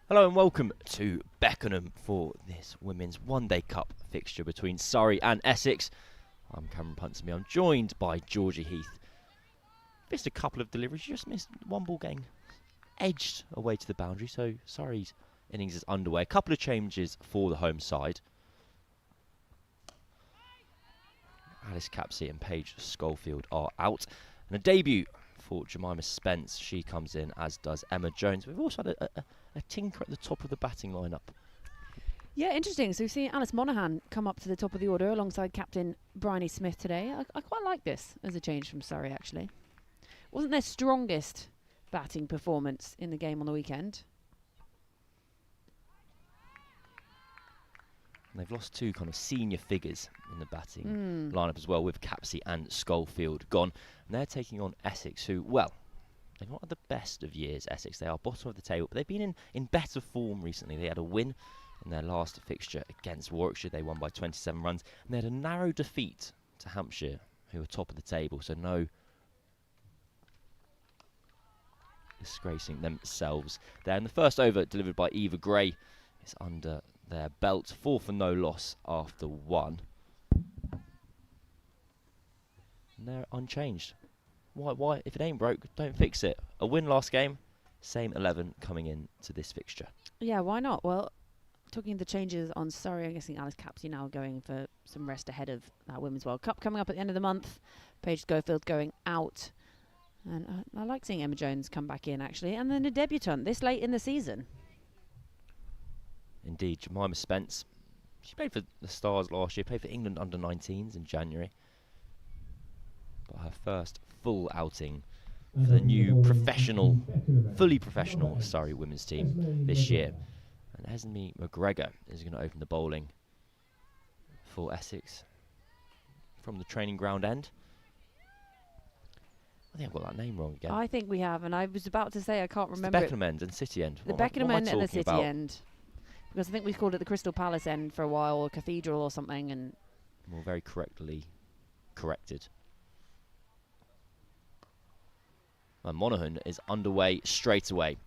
Hello and welcome to Beckenham for this Women's One Day Cup fixture between Surrey and Essex. I'm Cameron Punsonby. I'm joined by Georgie Heath. Missed a couple of deliveries, just missed one ball getting edged away to the boundary, so Surrey's innings is underway. A couple of changes for the home side. Alice Capsey and Paige Schofield are out. And a debut for Jemima Spence. She comes in, as does Emma Jones. We've also had a tinker at the top of the batting lineup. Yeah, interesting. So we've seen Alice Monaghan come up to the top of the order alongside captain Bryony Smith today. I quite like this as a change from Surrey, actually. Wasn't their strongest batting performance in the game on the weekend. And they've lost two kind of senior figures in the batting lineup as well, with Capsey and Schofield gone. And they're taking on Essex, who, well, they've not had the best of years, Essex. They are bottom of the table, but they've been in better form recently. They had a win in their last fixture against Warwickshire. They won by 27 runs. And they had a narrow defeat to Hampshire, who are top of the table, so no disgracing themselves there. And the first over delivered by Eva Gray is under their belt. 4 for no loss after 1. And they're unchanged. Why? If it ain't broke, don't fix it. A win last game, same 11 coming in to this fixture. Yeah, why not? Well, talking the changes on Surrey, I'm guessing Alice Capsey now going for some rest ahead of that Women's World Cup coming up at the end of the month. Paige Schofield going out. And I like seeing Emma Jones come back in, actually. And then a debutant this late in the season. Indeed, Jemima Spence. She played for the Stars last year, played for England under-19s in January. But her first full outing for the new fully professional Surrey women's team this year. And Esme McGregor is going to open the bowling for Essex from the training ground end. I think I've got that name wrong again. I think we have, and I was about to say I can't remember. The Beckenham end and City end. The Beckenham end and the City end. Because I think we called it the Crystal Palace end for a while, or Cathedral or something, and more very correctly corrected. And Monaghan is underway straight away.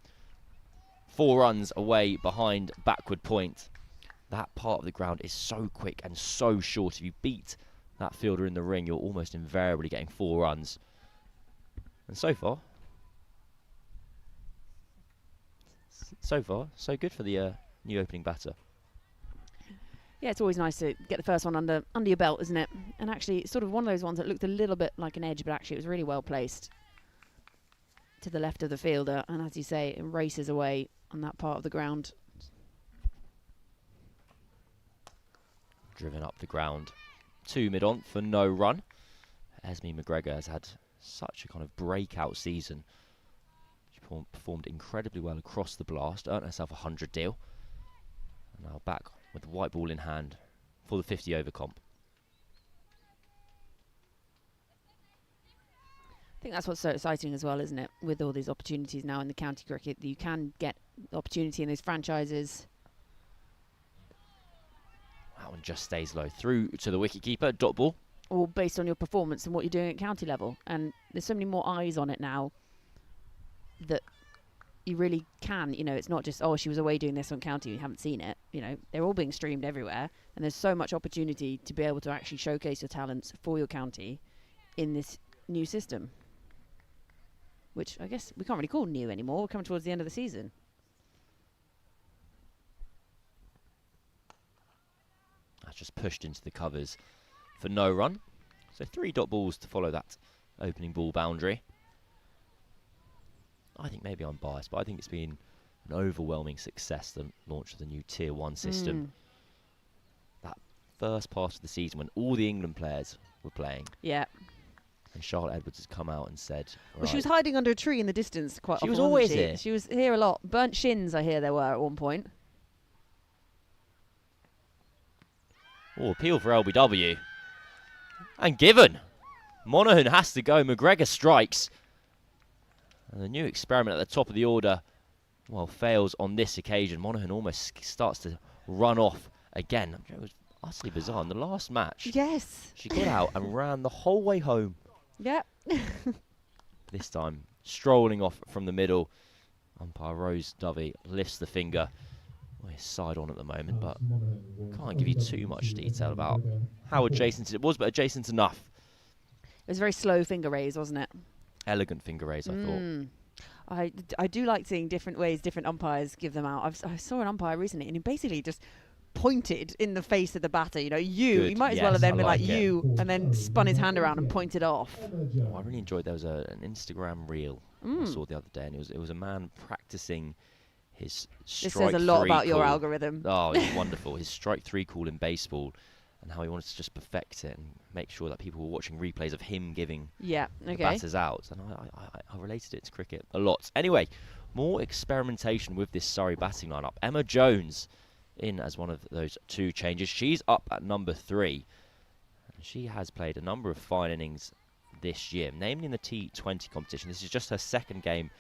4 runs away behind backward point. That part of the ground is so quick and so short. If you beat that fielder in the ring, you're almost invariably getting 4 runs. And so far, so good for the new opening batter. Yeah, it's always nice to get the first one under your belt, isn't it? And actually, it's sort of one of those ones that looked a little bit like an edge, but actually it was really well placed to the left of the fielder. And as you say, it races away on that part of the ground. Driven up the ground. 2 mid-on for no run. Esme McGregor has had such a kind of breakout season. She performed incredibly well across the blast, earned herself a 100 deal. And now back with the white ball in hand for the 50 over comp. I think that's what's so exciting as well, isn't it? With all these opportunities now in the county cricket, you can get the opportunity in those franchises. That one just stays low. Through to the wicketkeeper, dot ball. Or based on your performance and what you're doing at county level. And there's so many more eyes on it now that you really can, it's not just, oh, she was away doing this on county, you haven't seen it. They're all being streamed everywhere. And there's so much opportunity to be able to actually showcase your talents for your county in this new system. Which I guess we can't really call new anymore. We're coming towards the end of the season. That's just pushed into the covers for no run. So 3 dot balls to follow that opening ball boundary. I think maybe I'm biased, but I think it's been an overwhelming success, the launch of the new Tier 1 system. That first part of the season when all the England players were playing. Yeah. And Charlotte Edwards has come out and said... Well, she was hiding under a tree in the distance quite often. She was always here. She was here a lot. Burnt shins, I hear there were at one point. Oh, appeal for LBW. And given. Monaghan has to go. McGregor strikes. And the new experiment at the top of the order, well, fails on this occasion. Monaghan almost starts to run off again. It was utterly bizarre. In the last match, yes, she got out and ran the whole way home. Yep. This time, strolling off from the middle Umpire Rose Dovey lifts the finger. Well, he's side on at the moment, but can't give you too much detail about how adjacent it was, but adjacent enough. It was a very slow finger raise, wasn't it? Elegant finger raise, I thought. I do like seeing different ways different umpires give them out. I saw an umpire recently, and he basically just pointed in the face of the batter. You know, you might as well have then been like you, and then spun his hand around and pointed off. Oh, I really enjoyed. There was an Instagram reel I saw the other day, and it was a man practicing his strike. This says a lot about call. your algorithm. Oh, it's wonderful. His strike 3 call in baseball, and how he wanted to just perfect it and make sure that people were watching replays of him giving the batters out. And I related it to cricket a lot. Anyway, more experimentation with this Surrey batting lineup. Emma Jones in as one of those 2 changes. She's up at number 3. And she has played a number of fine innings this year, namely in the T20 competition. This is just her 2nd game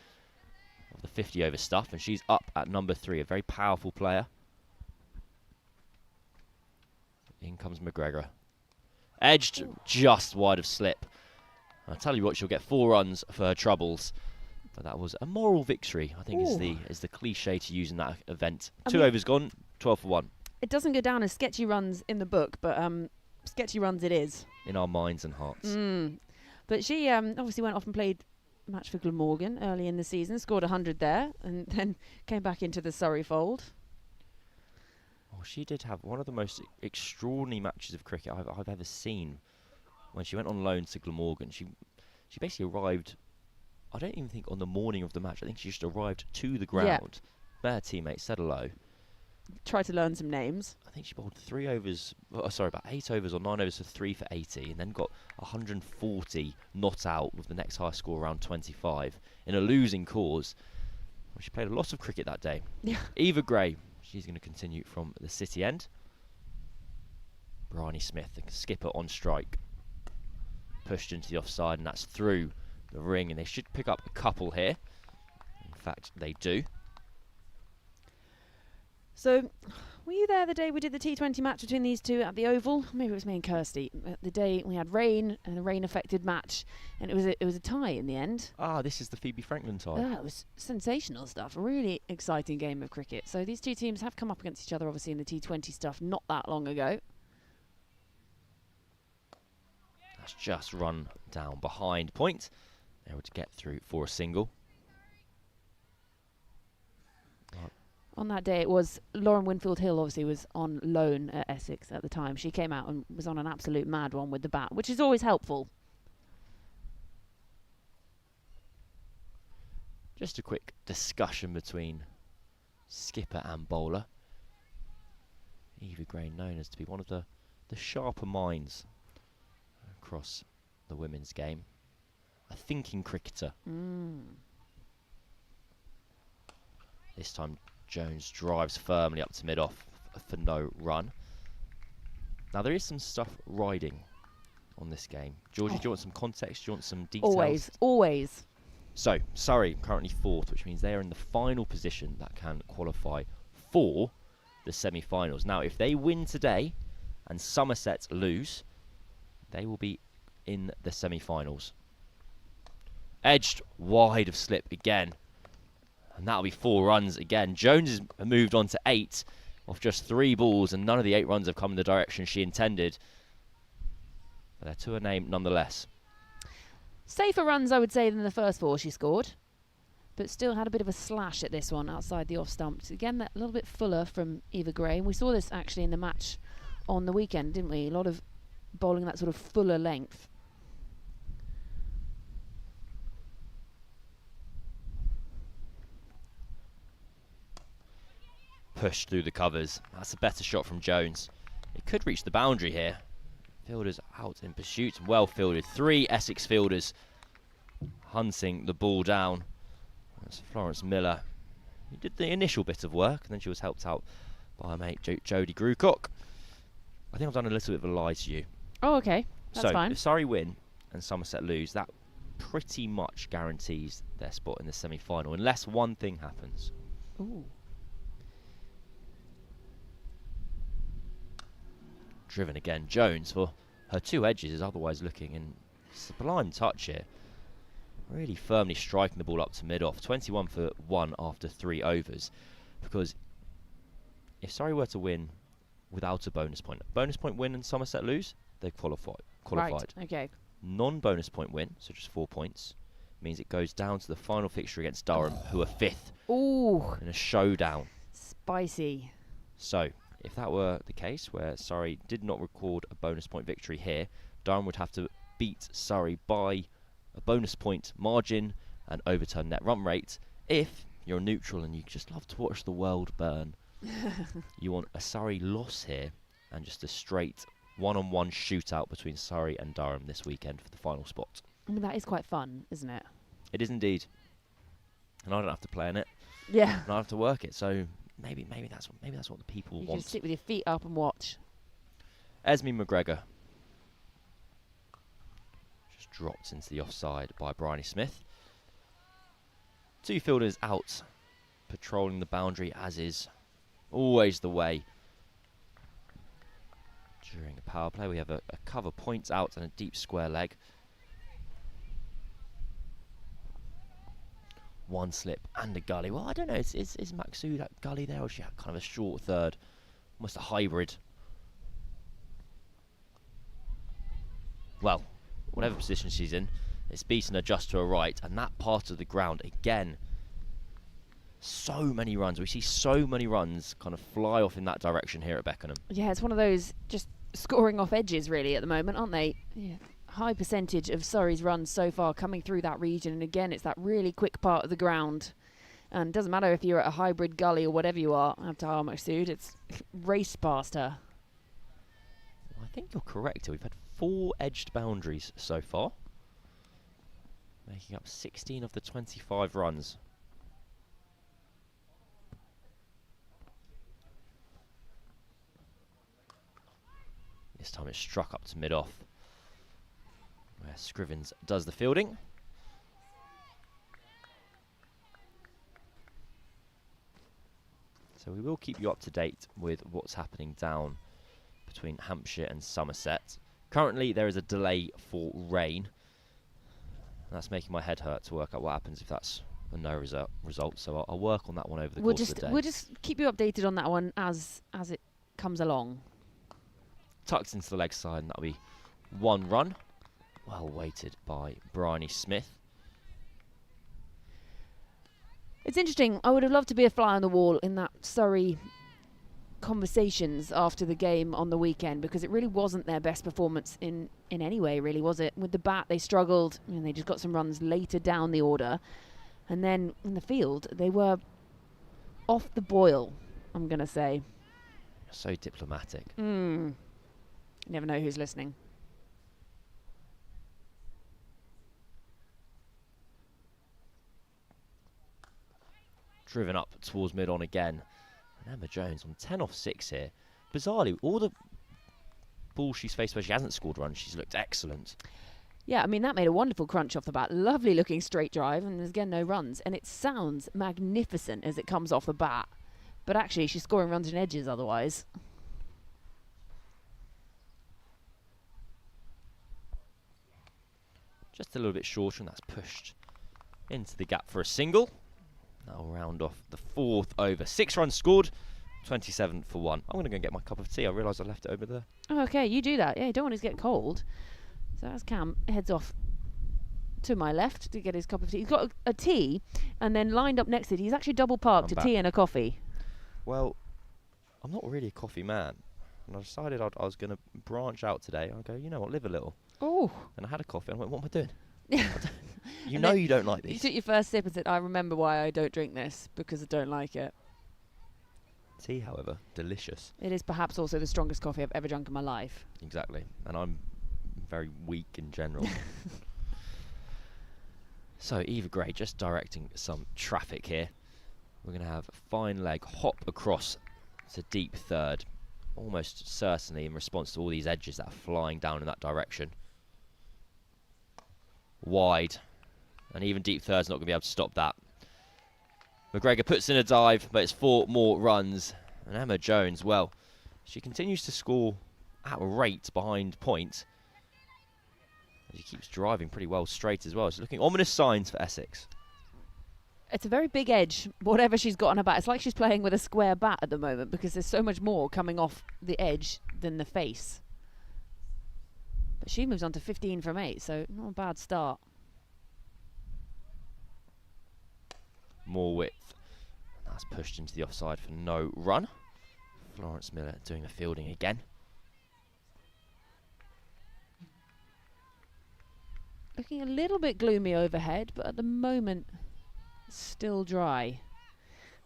of the 50 over stuff, and she's up at number 3, a very powerful player. In comes McGregor. Edged just wide of slip. I'll tell you what, she'll get 4 runs for her troubles. But that was a moral victory, I think is the cliche to use in that event. 2 overs gone, 12 for 1. It doesn't go down as sketchy runs in the book, but sketchy runs it is. In our minds and hearts. But she obviously went off and played a match for Glamorgan early in the season, scored 100 there, and then came back into the Surrey fold. Oh, she did have one of the most extraordinary matches of cricket I've ever seen. When she went on loan to Glamorgan, she basically arrived, I don't even think on the morning of the match, I think she just arrived to the ground. Met her teammates, said hello. Tried to learn some names. I think she bowled 3 overs, about 8 overs or 9 overs for 3 for 80, and then got 140 not out with the next highest score around 25 in a losing cause. Well, she played a lot of cricket that day. Yeah. Eva Gray, she's going to continue from the City end. Bryony Smith, the skipper on strike. Pushed into the offside, and that's through the ring, and they should pick up a couple here. In fact, they do. So, were you there the day we did the T20 match between these two at the Oval? Maybe it was me and Kirsty. The day we had rain, and a rain-affected match, and it was a tie in the end. Ah, this is the Phoebe Franklin tie. It was sensational stuff. A really exciting game of cricket. So these two teams have come up against each other, obviously, in the T20 stuff not that long ago. That's just run down behind point. Able to get through for a single. On that day, it was Lauren Winfield Hill, obviously, was on loan at Essex at the time. She came out and was on an absolute mad one with the bat, which is always helpful. Just a quick discussion between skipper and bowler. Eva Gray, known as to be one of the sharper minds across the women's game. A thinking cricketer. This time Jones drives firmly up to mid-off for no run. Now there is some stuff riding on this game. Georgie, do you want some context? Do you want some details? Always. So, Surrey currently 4th, which means they are in the final position that can qualify for the semi-finals. Now, if they win today and Somerset lose, they will be in the semi-finals. Edged wide of slip again. And that'll be 4 runs again. Jones has moved on to 8 off just 3 balls, and none of the 8 runs have come in the direction she intended. But they're to her name nonetheless. Safer runs, I would say, than the first 4 she scored. But still had a bit of a slash at this one outside the off stump. Again, that little bit fuller from Eva Gray. And we saw this actually in the match on the weekend, didn't we? A lot of bowling that sort of fuller length. Pushed through the covers. That's a better shot from Jones. It could reach the boundary here. Fielders out in pursuit. Well fielded. 3 Essex fielders hunting the ball down. That's Florence Miller. He did the initial bit of work, and then she was helped out by her mate Jodie Grewcock. I think I've done a little bit of a lie to you. Oh, okay. That's fine. If Surrey win and Somerset lose, that pretty much guarantees their spot in the semi-final, unless one thing happens. Ooh. Driven again. Jones for her 2 edges is otherwise looking in sublime touch here. really firmly striking the ball up to mid-off. 21 for 1 after 3 overs. Because if Surrey were to win without a bonus point win and Somerset lose, they qualified. Right, okay. Non-bonus point win, so just 4 points, means it goes down to the final fixture against Durham, who are 5th. Ooh. In a showdown. Spicy. So, if that were the case, where Surrey did not record a bonus point victory here, Durham would have to beat Surrey by a bonus point margin and overturn net run rate. If you're neutral and you just love to watch the world burn, you want a Surrey loss here and just a straight one-on-one shootout between Surrey and Durham this weekend for the final spot. I mean, that is quite fun, isn't it? It is indeed. And I don't have to play in it. Yeah. And I have to work it, so maybe that's what the people You want. just sit with your feet up and watch. Esme McGregor just dropped into the offside by Bryony Smith. 2 fielders out, patrolling the boundary, as is always the way during a power play. We have a cover points out and a deep square leg. 1 slip and a gully. Well, I don't know, is Maksood that gully there, or is she kind of a short third? Almost a hybrid. Well, whatever position she's in, it's beaten her just to her right, and that part of the ground, again, so many runs. We see so many runs kind of fly off in that direction here at Beckenham. Yeah, it's one of those just scoring off edges, really, at the moment, aren't they? Yeah. High percentage of Surrey's runs so far coming through that region, and again, it's that really quick part of the ground. And it doesn't matter if you're at a hybrid gully or whatever you are, Abtahar Maksood, it's raced past her. I think you're correct. We've had 4 edged boundaries so far, making up 16 of the 25 runs. This time it's struck up to mid-off, where Scrivens does the fielding. So we will keep you up to date with what's happening down between Hampshire and Somerset. Currently there is a delay for rain. That's making my head hurt to work out what happens if that's a no result. So I'll work on that one over the course of the day. We'll just keep you updated on that one as it comes along. Tucked into the leg side, and that'll be 1 run. Well weighted by Bryony Smith. It's interesting. I would have loved to be a fly on the wall in that Surrey conversations after the game on the weekend, because it really wasn't their best performance in any way, really, was it? With the bat, they struggled, and they just got some runs later down the order. And then in the field, they were off the boil, I'm going to say. So diplomatic. You never know who's listening. Driven up towards mid-on again. And Emma Jones on 10 off 6 here. Bizarrely, all the balls she's faced where she hasn't scored runs, she's looked excellent. Yeah, I mean, that made a wonderful crunch off the bat. Lovely looking straight drive, and there's again no runs. And it sounds magnificent as it comes off the bat. But actually, she's scoring runs and edges otherwise. Just a little bit shorter, and that's pushed into the gap for a single. That'll round off the 4th over. 6 runs scored, 27 for 1. I'm going to go and get my cup of tea. I realised I left it over there. Oh, okay, you do that. Yeah, you don't want it to get cold. So as Cam heads off to my left to get his cup of tea. He's got a tea, and then lined up next to it, he's actually double parked a tea and a coffee. Well, I'm not really a coffee man. And I decided I was going to branch out today. I'll go, you know what, live a little. Oh. And I had a coffee, and I went, what am I doing? You And know you don't like these. You took your first sip and said, I remember why I don't drink this, because I don't like it. Tea, however, delicious. It is perhaps also the strongest coffee I've ever drunk in my life. Exactly. And I'm very weak in general. So, Eva Gray just directing some traffic here. We're going to have a fine leg hop across to deep third. Almost certainly in response to all these edges that are flying down in that direction. Wide. And even deep third's not going to be able to stop that. McGregor puts in a dive, but it's 4 more runs. And Emma Jones, well, she continues to score at a rate behind point. He keeps driving pretty well straight as well. It's looking ominous signs for Essex. It's a very big edge, whatever she's got on her bat. It's like she's playing with a square bat at the moment because there's so much more coming off the edge than the face. But she moves on to 15 from 8, so not a bad start. More width. That's pushed into the offside for no run. Florence Miller doing the fielding again. Looking a little bit gloomy overhead, but at the moment, still dry.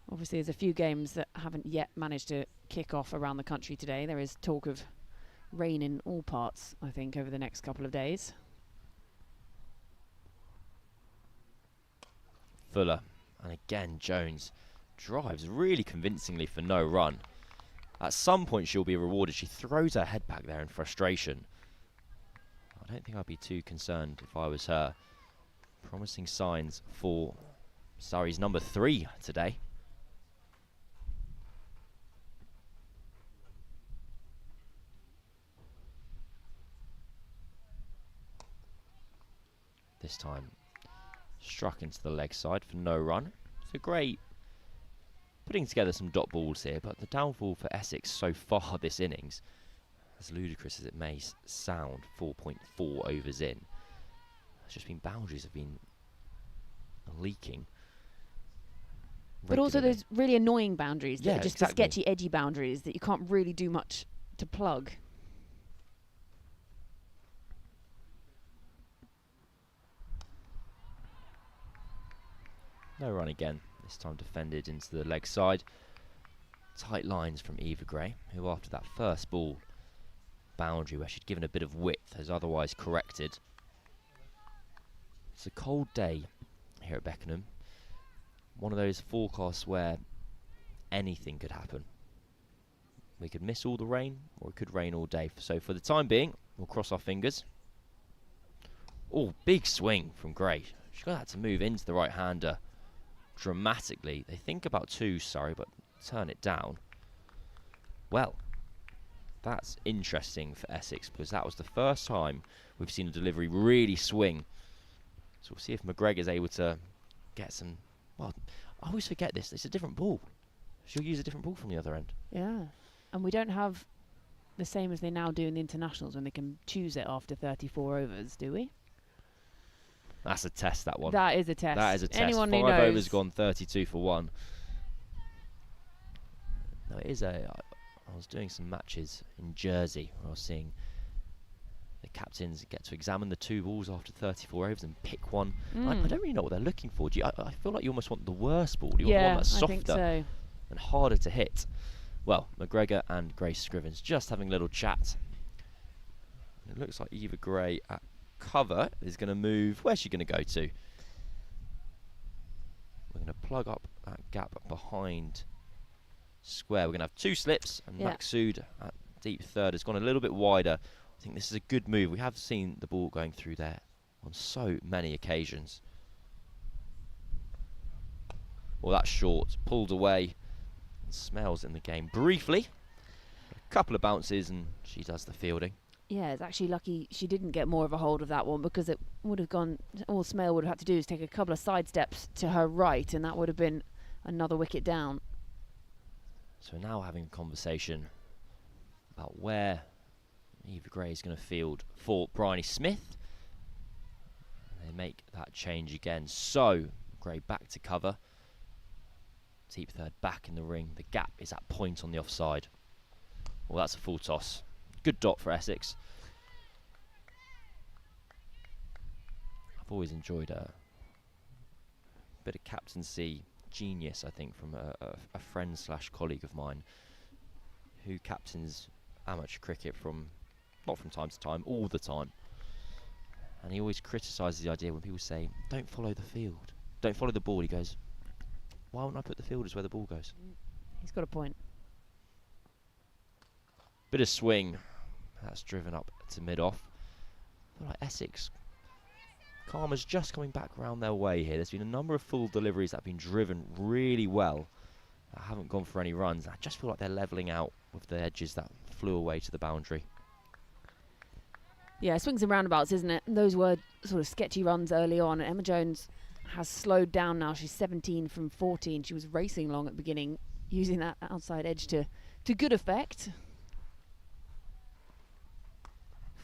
Obviously, there's a few games that haven't yet managed to kick off around the country today. There is talk of rain in all parts, I think, over the next couple of days. Fuller. And again, Jones drives really convincingly for no run. At some point, she'll be rewarded. She throws her head back there in frustration. I don't think I'd be too concerned if I was her. Promising signs for Surrey's number 3 today. This time struck into the leg side for no run. It's a great putting together some dot balls here, but the downfall for Essex so far this innings, as ludicrous as it may sound, 4.4 overs in, it's just been boundaries have been leaking. But also regularly. those really annoying boundaries that Yeah, are just exactly. the sketchy, edgy boundaries that you can't really do much to plug. No run again, this time defended into the leg side. Tight lines from Eva Gray, who after that first ball boundary where she'd given a bit of width has otherwise corrected. It's a cold day here at Beckenham. One of those forecasts where anything could happen. We could miss all the rain, or it could rain all day. So for the time being, we'll cross our fingers. Oh, big swing from Gray. She's got that to move into the right-hander dramatically. They think about 2, sorry, but turn it down. Well, that's interesting for Essex because that was the first time we've seen a delivery really swing. So we'll see if McGregor's able to get some... Well, I always forget this. It's a different ball. She'll use a different ball from the other end. Yeah. And we don't have the same as they now do in the internationals when they can choose it after 34 overs, do we? That's a test, that one. That is a test. That is a test. Anyone 5 who knows. overs gone 32 for 1. No, it is a... I was doing some matches in Jersey where I was seeing the captains get to examine the 2 balls after 34 overs and pick one. I don't really know what they're looking for. I feel like you almost want the worst ball. You want one that's softer I think so. and harder to hit. Well, McGregor and Grace Scrivens just having a little chat. It looks like Eva Gray at cover is going to move. Where's she going to go to? We're going to plug up that gap behind square. We're going to have 2 slips, and Maksud at deep third has gone a little bit wider. I think this is a good move. We have seen the ball going through there on so many occasions. Well, that's short, pulled away. Smells in the game briefly. A couple of bounces and she does the fielding. Yeah, it's actually lucky she didn't get more of a hold of that one because it would have gone... All Smale would have had to do is take a couple of side steps to her right and that would have been another wicket down. So we're now having a conversation about where Eva Gray is going to field for Bryony Smith. They make that change again. So Gray back to cover. Deep third back in the ring. The gap is at point on the offside. Well, that's a full toss. Good dot for Essex. I've always enjoyed a bit of captaincy genius, I think, from a friend slash colleague of mine who captains amateur cricket not from time to time, all the time. And he always criticises the idea when people say, don't follow the field, don't follow the ball. He goes, why wouldn't I put the fielders where the ball goes? He's got a point. Bit of swing. That's driven up to mid-off. I feel like Essex, Karma's just coming back round their way here. There's been a number of full deliveries that have been driven really well that haven't gone for any runs. I just feel like they're levelling out with the edges that flew away to the boundary. Yeah, swings and roundabouts, isn't it? Those were sort of sketchy runs early on. Emma Jones has slowed down now. She's 17 from 14. She was racing along at the beginning, using that outside edge to good effect.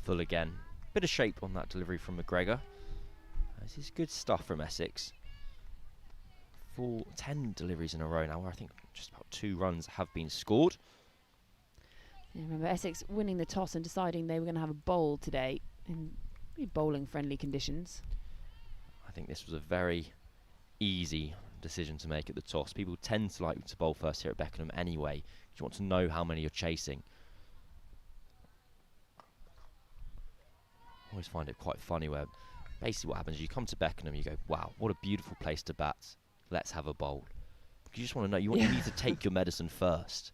Full again. Bit of shape on that delivery from McGregor. This is good stuff from Essex. 10 deliveries in a row now, where I think just about 2 runs have been scored. Yeah, remember Essex winning the toss and deciding they were going to have a bowl today in pretty bowling-friendly conditions. I think this was a very easy decision to make at the toss. People tend to like to bowl first here at Beckenham anyway. You want to know how many you're chasing. I always find it quite funny where basically what happens is you come to Beckenham, you go, wow, what a beautiful place to bat. Let's have a bowl. You just want to know, you need to take your medicine first.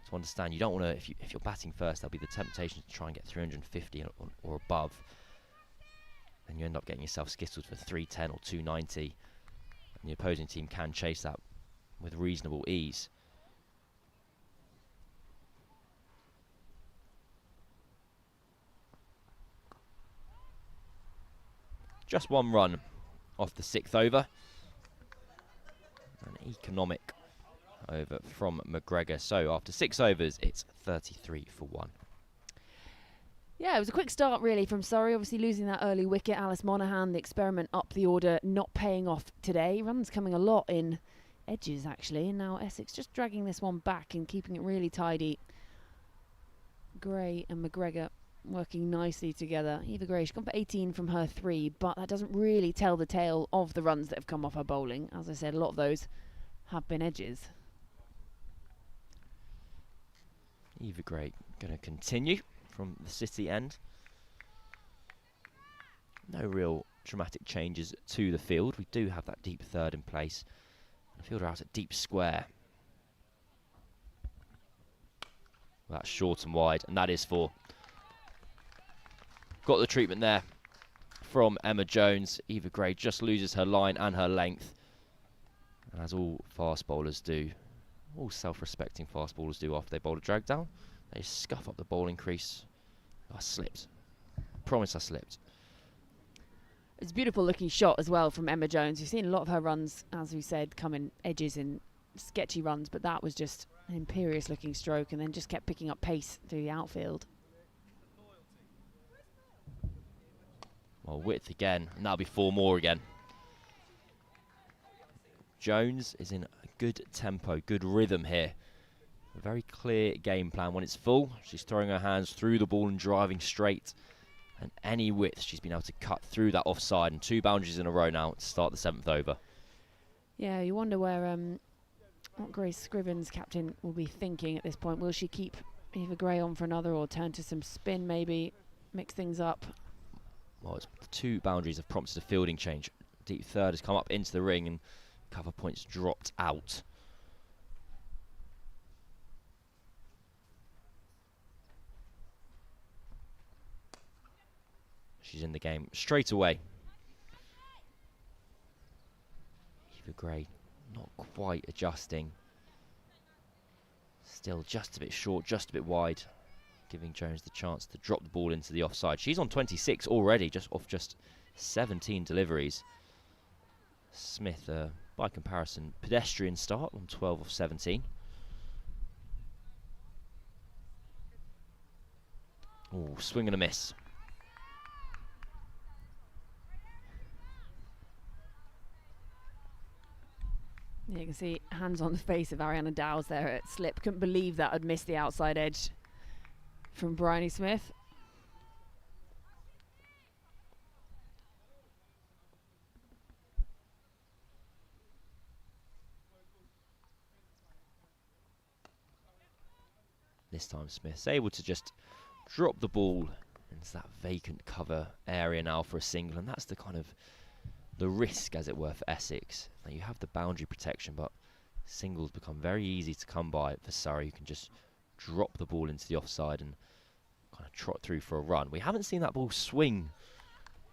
To understand, you don't want to, if you're batting first, there'll be the temptation to try and get 350 or above. Then you end up getting yourself skittled for 310 or 290. And the opposing team can chase that with reasonable ease. Just 1 run off the 6th over. An economic over from McGregor. So after 6 overs, it's 33 for 1. Yeah, it was a quick start really from Surrey. Obviously losing that early wicket. Alice Monaghan, the experiment up the order, not paying off today. Runs coming a lot in edges actually. And now Essex just dragging this one back and keeping it really tidy. Gray and McGregor working nicely together. Eva Gray, she's gone for 18 from her 3, but that doesn't really tell the tale of the runs that have come off her bowling. As I said, a lot of those have been edges. Eva Gray going to continue from the City end. No real dramatic changes to the field. We do have that deep third in place. The fielder out at deep square. Well, that's short and wide, and that is 4. Got the treatment there from Emma Jones. Eva Gray just loses her line and her length. And as all fast bowlers do, all self-respecting fast bowlers do after they bowl a drag down, they scuff up the bowling crease. I slipped. Promise I slipped. It's a beautiful looking shot as well from Emma Jones. You've seen a lot of her runs, as we said, come in edges in sketchy runs, but that was just an imperious looking stroke and then just kept picking up pace through the outfield. Well, width again, and that'll be 4 more again. Jones is in a good tempo, good rhythm here. A very clear game plan. When it's full, she's throwing her hands through the ball and driving straight. And any width, she's been able to cut through that offside. And 2 boundaries in a row now to start the 7th over. Yeah, you wonder where what Grace Scrivens, captain, will be thinking at this point. Will she keep Eva Gray on for another or turn to some spin maybe, mix things up? Well, the 2 boundaries have prompted a fielding change. Deep third has come up into the ring and cover points dropped out. She's in the game straight away. Eva Gray not quite adjusting. Still just a bit short, just a bit wide, giving Jones the chance to drop the ball into the offside. She's on 26 already, just off just 17 deliveries. Smith, by comparison, pedestrian start on 12 of 17. Oh, swing and a miss. Yeah, you can see hands on the face of Ariana Dowes there at slip. Couldn't believe that had missed the outside edge from Bryony Smith. This time Smith's able to just drop the ball into that vacant cover area now for a single, and that's the kind of the risk, as it were, for Essex. Now you have the boundary protection, but singles become very easy to come by for Surrey. You can just drop the ball into the offside and kind of trot through for a run. We haven't seen that ball swing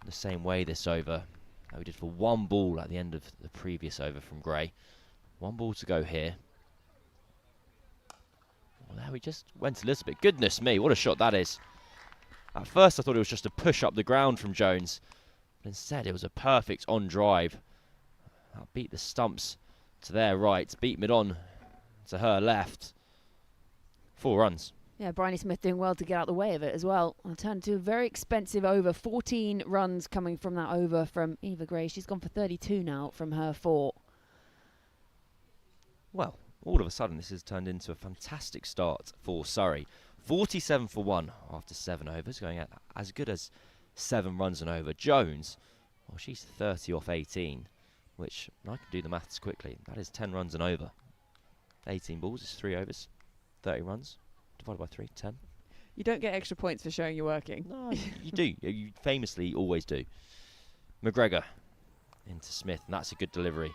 the same way this over that we did for 1 ball at the end of the previous over from Gray. 1 ball to go here. Well, there we just went a little bit. Goodness me, what a shot that is. At first I thought it was just a push up the ground from Jones, but instead it was a perfect on drive. That beat the stumps to their right, beat mid-on to her left. 4 runs. Yeah, Bryony Smith doing well to get out the way of it as well. And turned to a very expensive over. 14 runs coming from that over from Eva Gray. She's gone for 32 now from her 4. Well, all of a sudden this has turned into a fantastic start for Surrey. 47 for 1 after 7 overs, going at as good as 7 runs and over. Jones, well, she's 30 off 18, which I can do the maths quickly. That is 10 runs and over. 18 balls is 3 overs, 30 runs, divided by 3, 10. You don't get extra points for showing you're working. No, you do. You famously always do. McGregor into Smith, and that's a good delivery.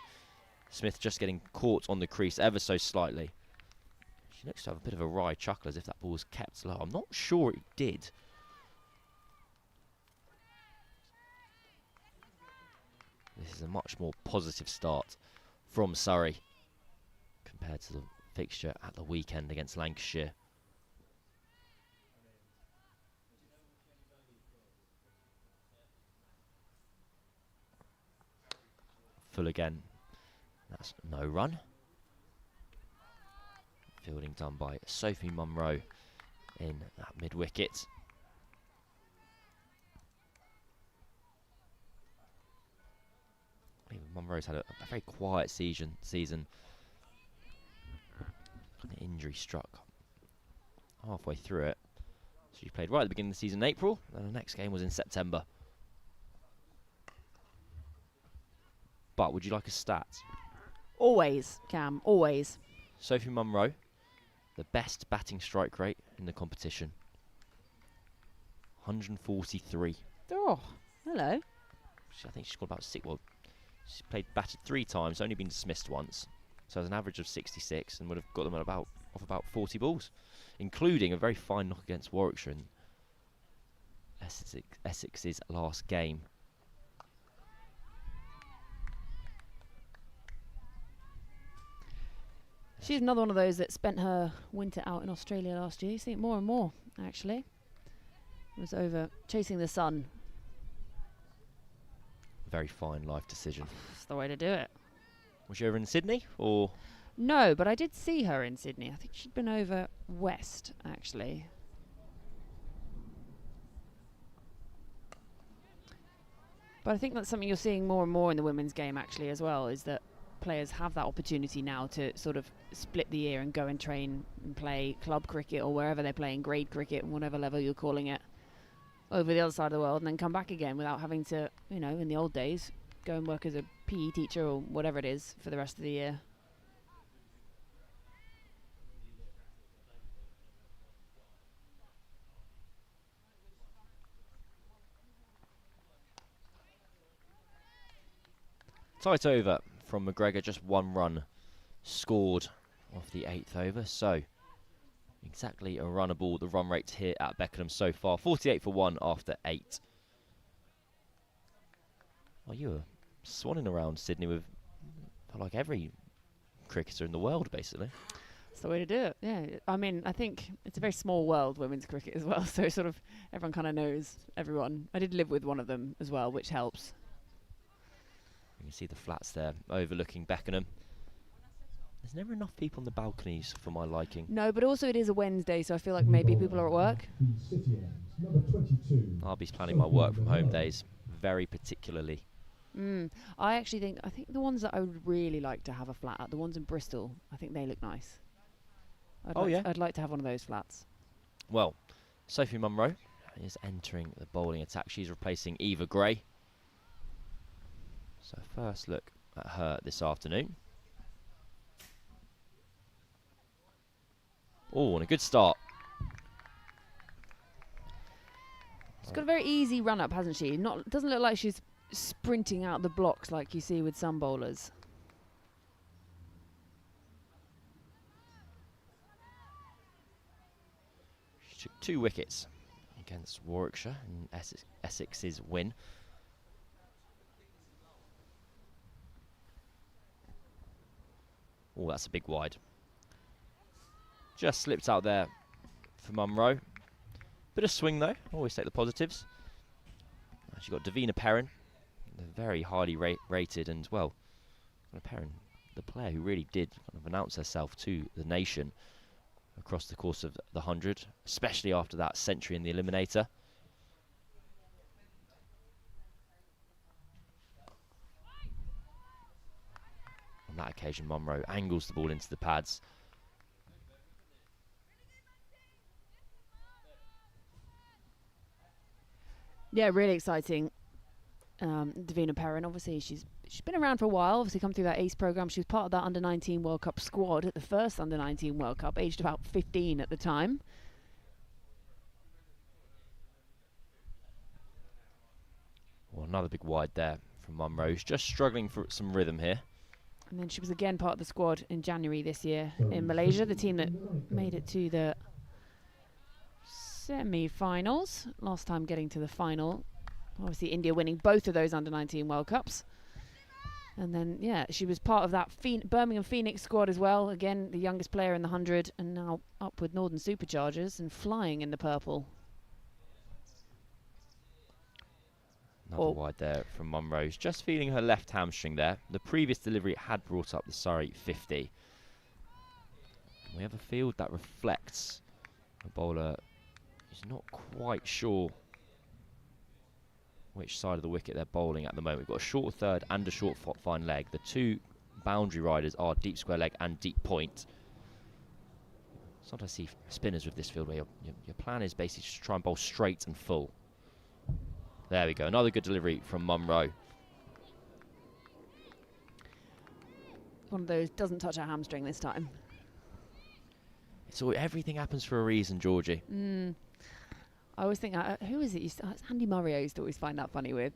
Smith just getting caught on the crease ever so slightly. She looks to have a bit of a wry chuckle as if that ball was kept low. I'm not sure it did. This is a much more positive start from Surrey compared to the fixture at the weekend against Lancashire. Full again. That's no run. Fielding done by Sophie Munro in that mid-wicket. Munro's had a very quiet season. An injury struck halfway through it. So she played right at the beginning of the season in April, and the next game was in September. But would you like a stat? Always, Cam, always. Sophie Munro, the best batting strike rate in the competition. 143. Oh, hello. I think she's got about 6. Well, she's batted 3 times, only been dismissed once. So has an average of 66 and would have got them at about 40 balls, including a very fine knock against Warwickshire in Essex's last game. She's another one of those that spent her winter out in Australia last year. You see it more and more, actually. It was over chasing the sun. Very fine life decision. That's the way to do it. Was she over in Sydney, or? No, but I did see her in Sydney. I think she'd been over west, actually. But I think that's something you're seeing more and more in the women's game, actually, as well, is that players have that opportunity now to sort of split the year and go and train and play club cricket or wherever they're playing, grade cricket, whatever level you're calling it, over the other side of the world, and then come back again without having to, you know, in the old days, go and work as a PE teacher or whatever it is for the rest of the year. Tight over from McGregor, just 1 run scored off the 8th over, so exactly a runnable. The run rate here at Beckenham so far, 48 for 1 after 8. Well, you were swanning around Sydney with like every cricketer in the world, basically. That's the way to do it, yeah. I mean, I think it's a very small world, women's cricket as well, so sort of everyone kind of knows everyone. I did live with one of them as well, which helps. You can see the flats there overlooking Beckenham. There's never enough people on the balconies for my liking. No, but also it is a Wednesday, so I feel like maybe people are at work. I'll be planning my work from home days very particularly. I think the ones that I would really like to have a flat at, the ones in Bristol, I think they look nice. I'd like to have one of those flats. Well, Sophie Munro is entering the bowling attack. She's replacing Eva Gray. So first look at her this afternoon. Oh, and a good start. She's got a very easy run up, hasn't she? Doesn't look like she's sprinting out the blocks like you see with some bowlers. She took 2 wickets against Warwickshire in Essex's win. Oh, that's a big wide. Just slipped out there for Munro. Bit of swing though, always take the positives. She's got Davina Perrin, very highly rated, and well, Perrin, the player who really did kind of announce herself to the nation across the course of the 100, especially after that century in the Eliminator. On that occasion, Munro angles the ball into the pads. Yeah, really exciting. Davina Perrin, obviously, she's been around for a while. Obviously, come through that ACE program. She was part of that under-19 World Cup squad at the first under-19 World Cup, aged about 15 at the time. Well, another big wide there from Munro. She's just struggling for some rhythm here. And then she was again part of the squad in January this year in Malaysia, the team that made it to the semi-finals. Last time getting to the final. Obviously, India winning both of those under-19 World Cups. And then, yeah, she was part of that Birmingham Phoenix squad as well. Again, the youngest player in the 100, and now up with Northern Superchargers and flying in the purple. Another wide there from Munro. She's just feeling her left hamstring there. The previous delivery had brought up the Surrey 50. We have a field that reflects a bowler who's not quite sure which side of the wicket they're bowling at the moment. We've got a short third and a short fine leg. The two boundary riders are deep square leg and deep point. Sometimes I see spinners with this field where your plan is basically just to try and bowl straight and full. There we go, another good delivery from Munro. One of those doesn't touch her hamstring this time. So everything happens for a reason, Georgie. I always think, who is it? It's Andy Murray I used to always find that funny with.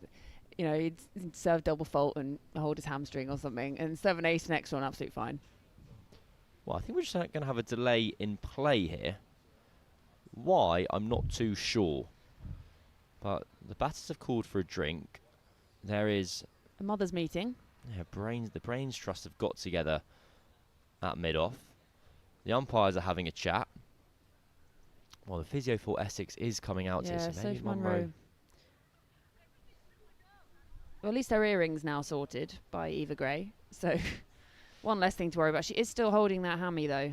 You know, he'd serve double fault and hold his hamstring or something, and serve an ace next one, absolutely fine. Well, I think we're just going to have a delay in play here. Why, I'm not too sure. But the batters have called for a drink. There is a mother's meeting. Yeah, the Brains Trust have got together at mid-off. The umpires are having a chat. Well, the physio for Essex is coming out here, so maybe Munro. Well, at least her earring's now sorted by Eva Gray. So one less thing to worry about. She is still holding that hammy, though.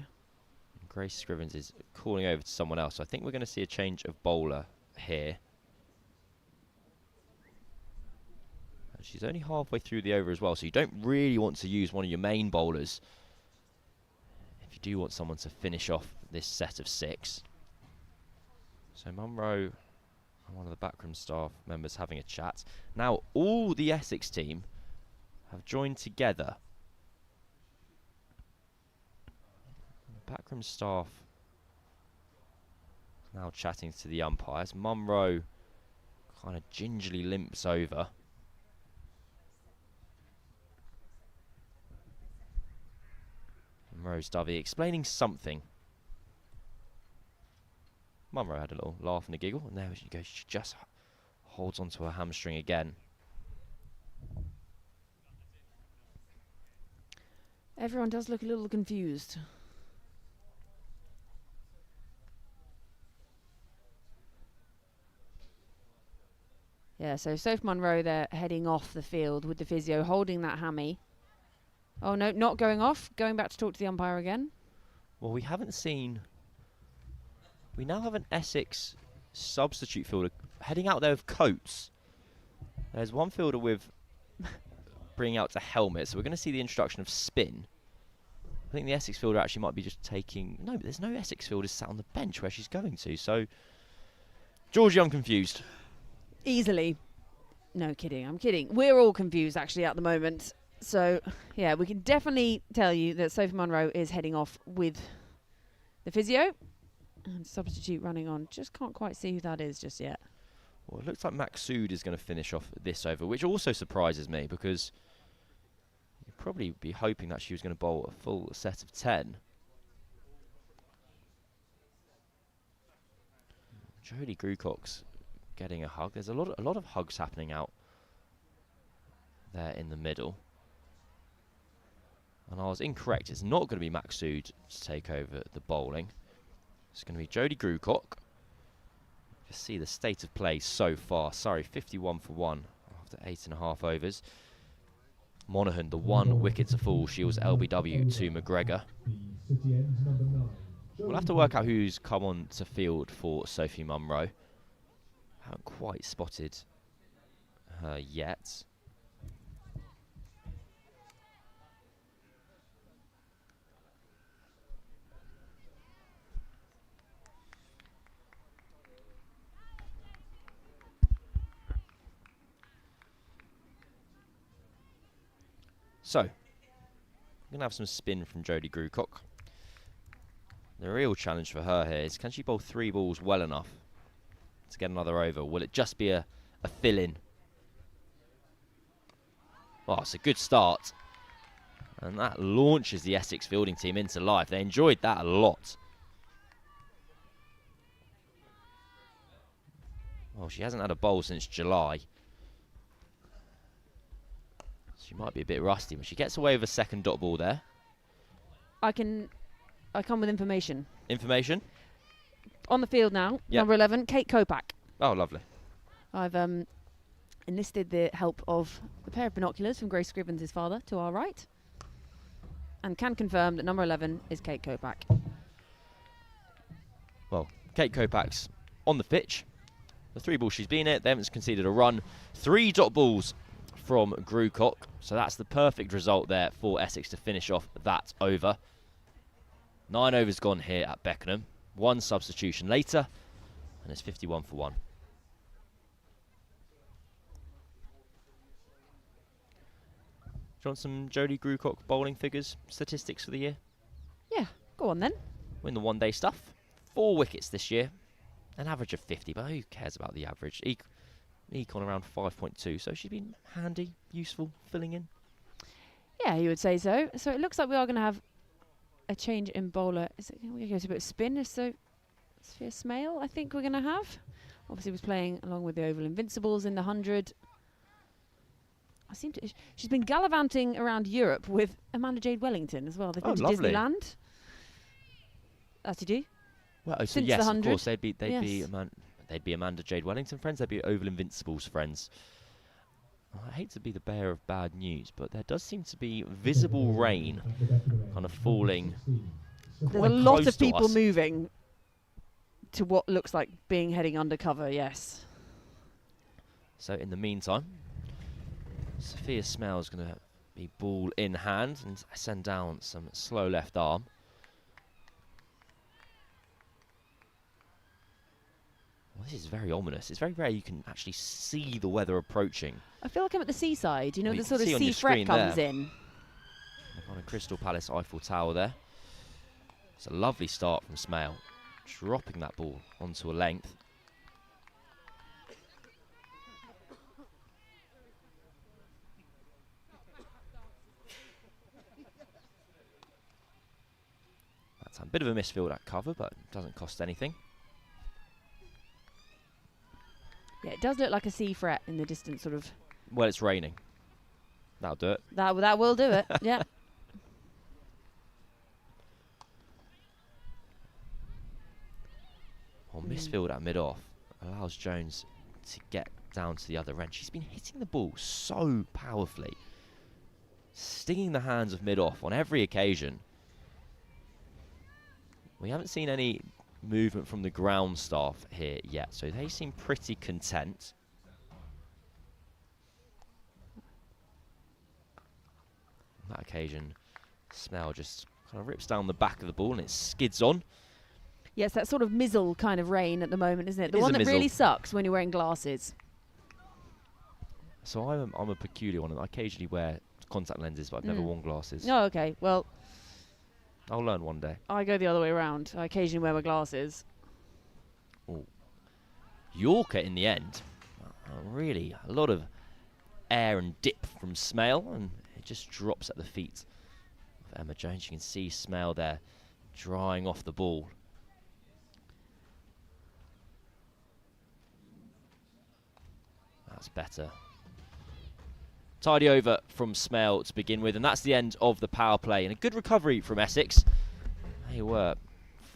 Grace Scrivens is calling over to someone else. So I think we're going to see a change of bowler here. She's only halfway through the over as well, so you don't really want to use one of your main bowlers if you do want someone to finish off this set of 6. So Munro and one of the backroom staff members having a chat. Now all the Essex team have joined together. The backroom staff now chatting to the umpires. Munro kind of gingerly limps over. Rose Dovey explaining something. Munro had a little laugh and a giggle, and there she goes. She just holds onto her hamstring again. Everyone does look a little confused. Yeah, so Soph Munro, they're heading off the field with the physio holding that hammy. Oh, no, not going off. Going back to talk to the umpire again. Well, we haven't seen... We now have an Essex substitute fielder heading out there with coats. There's one fielder with bringing out a helmet, so we're going to see the introduction of spin. I think the Essex fielder actually might be just taking... No, but there's no Essex fielders sat on the bench where she's going to, so... Georgie, I'm confused. Easily. No, kidding. I'm kidding. We're all confused, actually, at the moment. So, yeah, we can definitely tell you that Sophie Munro is heading off with the physio. And substitute running on. Just can't quite see who that is just yet. Well, it looks like Maqsood is going to finish off this over, which also surprises me because you'd probably be hoping that she was going to bowl a full set of 10. Jodie Grucock's getting a hug. There's a lot of hugs happening out there in the middle. And I was incorrect. It's not going to be Maqsood to take over the bowling. It's going to be Jodie Grucock. Just see the state of play so far. Surrey 51 for 1 after 8.5 overs. Monaghan, the 1 wicket to fall, shields LBW to McGregor. We'll have to work out who's come on to field for Sophie Munro. Haven't quite spotted her yet. So, we're going to have some spin from Jodie Grucock. The real challenge for her here is, can she bowl 3 balls well enough to get another over? Will it just be a fill-in? Well, it's a good start. And that launches the Essex fielding team into life. They enjoyed that a lot. Well, she hasn't had a bowl since July. She might be a bit rusty, but she gets away with a second dot ball there. I come with information. Information? On the field now, number 11, Kate Kopak. Oh, lovely. I've enlisted the help of a pair of binoculars from Grace Scrivens' father to our right, and can confirm that number 11 is Kate Kopak. Well, Kate Kopak's on the pitch. The 3 balls she's been at, they haven't conceded a run. 3 dot balls from Grucock, so that's the perfect result there for Essex to finish off that over. 9 overs gone here at Beckenham. 1 substitution later, and it's 51 for 1. Do you want some Jodie Grucock bowling figures, statistics for the year? Yeah, go on then. Win the one-day stuff. 4 wickets this year. An average of 50, but who cares about the average? Econ around 5.2, so she's been handy, useful, filling in. Yeah, you would say so. So it looks like we are going to have a change in bowler. Is it going to go to a bit of spin? So Sphere Smale, I think we're going to have. Obviously was playing along with the Oval Invincibles in the 100. She's been gallivanting around Europe with Amanda Jade Wellington as well. They've been to lovely. Disneyland. As you do. Well, so Since yes, the of 100. course, they'd be Amanda Jade Wellington friends. They'd be Oval Invincibles friends. I hate to be the bearer of bad news, but there does seem to be visible rain kind of falling. There's a lot of people moving to what looks like being heading undercover, yes. So in the meantime, Sophia Smell's going to be ball in hand and send down some slow left arm. Well, this is very ominous. It's very rare you can actually see the weather approaching. I feel like I'm at the seaside. You know, Well, the you sort can of see on sea your fret screen comes there. in. On a Crystal Palace Eiffel Tower there. It's a lovely start from Smale, dropping that ball onto a length. That's a bit of a misfield at cover, but it doesn't cost anything. Yeah, it does look like a sea fret in the distance, sort of. Well, it's raining. That'll do it. That will do it, yeah. Well, misfield at mid-off allows Jones to get down to the other end. She's been hitting the ball so powerfully, stinging the hands of mid-off on every occasion. We haven't seen any movement from the ground staff here yet, so they seem pretty content. On that occasion, Smell just kind of rips down the back of the ball and it skids on. Yes, that sort of mizzle kind of rain at the moment, isn't it? The is one a that really mizzle. sucks when you're wearing glasses. So I'm a peculiar one. I occasionally wear contact lenses, but I've never worn glasses. Oh, okay. Well, I'll learn one day. I go the other way around. I occasionally wear my glasses. Ooh. Yorker in the end. Really, a lot of air and dip from Smale, and it just drops at the feet of Emma Jones. You can see Smale there drying off the ball. That's better. Tidy over from Smale to begin with, and that's the end of the power play. And a good recovery from Essex. They were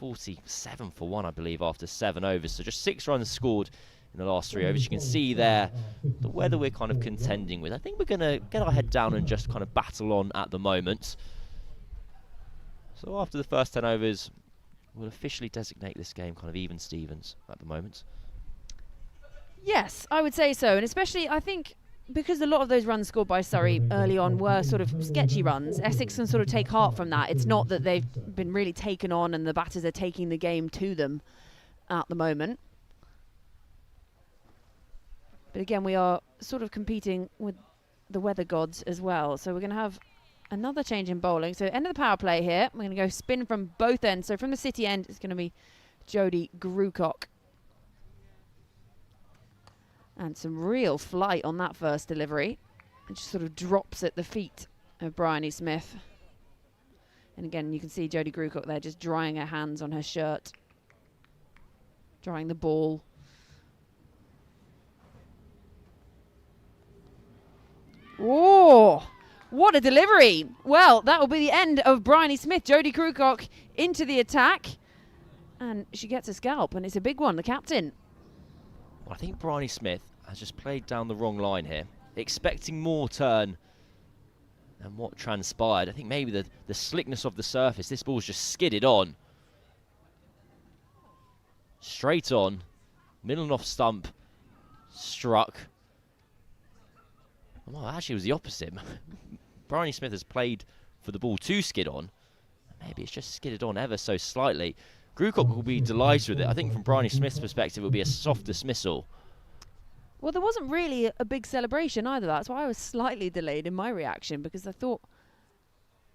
47 for 1, I believe, after 7 overs. So just 6 runs scored in the last 3 overs. You can see there the weather we're kind of contending with. I think we're going to get our head down and just kind of battle on at the moment. So after the first 10 overs, we'll officially designate this game kind of even Stevens at the moment. Yes, I would say so. And especially, I think, because a lot of those runs scored by Surrey early on were sort of sketchy runs, Essex can sort of take heart from that. It's not that they've been really taken on and the batters are taking the game to them at the moment. But again, we are sort of competing with the weather gods as well. So we're going to have another change in bowling. So end of the power play here. We're going to go spin from both ends. So from the City end, it's going to be Jodie Grucock. And some real flight on that first delivery. And just sort of drops at the feet of Bryony Smith. And again, you can see Jodie Grucock there just drying her hands on her shirt. Drying the ball. Oh, what a delivery. Well, that will be the end of Bryony Smith. Jodie Grucock into the attack. And she gets a scalp, and it's a big one, the captain. Well, I think Bryony Smith has just played down the wrong line here, expecting more turn than what transpired. I think maybe the slickness of the surface, this ball's just skidded on. Straight on, middle and off stump, struck. Well, actually it was the opposite. Bryony Smith has played for the ball to skid on. Maybe it's just skidded on ever so slightly. Grucock will be delighted with it. I think from Bryony Smith's perspective, it will be a soft dismissal. Well, there wasn't really a big celebration either. That's why I was slightly delayed in my reaction, because I thought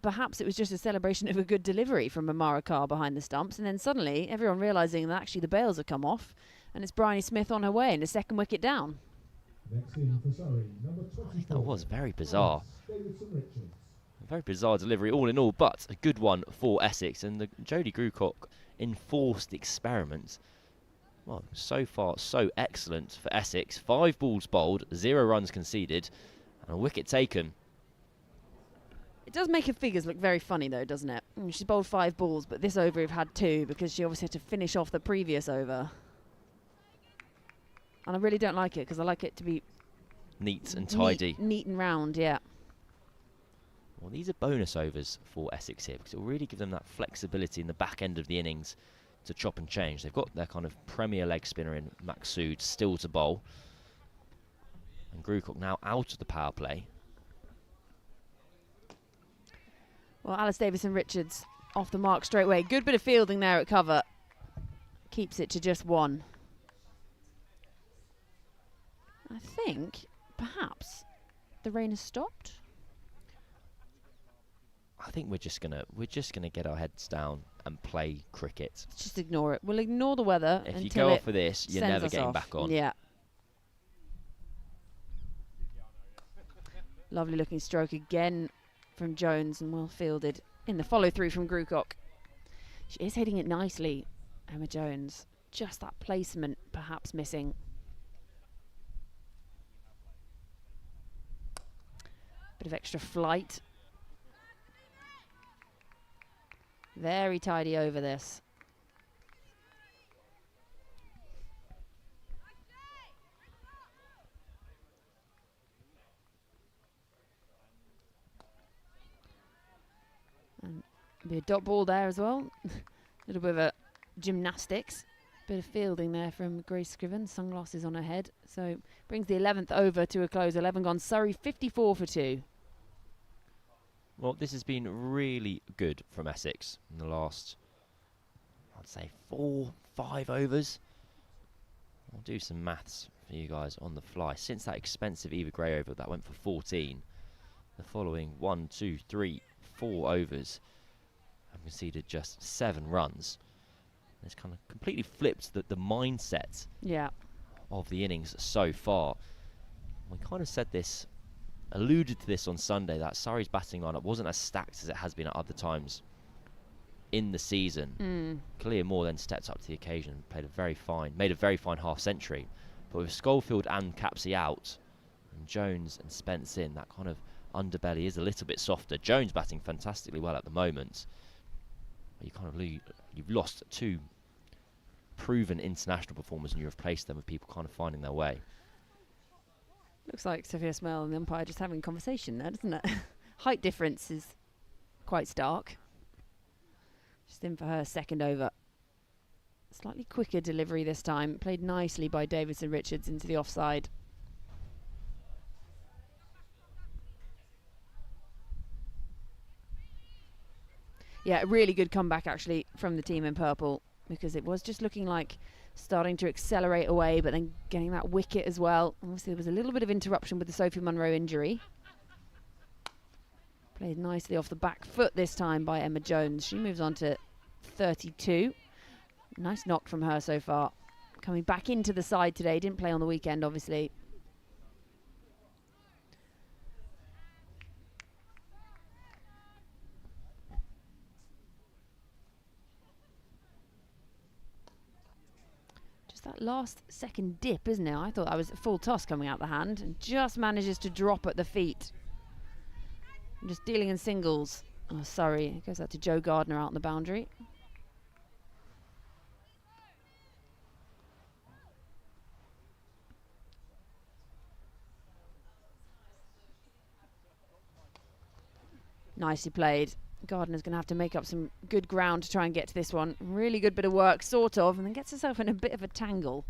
perhaps it was just a celebration of a good delivery from Amara Carr behind the stumps. And then suddenly, everyone realising that actually the bails have come off, and it's Bryony Smith on her way and a second wicket down. Next in for Surrey, number 24. That was very bizarre. A very bizarre delivery all in all, but a good one for Essex. And the Jodie Grucock enforced experiment. Well, so far, so excellent for Essex. 5 balls bowled, 0 runs conceded, and a wicket taken. It does make her figures look very funny, though, doesn't it? She's bowled 5 balls, but this over we've had 2 because she obviously had to finish off the previous over. And I really don't like it, because I like it to be neat and tidy. Neat and round, yeah. Well, these are bonus overs for Essex here, because it will really give them that flexibility in the back end of the innings to chop and change. They've got their kind of premier leg spinner in Maqsood still to bowl. And Grucock now out of the power play. Well, Alice Davison-Richards off the mark straight away. Good bit of fielding there at cover. Keeps it to just 1. I think perhaps the rain has stopped. I think we're just gonna get our heads down and play cricket. Just ignore it. We'll ignore the weather if until you go off for this, you're never getting back on. Yeah. Lovely looking stroke again from Jones, and well fielded in the follow through from Grucock. She is hitting it nicely, Emma Jones. Just that placement perhaps missing. Bit of extra flight. Very tidy over this. And be a dot ball there as well. A little bit of a gymnastics. Bit of fielding there from Grace Scriven. Sunglasses on her head. So brings the 11th over to a close. 11 gone. Surrey 54 for 2. Well, this has been really good from Essex in the last, I'd say, 4-5 overs. I'll do some maths for you guys on the fly. Since that expensive Eva Gray over that went for 14, the following 1, 2, 3, 4 overs have conceded just 7 runs. It's kind of completely flipped the mindset of the innings so far. We kind of said this, alluded to this on Sunday, that Surrey's batting lineup wasn't as stacked as it has been at other times in the season. Clear Moore then stepped up to the occasion and made a very fine half century. But with Schofield and Capsey out, and Jones and Spence in, that kind of underbelly is a little bit softer. Jones batting fantastically well at the moment. you kind of you've lost 2 proven international performers and you replaced them with people kind of finding their way. Looks like Sophia Smell and the umpire just having a conversation there, doesn't it? Height difference is quite stark. Just in for her second over. Slightly quicker delivery this time. Played nicely by Davidson Richards into the offside. Yeah, a really good comeback actually from the team in purple, because it was just looking like starting to accelerate away, but then getting that wicket as well. Obviously there was a little bit of interruption with the Sophie Munro injury. Played nicely off the back foot this time by Emma Jones. She moves on to 32. Nice knock from her so far. Coming back into the side today. Didn't play on the weekend, obviously. Just that last second dip, isn't it? I thought that was a full toss coming out the hand, and just manages to drop at the feet. Just dealing in singles. Oh, sorry. It goes out to Jo Gardner out on the boundary. Nicely played. Gardner's going to have to make up some good ground to try and get to this one. Really good bit of work, sort of, and then gets herself in a bit of a tangle.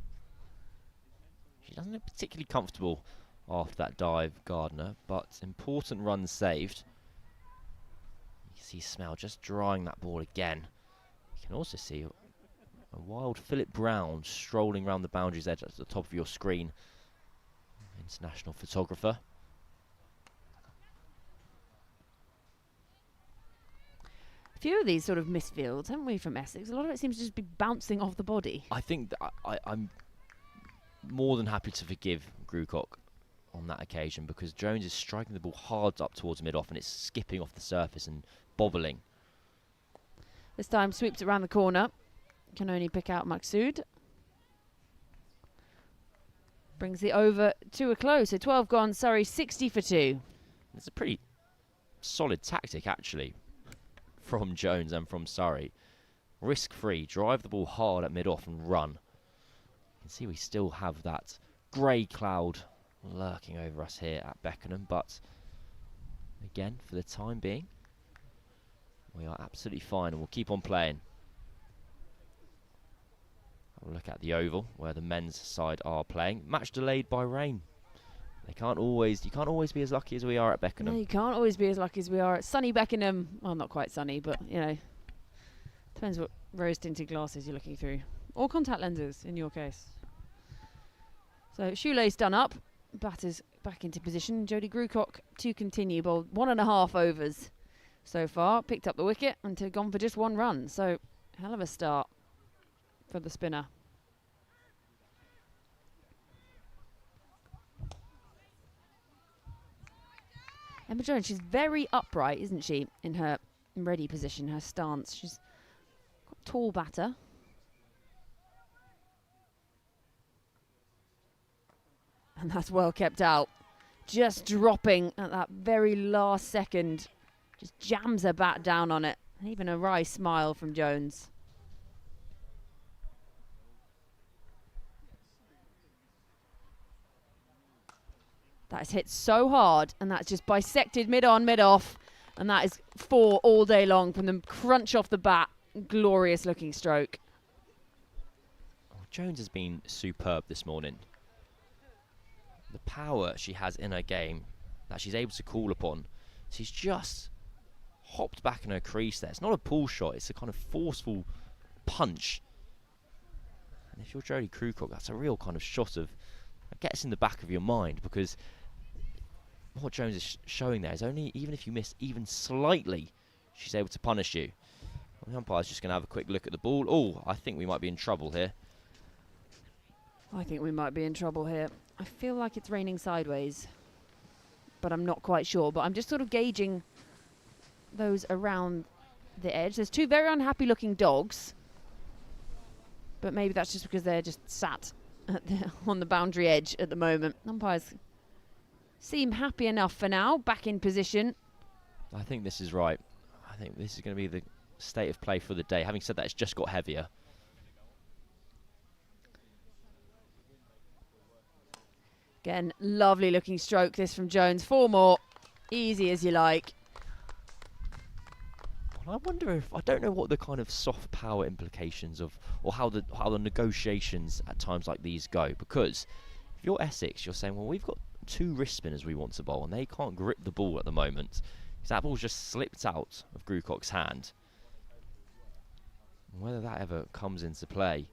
She doesn't look particularly comfortable after that dive, Gardner, but important runs saved. You can see Smell just drying that ball again. You can also see a wild Philip Brown strolling around the boundaries edge at the top of your screen. International photographer. A few of these sort of misfields, haven't we, from Essex? A lot of it seems to just be bouncing off the body. I think that I'm more than happy to forgive Grewcock on that occasion, because Jones is striking the ball hard up towards mid-off and it's skipping off the surface and bobbling. This time sweeps it around the corner. Can only pick out Maqsood. Brings the over to a close. So 12 gone, Surrey 60 for 2. It's a pretty solid tactic, actually, from Jones and from Surrey. Risk-free, drive the ball hard at mid-off and run. You can see we still have that grey cloud lurking over us here at Beckenham, but again, for the time being, we are absolutely fine and we'll keep on playing. Have a look at the Oval, where the men's side are playing. Match delayed by rain. You can't always be as lucky as we are at Beckenham. No, you can't always be as lucky as we are at sunny Beckenham. Well, not quite sunny, but, you know, depends what rose-tinted glasses you're looking through. Or contact lenses, in your case. So, shoelace done up. Batters back into position. Jodie Grewcock to continue. Bowled 1.5 overs so far. Picked up the wicket and gone for just 1 run. So, hell of a start for the spinner. Emma Jones, she's very upright, isn't she, in her ready position, her stance. She's got a tall batter. And that's well kept out. Just dropping at that very last second. Just jams her bat down on it. Even a wry smile from Jones. That is hit so hard, and that's just bisected mid-on, mid-off. And that is 4 all day long from the crunch off the bat. Glorious looking stroke. Oh, Jones has been superb this morning. The power she has in her game that she's able to call upon. She's just hopped back in her crease there. It's not a pull shot, it's a kind of forceful punch. And if you're Jodie Grewcock, that's a real kind of shot of, it gets in the back of your mind, because what Jones is showing there is only, even if you miss even slightly, she's able to punish you. Well, the umpire's just going to have a quick look at the ball. Oh, I think we might be in trouble here. I think we might be in trouble here. I feel like it's raining sideways, but I'm not quite sure. But I'm just sort of gauging those around the edge. There's 2 very unhappy looking dogs, but maybe that's just because they're just sat on the boundary edge at the moment. Umpires seem happy enough for now. Back in position. I think this is right. I think this is going to be state of play for the day. Having said that, it's just got heavier. Again, lovely looking stroke this from Jones. 4 more. Easy as you like. Well, I wonder if, I don't know what the kind of soft power implications of, or how the negotiations at times like these go. Because if you're Essex, you're saying, well, we've got 2 wrist spinners we want to bowl, and they can't grip the ball at the moment. Because that ball's just slipped out of Grucock's hand. Whether that ever comes into play.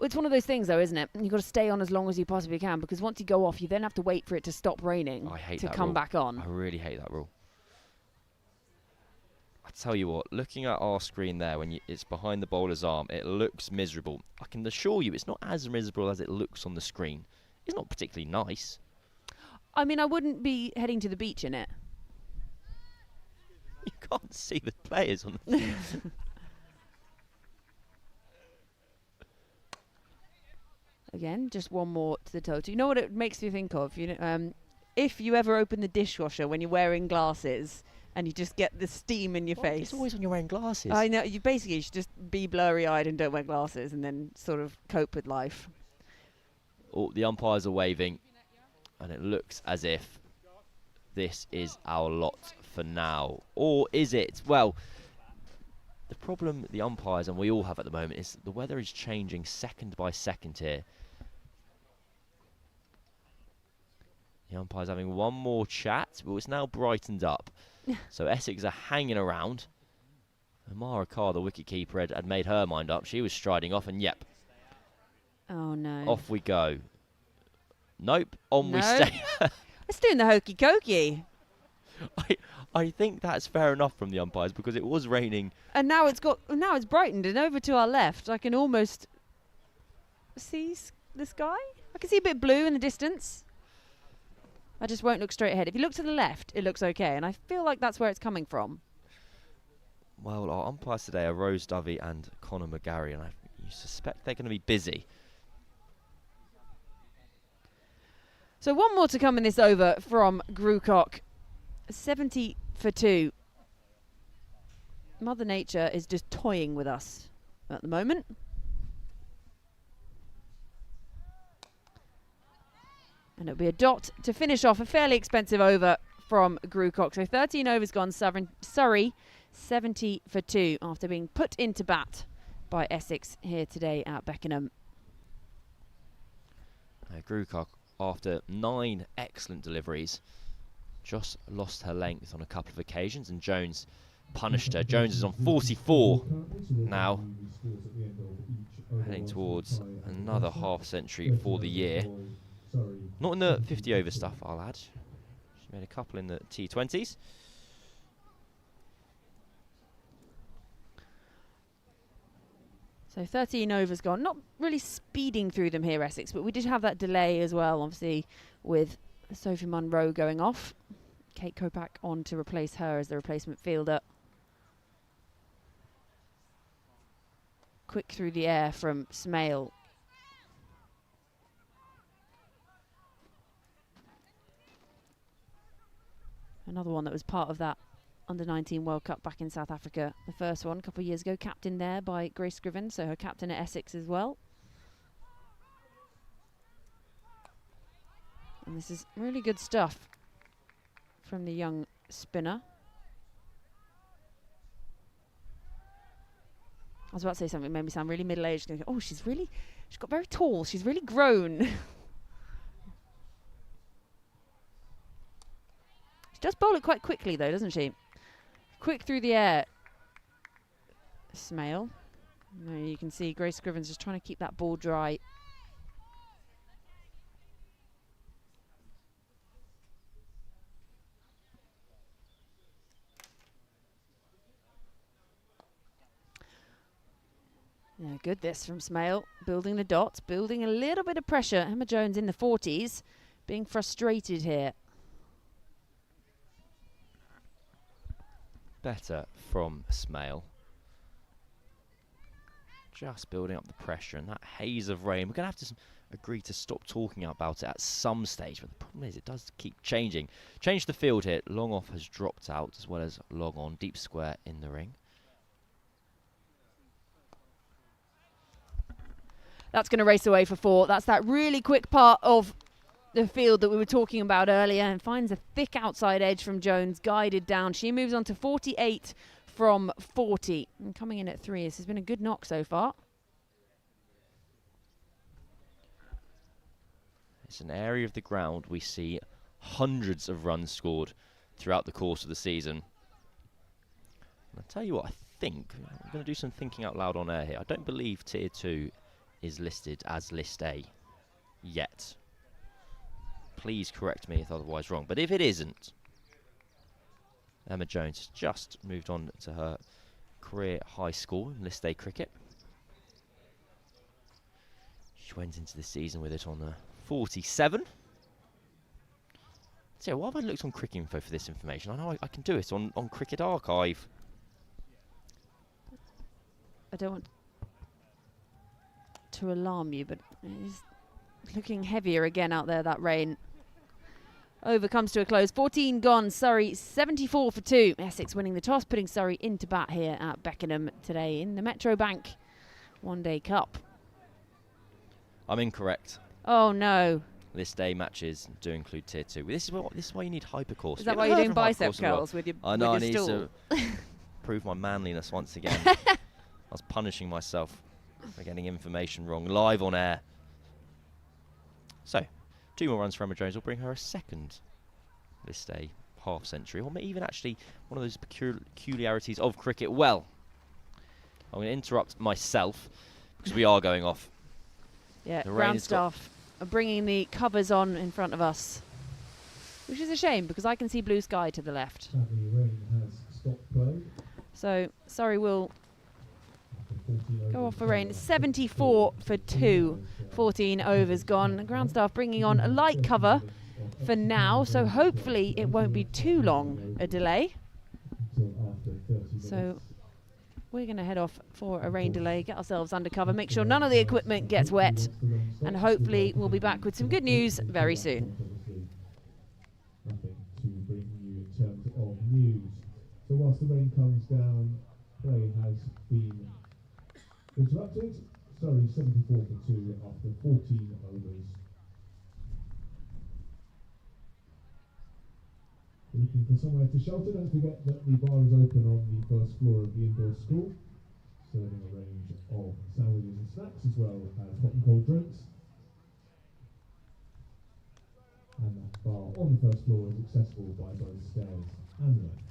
It's one of those things, though, isn't it? You've got to stay on as long as you possibly can, because once you go off, you then have to wait for it to stop raining to come back on. I really hate that rule. I tell you what, looking at our screen there, when it's behind the bowler's arm, it looks miserable. I can assure you it's not as miserable as it looks on the screen. It's not particularly nice. I mean, I wouldn't be heading to the beach in it. You can't see the players on the Again, just 1 more to the total. You know what it makes me think of? You know, if you ever open the dishwasher when you're wearing glasses and you just get the steam in your face. It's always when you're wearing glasses. I know. You basically should just be blurry-eyed and don't wear glasses and then sort of cope with life. Oh, the umpires are waving, and it looks as if this is our lot for now. Or is it? Well, the problem the umpires and we all have at the moment is the weather is changing second by second here. The umpire's having 1 more chat, but it's now brightened up. So Essex are hanging around. Amara Carr, the wicketkeeper, had made her mind up. She was striding off, and yep. Oh, no. Off we go. Nope, on we stay. It's doing the hokey cokey. I think that's fair enough from the umpires, because it was raining. And now it's brightened, and over to our left, I can almost see the sky. I can see a bit blue in the distance. I just won't look straight ahead. If you look to the left, it looks okay, and I feel like that's where it's coming from. Well, our umpires today are Rose Dovey and Conor McGarry, and you suspect they're going to be busy. So 1 more to come in this over from Grucock. 70 for 2. Mother Nature is just toying with us at the moment. And it'll be a dot to finish off a fairly expensive over from Grucock. So 13 overs gone, Surrey 70 for 2 after being put into bat by Essex here today at Beckenham. Grucock, after 9 excellent deliveries, just lost her length on a couple of occasions, and Jones punished her. Jones is on 44 now, heading towards another half century for the year. Not in the 50 over stuff, I'll add. She made a couple in the T20s. So 13 overs gone. Not really speeding through them here, Essex, but we did have that delay as well, obviously, with Sophie Munro going off. Kate Kopak on to replace her as the replacement fielder. Quick through the air from Smale. Another one that was part of that Under-19 World Cup back in South Africa. The first one a couple of years ago, captained there by Grace Scriven, so her captain at Essex as well. And this is really good stuff from the young spinner. I was about to say something that made me sound really middle-aged. Oh, she's got very tall. She's really grown. She does bowl it quite quickly, though, doesn't she? Quick through the air. Smale. No, you can see Grace Scriven's just trying to keep that ball dry. Yeah, good this from Smale. Building the dots, building a little bit of pressure. Emma Jones in the 40s, being frustrated here. Better from Smale. just building up the pressure, and that haze of rain. We're going to have to agree to stop talking about it at some stage, but the problem is it does keep changing. Change the field here. Long off has dropped out, as well as long on. Deep square in the ring. That's going to race away for 4. That's that really quick part of the field that we were talking about earlier, and finds a thick outside edge from Jones, guided down. She moves on to 48 from 40. And coming in at 3. This has been a good knock so far. It's an area of the ground we see hundreds of runs scored throughout the course of the season. And I'll tell you what, I think, I'm going to do some thinking out loud on air here. I don't believe Tier 2 is listed as List A yet. Please correct me if otherwise wrong. But if it isn't, Emma Jones has just moved on to her career high score in List A cricket. She went into the season with it on the 47. So why have I looked on Cricket Info for this information? I know I can do it on Cricket Archive. I don't want to alarm you, but it's looking heavier again out there, that rain. Over comes to a close. 14 gone. Surrey 74 for 2. Essex winning the toss, putting Surrey into bat here at Beckenham today in the Metro Bank One Day Cup. I'm incorrect. Oh no. List A matches do include Tier 2. This is why you need hypercourse. Is that why you're doing bicep curls with your I know, I with need your stool? to prove my manliness once again. I was punishing myself for getting information wrong live on air. So, 2 more runs for Emma Jones will bring her a second List A half century, or maybe even actually one of those peculiarities of cricket. Well, I'm going to interrupt myself because we are going off. Yeah, The rain ground has got- staff are bringing the covers on in front of us, which is a shame because I can see blue sky to the left. Sadly, rain has stopped play. So Surrey will After 14 go overs off for rain. played. 74 for 2. 14 overs gone. The ground staff bringing on a light cover for now, so hopefully it won't be too long a delay. Until after 30 minutes. So we're going to head off for a rain delay, get ourselves under cover, make sure none of the equipment gets wet, and hopefully we'll be back with some good news very soon. Nothing to bring you in terms of news. So whilst the rain comes down, play has been interrupted. Surrey 74 for 2 after 14 overs. Looking for somewhere to shelter. Don't forget that the bar is open on the first floor of the indoor school, serving a range of sandwiches and snacks as well as hot and cold drinks. And that bar on the first floor is accessible by both stairs and lift.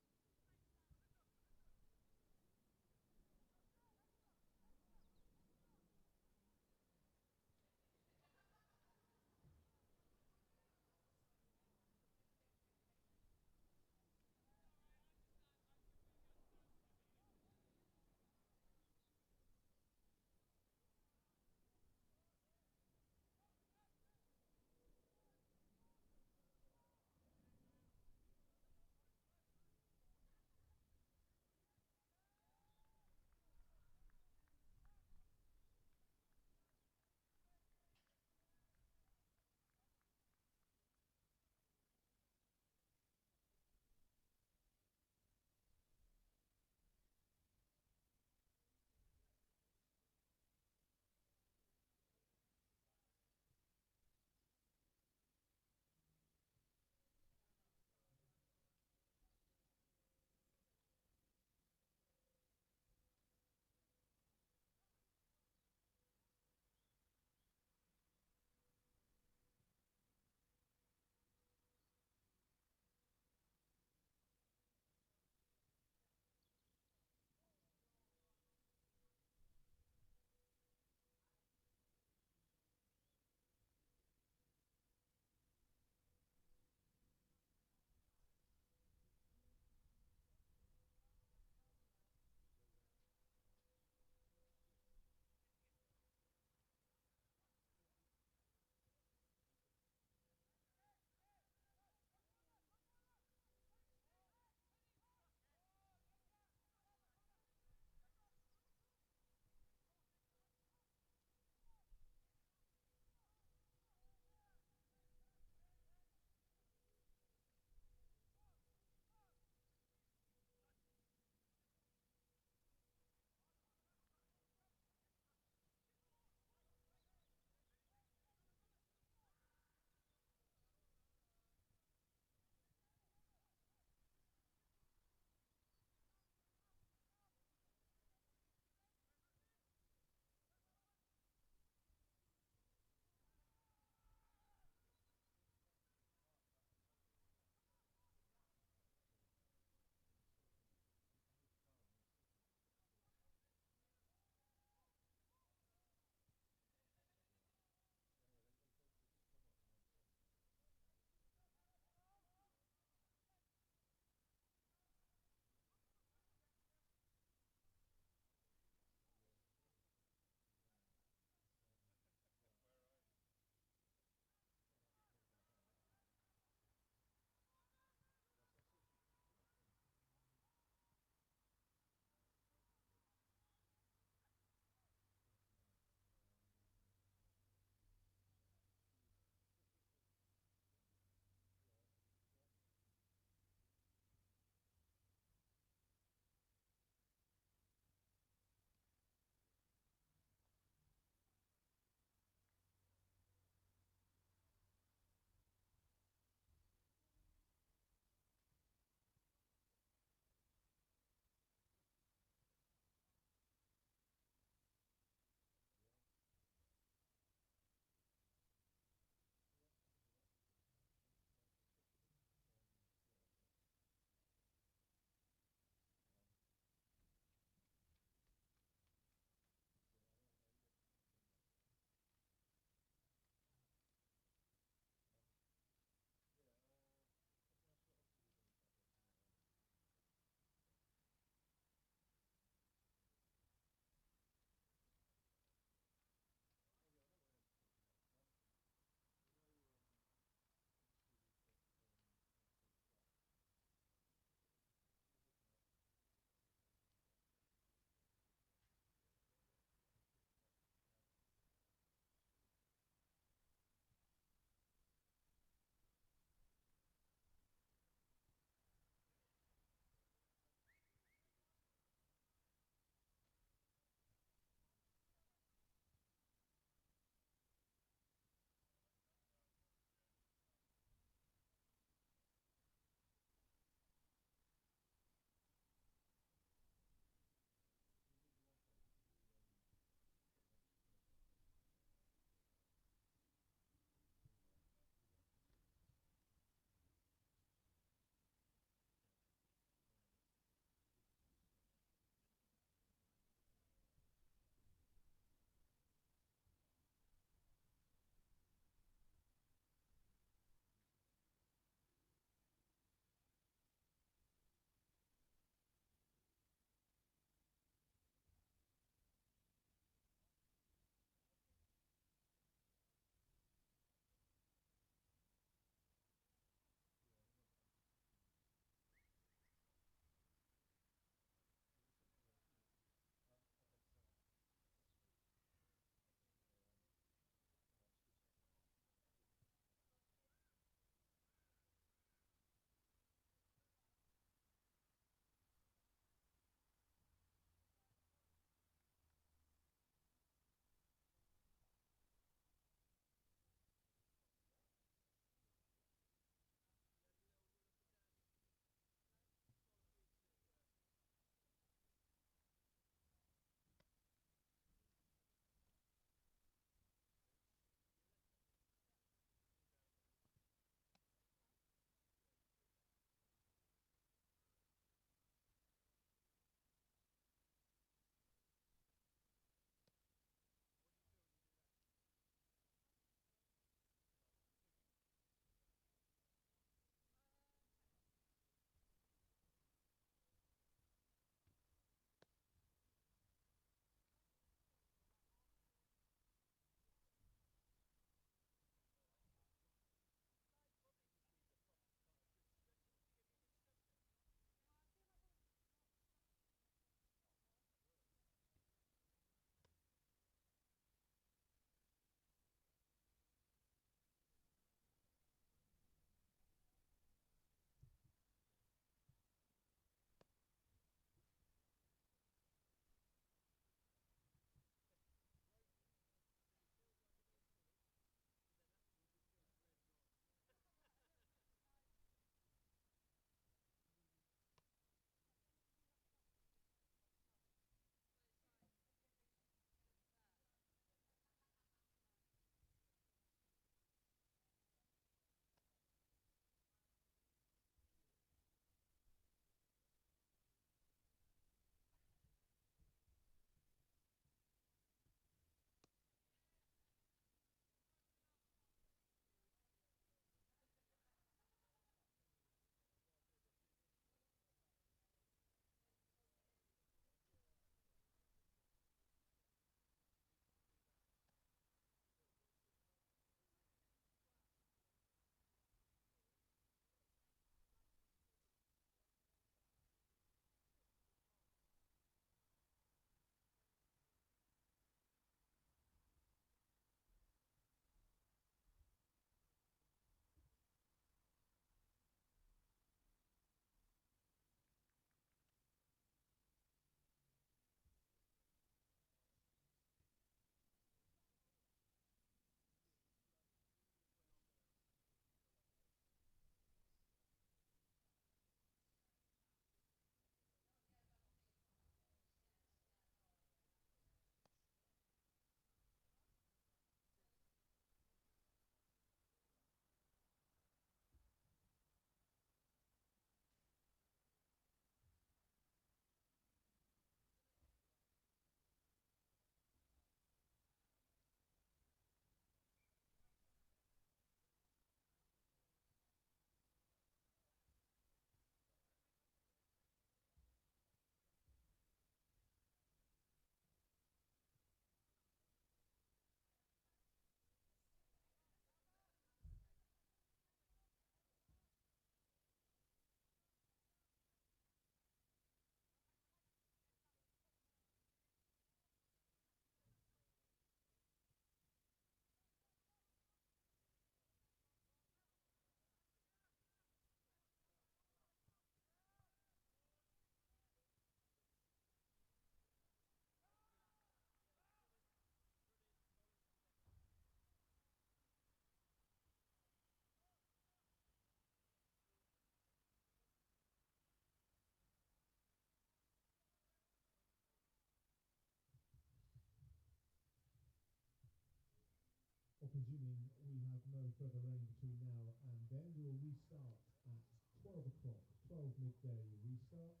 presuming we have no further rain between now and then, we will restart at 12 o'clock, 12 midday restart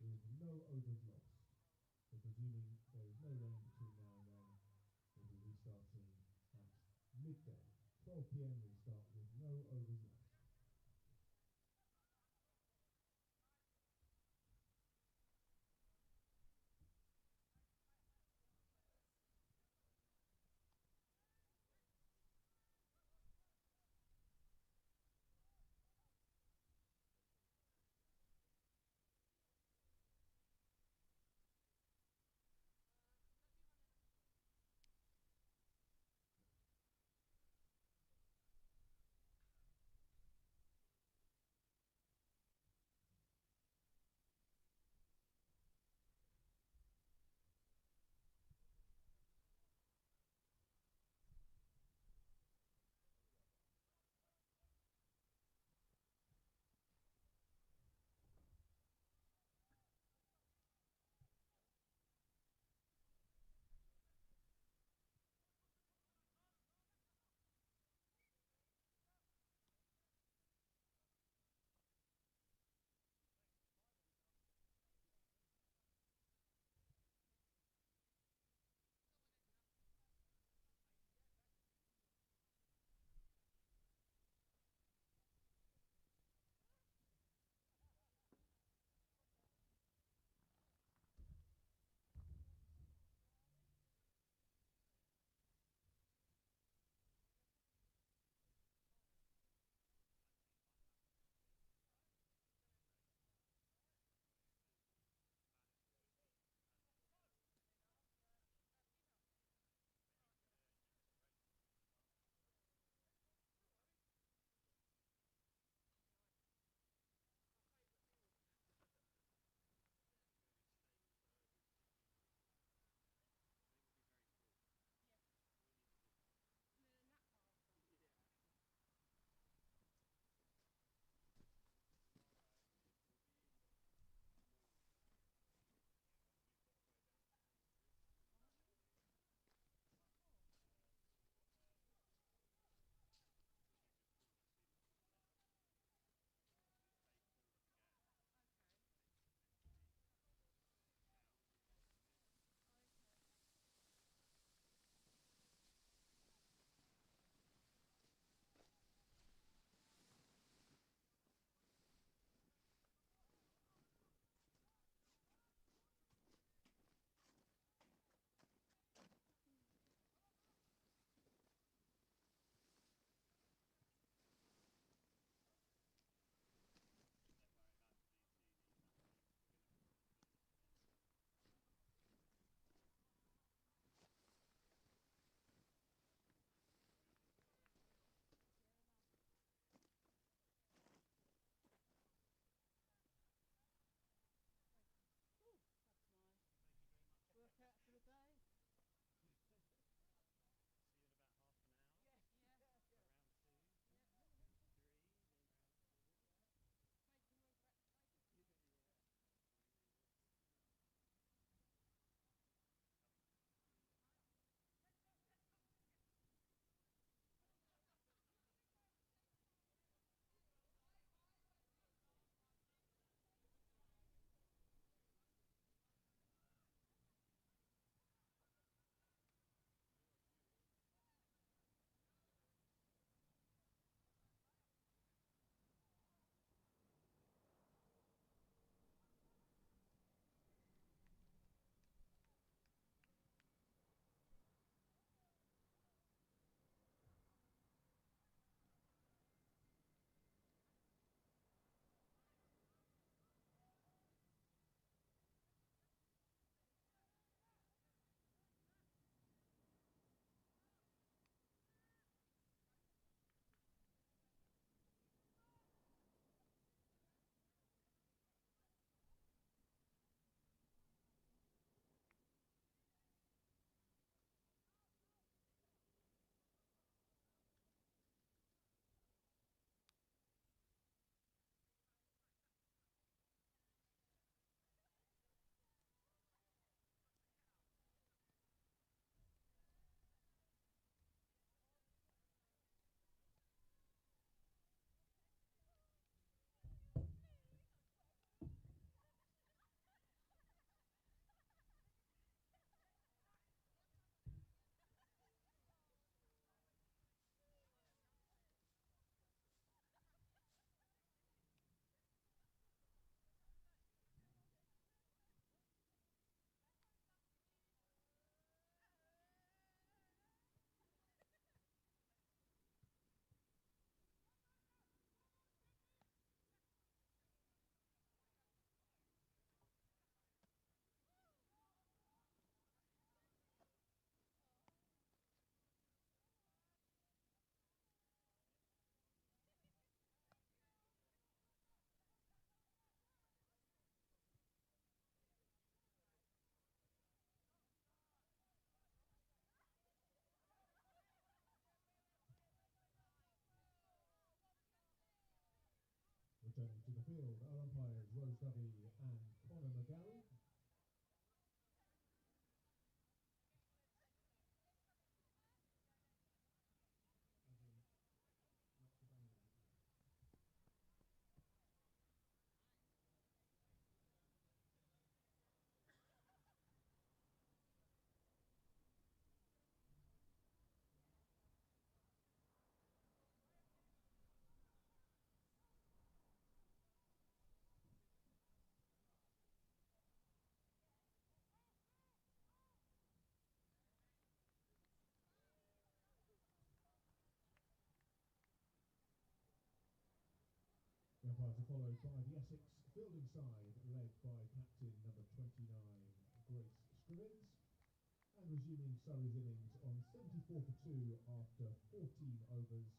with no overs lost. So presuming there is no rain between now and then, we'll be restarting at midday, 12 p.m. restart with no overs lost. returning to the field are umpires Rose Dovey and Conor McGarry. The umpires are followed by the Essex fielding side, led by captain number 29, Grace Scrivens, and resuming Surrey's innings on 74 for 2 after 14 overs.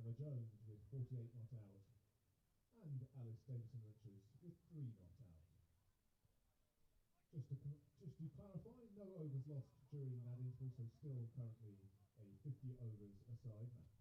Emma Jones with 48 not out, and Alice Davison-Richards with 3 not out. Just to clarify, no overs lost during that interval, so still currently a 50 overs aside match.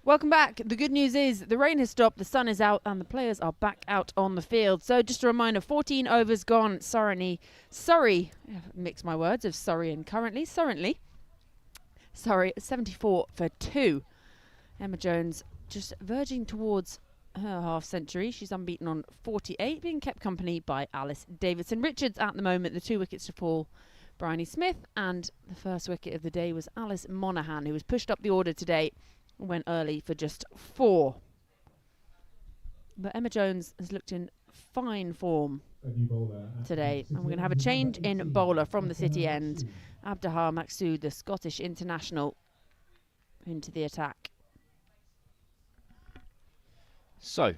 Welcome back. The good news is the rain has stopped, the sun is out, and the players are back out on the field. So just a reminder, 14 overs gone. Surrey, mix my words of Surrey and currently. Surrey, 74 for 2. Emma Jones just verging towards her half century. She's unbeaten on 48, being kept company by Alice Davidson-Richards at the moment. The 2 wickets to fall, Bryony Smith, and the first wicket of the day was Alice Monaghan, who was pushed up the order today. Went early for just 4. But Emma Jones has looked in fine form today. And we're going to have a change in bowler from the City end. Abdahar Maksud, the Scottish international, into the attack. So,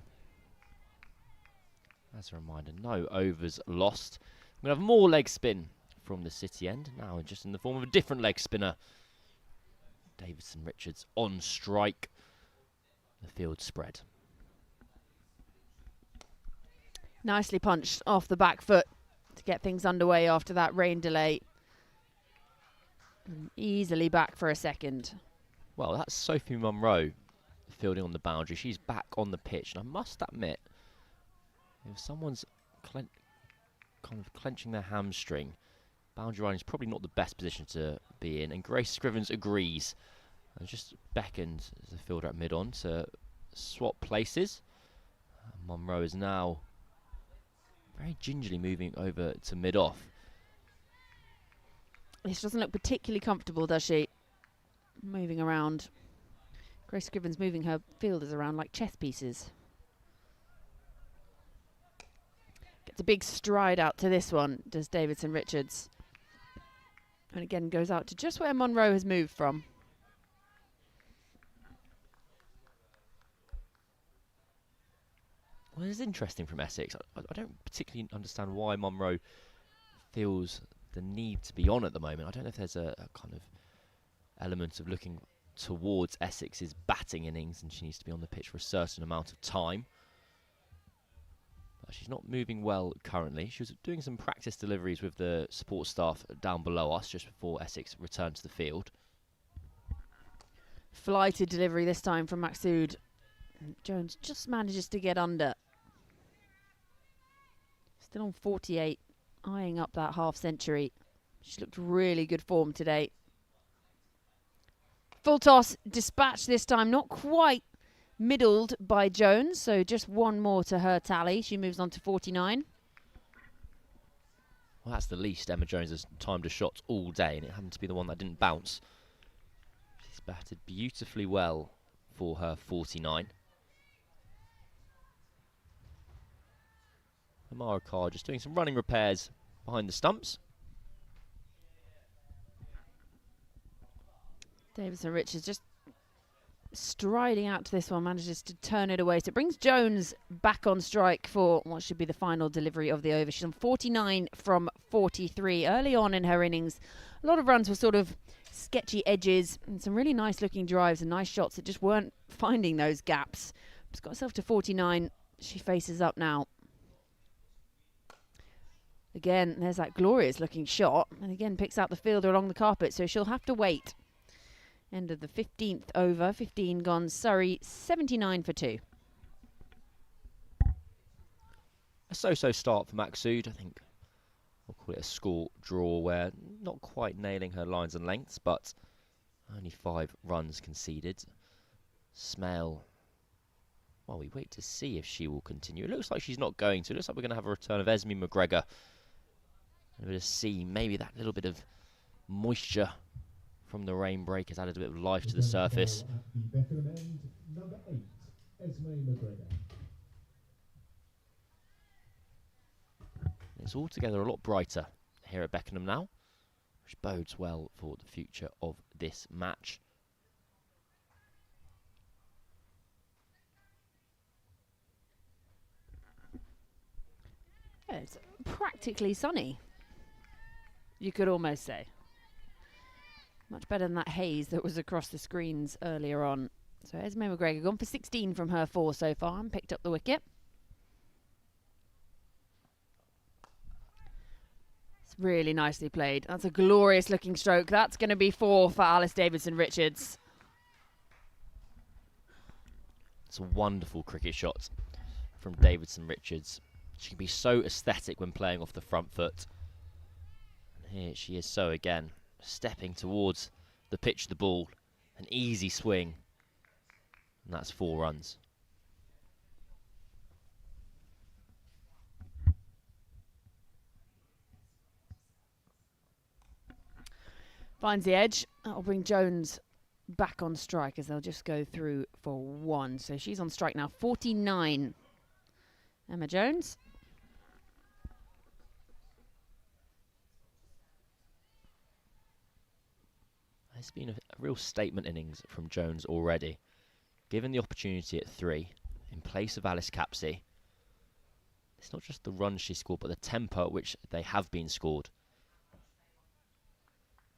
as a reminder, no overs lost. We're going to have more leg spin from the City end, now just in the form of a different leg spinner. Davidson-Richards on strike. The field spread. Nicely punched off the back foot to get things underway after that rain delay. And easily back for a second. Well, that's Sophie Munro fielding on the boundary. She's back on the pitch. And I must admit, if someone's kind of clenching their hamstring, boundary line is probably not the best position to be in. And Grace Scrivens agrees. And just beckons the fielder at mid-on to swap places. Munro is now very gingerly moving over to mid-off. This doesn't look particularly comfortable, does she? Moving around. Grace Scrivens moving her fielders around like chess pieces. Gets a big stride out to this one, does Davidson-Richards. And again goes out to just where Munro has moved from. Well, it's interesting from Essex. I don't particularly understand why Munro feels the need to be on at the moment. I don't know if there's a kind of element of looking towards Essex's batting innings and she needs to be on the pitch for a certain amount of time. But she's not moving well currently. She was doing some practice deliveries with the support staff down below us just before Essex returned to the field. Flighted delivery this time from Maksud. Jones just manages to get under. Still on 48, eyeing up that half century. She looked really good form today. Full toss, dispatched this time, not quite middled by Jones, so just one more to her tally. She moves on to 49. Well, that's the least Emma Jones has timed a shot all day, and it happened to be the one that didn't bounce. She's batted beautifully well for her 49. Amara Carr just doing some running repairs behind the stumps. Davidson-Richards just striding out to this one, manages to turn it away. So it brings Jones back on strike for what should be the final delivery of the over. She's on 49 from 43. Early on in her innings, a lot of runs were sort of sketchy edges and some really nice looking drives and nice shots that just weren't finding those gaps. She's got herself to 49. She faces up now. Again, there's that glorious looking shot, and again picks out the fielder along the carpet, so she'll have to wait. End of the 15th over, 15 gone. Surrey 79 for 2. A so-so start for Maqsood. I think we'll call it a score draw, where not quite nailing her lines and lengths, but only 5 runs conceded. Smale, well, we wait to see if she will continue. It looks like she's not going to. It looks like we're going to have a return of Esme McGregor. And we'll just see maybe that little bit of moisture from the rain break has added a bit of life to the surface. At the Beckenham end, number 8, Esme McGregor. It's altogether a lot brighter here at Beckenham now, which bodes well for the future of this match. Yeah, it's practically sunny, you could almost say. Much better than that haze that was across the screens earlier on. So Esme McGregor gone for 16 from her 4 so far and picked up the wicket. It's really nicely played. That's a glorious looking stroke. That's going to be 4 for Alice Davidson-Richards. It's a wonderful cricket shot from Davidson-Richards. She can be so aesthetic when playing off the front foot. And here she is so again, stepping towards the pitch of the ball. An easy swing. And that's 4 runs. Finds the edge. That'll bring Jones back on strike as they'll just go through for 1. So she's on strike now, 49. Emma Jones. It's been a real statement innings from Jones already. Given the opportunity at 3, in place of Alice Capsey, it's not just the runs she scored, but the tempo at which they have been scored.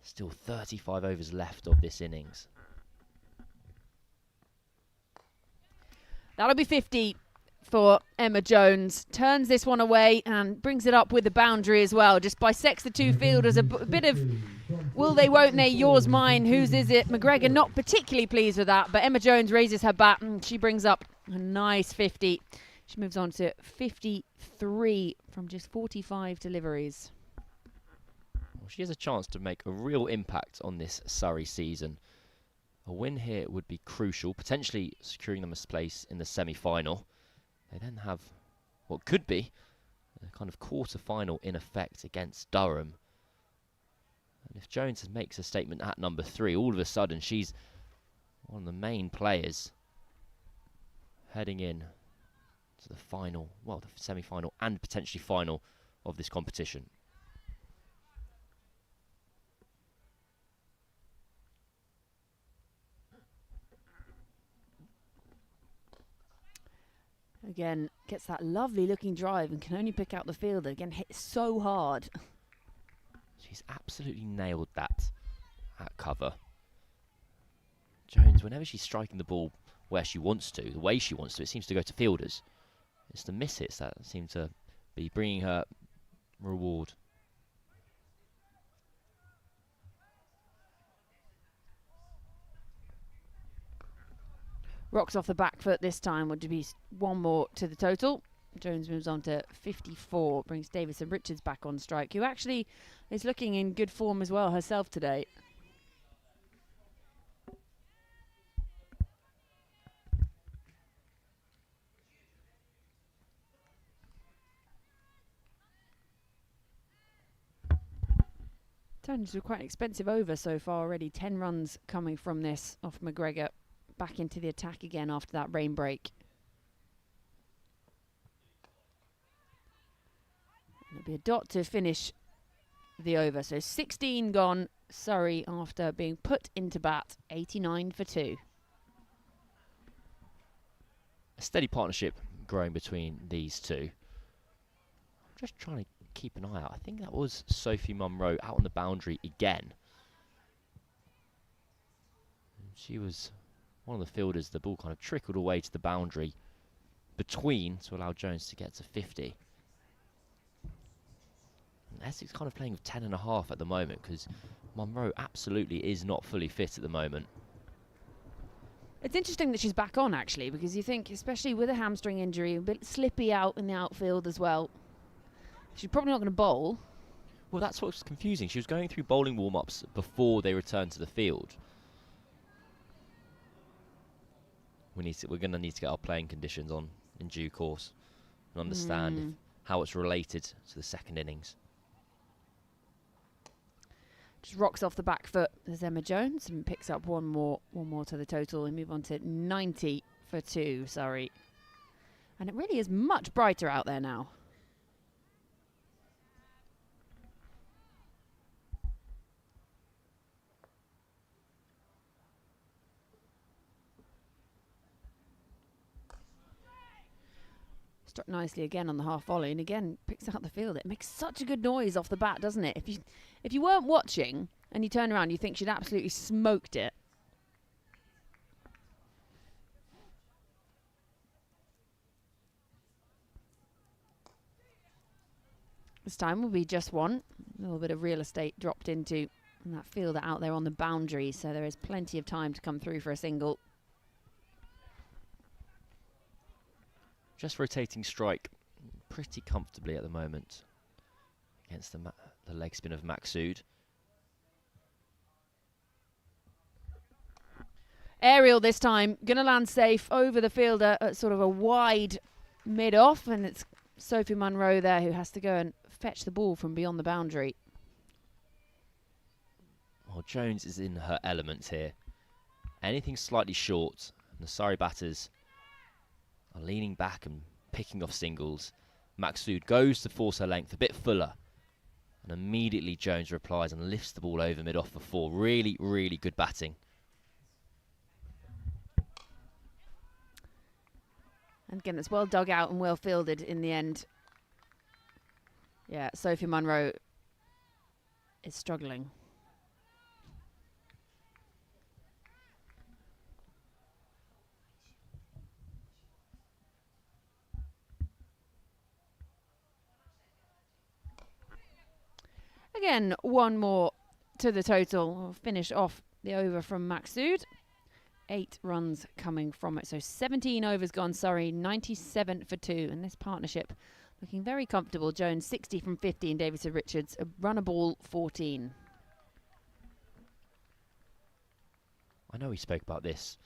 Still 35 overs left of this innings. That'll be 50 for Emma Jones. Turns this one away and brings it up with the boundary as well. Just bisects the 2 fielders. A bit of will they, won't they, yours, mine, whose is it? McGregor not particularly pleased with that, but Emma Jones raises her bat and she brings up a nice 50. She moves on to 53 from just 45 deliveries. Well, she has a chance to make a real impact on this Surrey season. A win here would be crucial, potentially securing them a place in the semi-final. They then have what could be a kind of quarter-final in effect against Durham. And if Jones makes a statement at number 3, all of a sudden she's one of the main players heading in to the final, well, the semi-final and potentially final of this competition. Again, gets that lovely looking drive and can only pick out the fielder. Again, hit so hard. She's absolutely nailed that at cover. Jones, whenever she's striking the ball where she wants to, the way she wants to, it seems to go to fielders. It's the miss hits that seem to be bringing her reward. Rocks off the back foot this time, would be 1 more to the total. Jones moves on to 54, brings Davidson-Richards back on strike, who actually is looking in good form as well herself today. Turned into quite an expensive over so far already. 10 runs coming from this off McGregor. Back into the attack again after that rain break. It'll be a dot to finish the over. So 16 gone. Surrey after being put into bat. 89 for 2. A steady partnership growing between these two. I'm just trying to keep an eye out. I think that was Sophie Munro out on the boundary again. She was one of the fielders. The ball kind of trickled away to the boundary between to allow Jones to get to 50. Essex kind of playing with 10.5 at the moment because Munro absolutely is not fully fit at the moment. It's interesting that she's back on, actually, because you think, especially with a hamstring injury, a bit slippy out in the outfield as well. She's probably not going to bowl. Well, that's what's confusing. She was going through bowling warm-ups before they returned to the field. We're going to need to get our playing conditions on in due course and understand how it's related to the second innings. Just rocks off the back foot. There's Emma Jones and picks up one more to the total and move on to 90 for 2, Surrey. And it really is much brighter out there now. Struck nicely again on the half volley, and again picks out the field. It makes such a good noise off the bat, doesn't it? If you weren't watching and you turn around, you think she'd absolutely smoked it. This time will be just one. A little bit of real estate dropped into that fielder out there on the boundary, so there is plenty of time to come through for a single. Just rotating strike pretty comfortably at the moment against the leg spin of Maksud. Aerial this time, gonna land safe over the fielder at sort of a wide mid-off, and it's Sophie Munro there who has to go and fetch the ball from beyond the boundary. Well, Jones is in her element here. Anything slightly short, and the Surrey batters are leaning back and picking off singles. Maksud goes to force her length a bit fuller, and immediately Jones replies and lifts the ball over mid-off for 4. Really, really good batting. And again, it's well dug out and well fielded in the end. Yeah, Sophie Munro is struggling. Again, one more to the total. We'll finish off the over from Maksud. 8 runs coming from it. So 17 overs gone, Surrey, 97 for 2. And this partnership looking very comfortable. Jones 60 from 50 and Davison Richards a run a ball 14. I know we spoke about this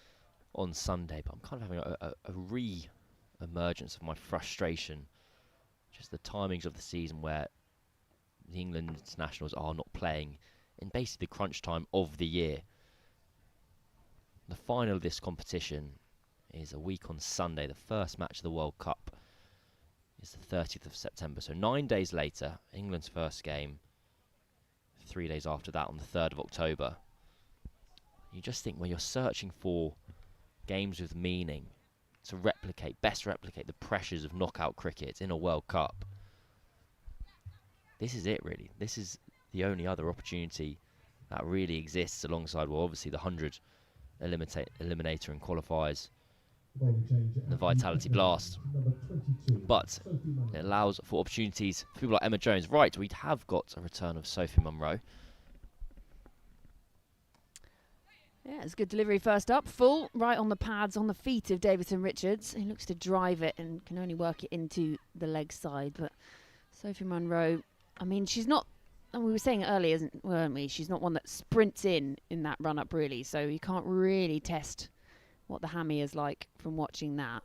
on Sunday, but I'm kind of having a re-emergence of my frustration. Just the timings of the season where the England internationals are not playing in basically the crunch time of the year. The final of this competition is a week on Sunday. The first match of the World Cup is the 30th of September. So 9 days later, England's first game. 3 days after that on the 3rd of October. You just think when you're searching for games with meaning to best replicate the pressures of knockout cricket in a World Cup, this is it really. This is the only other opportunity that really exists alongside, well, obviously the 100 eliminator and qualifiers, the Vitality Blast. But it allows for opportunities for people like Emma Jones. Right, we have got a return of Sophie Munro. Yeah, it's a good delivery first up. Full, right on the pads, on the feet of Davison Richards. He looks to drive it and can only work it into the leg side. But Sophie Munro, I mean, she's not, and we were saying it earlier, weren't we? She's not one that sprints in that run-up, really. So you can't really test what the hammy is like from watching that.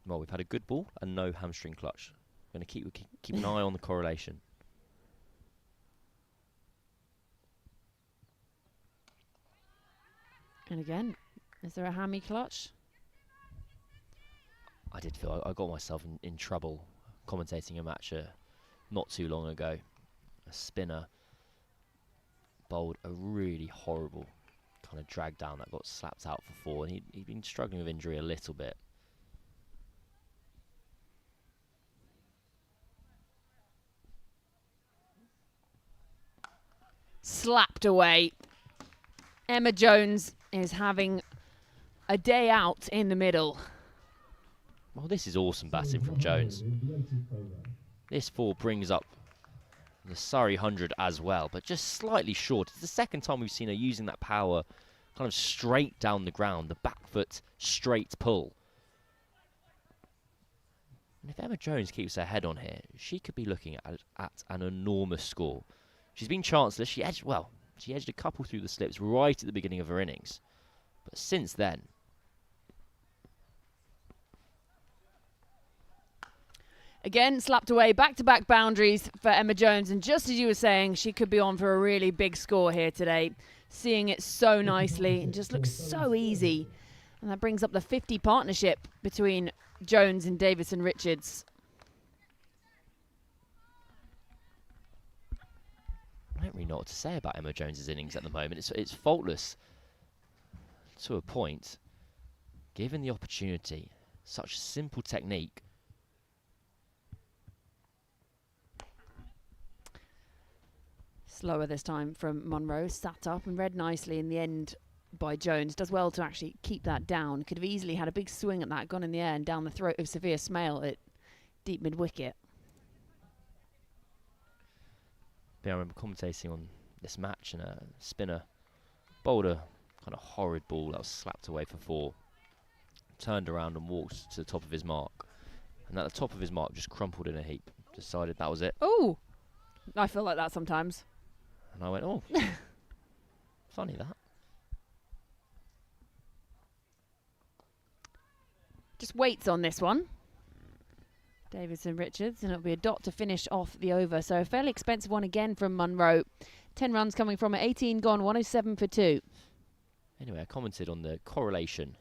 Well, we've had a good ball and no hamstring clutch. We're going to keep an eye on the correlation. And again, is there a hammy clutch? I did feel I got myself in trouble commentating a match not too long ago. A spinner bowled a really horrible kind of drag down that got slapped out for 4, and he'd been struggling with injury a little bit. Slapped away. Emma Jones is having a day out in the middle. Well, this is awesome batting from Jones. This 4 brings up The Surrey 100 as well, but just slightly short. It's the second time we've seen her using that power kind of straight down the ground, the back foot straight pull. And if Emma Jones keeps her head on here, she could be looking at an enormous score. She's been chanceless. She edged a couple through the slips right at the beginning of her innings. But since then... Again, slapped away, back-to-back boundaries for Emma Jones. And just as you were saying, she could be on for a really big score here today. Seeing it so nicely and just looks so easy. And that brings up the 50 partnership between Jones and Davison-Richards. I don't really know what to say about Emma Jones's innings at the moment. It's faultless to a point. Given the opportunity, such simple technique. Slower this time from Monroe, sat up and read nicely in the end by Jones. Does well to actually keep that down. Could have easily had a big swing at that, gone in the air and down the throat of Sophia Smale at deep mid-wicket. I remember commentating on this match, and a spinner bowled a kind of horrid ball that was slapped away for 4. Turned around and walked to the top of his mark. And at the top of his mark just crumpled in a heap. Decided that was it. Oh! I feel like that sometimes. And I went, oh, funny that. Just waits on this one. Davison-Richards, and it'll be a dot to finish off the over. So a fairly expensive one again from Monroe. 10 runs coming from it, 18 gone, 107 for 2. Anyway, I commented on the correlation,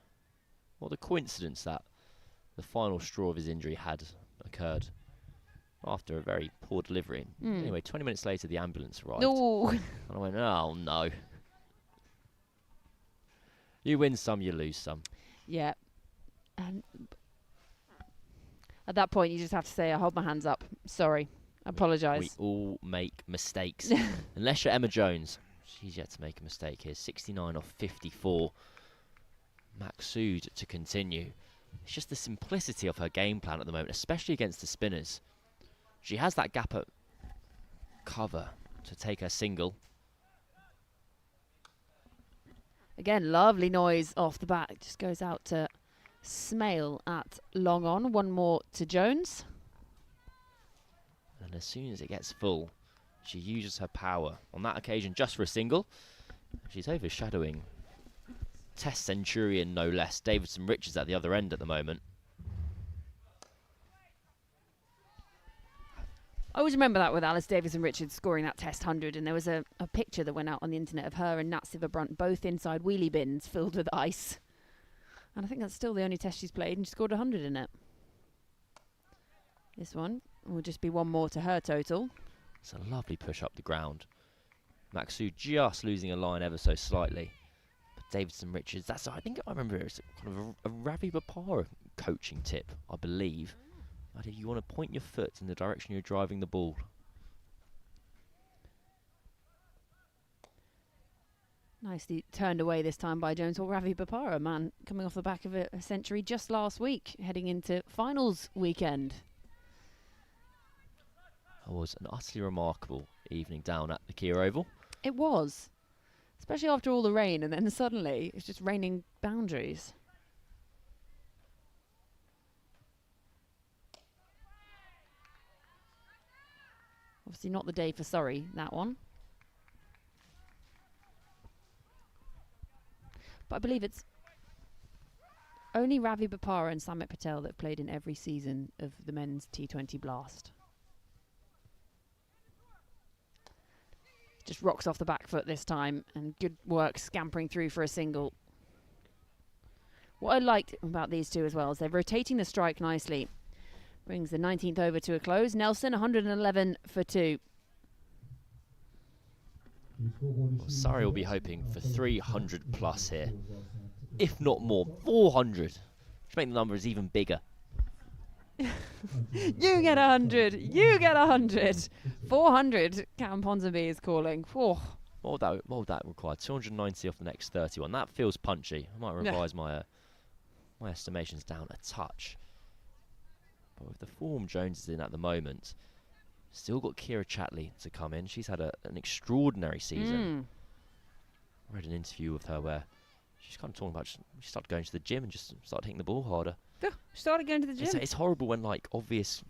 or the coincidence that the final straw of his injury had occurred after a very poor delivery. Anyway, 20 minutes later, the ambulance arrived. Ooh. And I went, oh, no. You win some, you lose some. Yeah. And at that point, you just have to say, I hold my hands up. Sorry. I apologise. We all make mistakes. Unless you're Emma Jones. She's yet to make a mistake here. 69 off 54. Maqsood to continue. It's just the simplicity of her game plan at the moment, especially against the spinners. She has that gap at cover to take her single. Again, lovely noise off the bat. Just goes out to Smale at long on. One more to Jones. And as soon as it gets full, she uses her power. On that occasion, just for a single. She's overshadowing Test Centurion, no less. Davison-Richards at the other end at the moment. I always remember that with Alice Davison-Richards scoring that Test 100, and there was a picture that went out on the internet of her and Nat Sciver-Brunt both inside wheelie bins filled with ice. And I think that's still the only Test she's played, and she scored 100 in it. This one will just be one more to her total. It's a lovely push up the ground. Maqsood just losing a line ever so slightly. But Davison-Richards, I think I remember it's kind of a Ravi Bopara coaching tip, I believe. You want to point your foot in the direction you're driving the ball. Nicely turned away this time by Jones. Or Ravi Bopara, man, coming off the back of a century just last week, heading into finals weekend. It was an utterly remarkable evening down at the Kia Oval. It was. Especially after all the rain, and then suddenly it's just raining boundaries. Obviously not the day for Surrey, that one. But I believe it's only Ravi Bopara and Samit Patel that have played in every season of the men's T20 Blast. Just rocks off the back foot this time, and good work scampering through for a single. What I liked about these two as well is they're rotating the strike nicely. Brings the 19th over to a close. Nelson, 111 for 2. Well, Surrey will be hoping for 300 plus here. If not more, 400. Which make the numbers even bigger. You get 100. You get 100. 400, Cam Ponsonby is calling. Oh. What would that require? 290 off the next 31. That feels punchy. I might revise my estimations down a touch. But with the form Jones is in at the moment, Still got Kira Chatley to come in. She's had an extraordinary season. I read an interview with her where she's kind of talking about she started going to the gym and just started hitting the ball harder. Started going to the gym. It's horrible when like obvious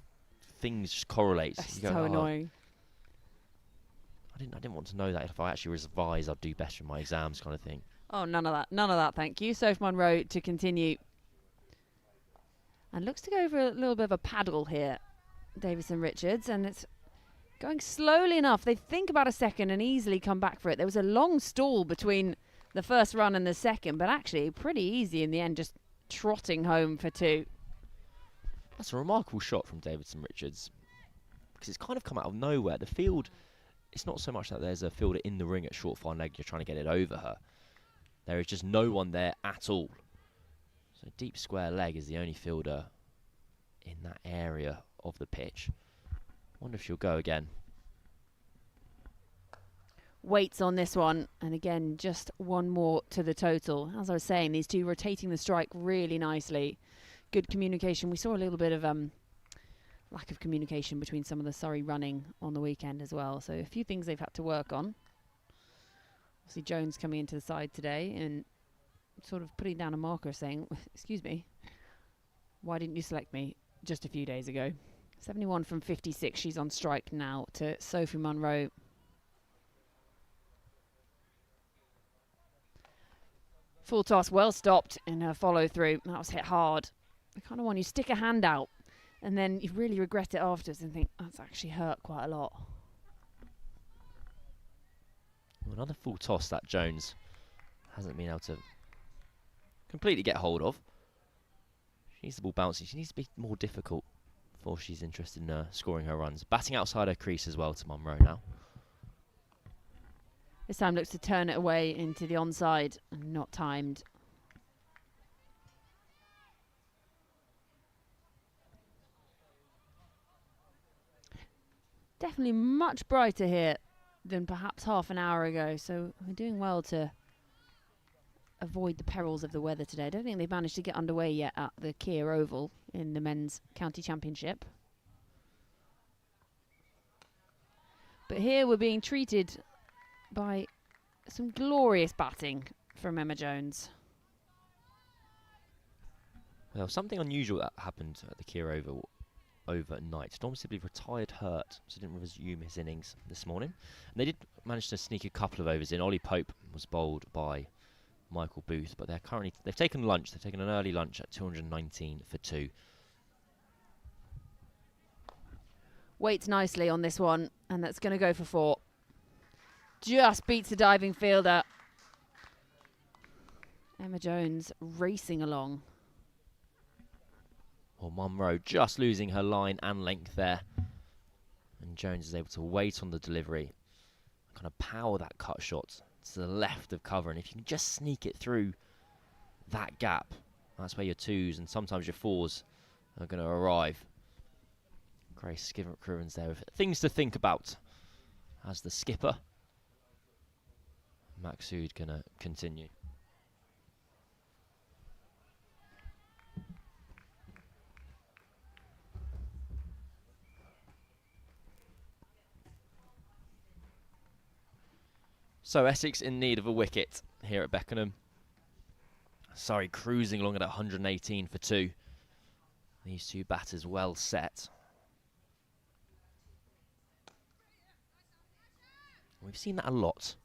things just correlate. That's You go, so annoying. I didn't want to know that. If I actually revise, I'd do better in my exams, kind of thing. Oh, none of that. None of that, thank you. Sophie Monroe to continue. And looks to go for a little bit of a paddle here, Davison Richards. And it's going slowly enough. They think about a second and easily come back for it. There was a long stall between the first run and the second, but actually pretty easy in the end, just trotting home for 2. That's a remarkable shot from Davison Richards, because it's kind of come out of nowhere. The field, it's not so much that there's a fielder in the ring at short fine leg, you're trying to get it over her. There is just no one there at all. So deep square leg is the only fielder in that area of the pitch. Wonder if she'll go again. Weights on this one, and again, just one more to the total. As I was saying, these two rotating the strike really nicely. Good communication. We saw a little bit of lack of communication between some of the Surrey running on the weekend as well. So a few things they've had to work on. Obviously Jones coming into the side today and sort of putting down a marker saying, excuse me, why didn't you select me just a few days ago? 71 from 56. She's on strike now to Sophie Monroe. Full toss, well stopped in her follow through. That was hit hard. The kind of one you stick a hand out and then you really regret it afterwards and think, that's actually hurt quite a lot. Well, another full toss that Jones hasn't been able to completely get hold of. She needs the ball bouncing. She needs to be more difficult before she's interested in scoring her runs. Batting outside her crease as well to Monroe now. This time looks to turn it away into the onside and not timed. Definitely much brighter here than perhaps half an hour ago, so we're doing well to avoid the perils of the weather today. I don't think they've managed to get underway yet at the Kia Oval in the Men's County Championship. But here we're being treated by some glorious batting from Emma Jones. Well, something unusual that happened at the Kia Oval overnight. Storm Sibley retired hurt, so didn't resume his innings this morning. And they did manage to sneak a couple of overs in. Ollie Pope was bowled by Michael Booth, but they've taken lunch. They've taken an early lunch at 219 for 2. Waits nicely on this one, and that's going to go for 4. Just beats the diving fielder. Emma Jones racing along. Well, Monroe just losing her line and length there. And Jones is able to wait on the delivery. Kind of power that cut shot to the left of cover. And if you can just sneak it through that gap, that's where your 2s and sometimes your 4s are going to arrive. Grace Scrivens there with things to think about as the skipper. Maksud going to continue. So Essex in need of a wicket here at Beckenham. Surrey cruising along at 118 for 2. These two batters well set. We've seen that a lot.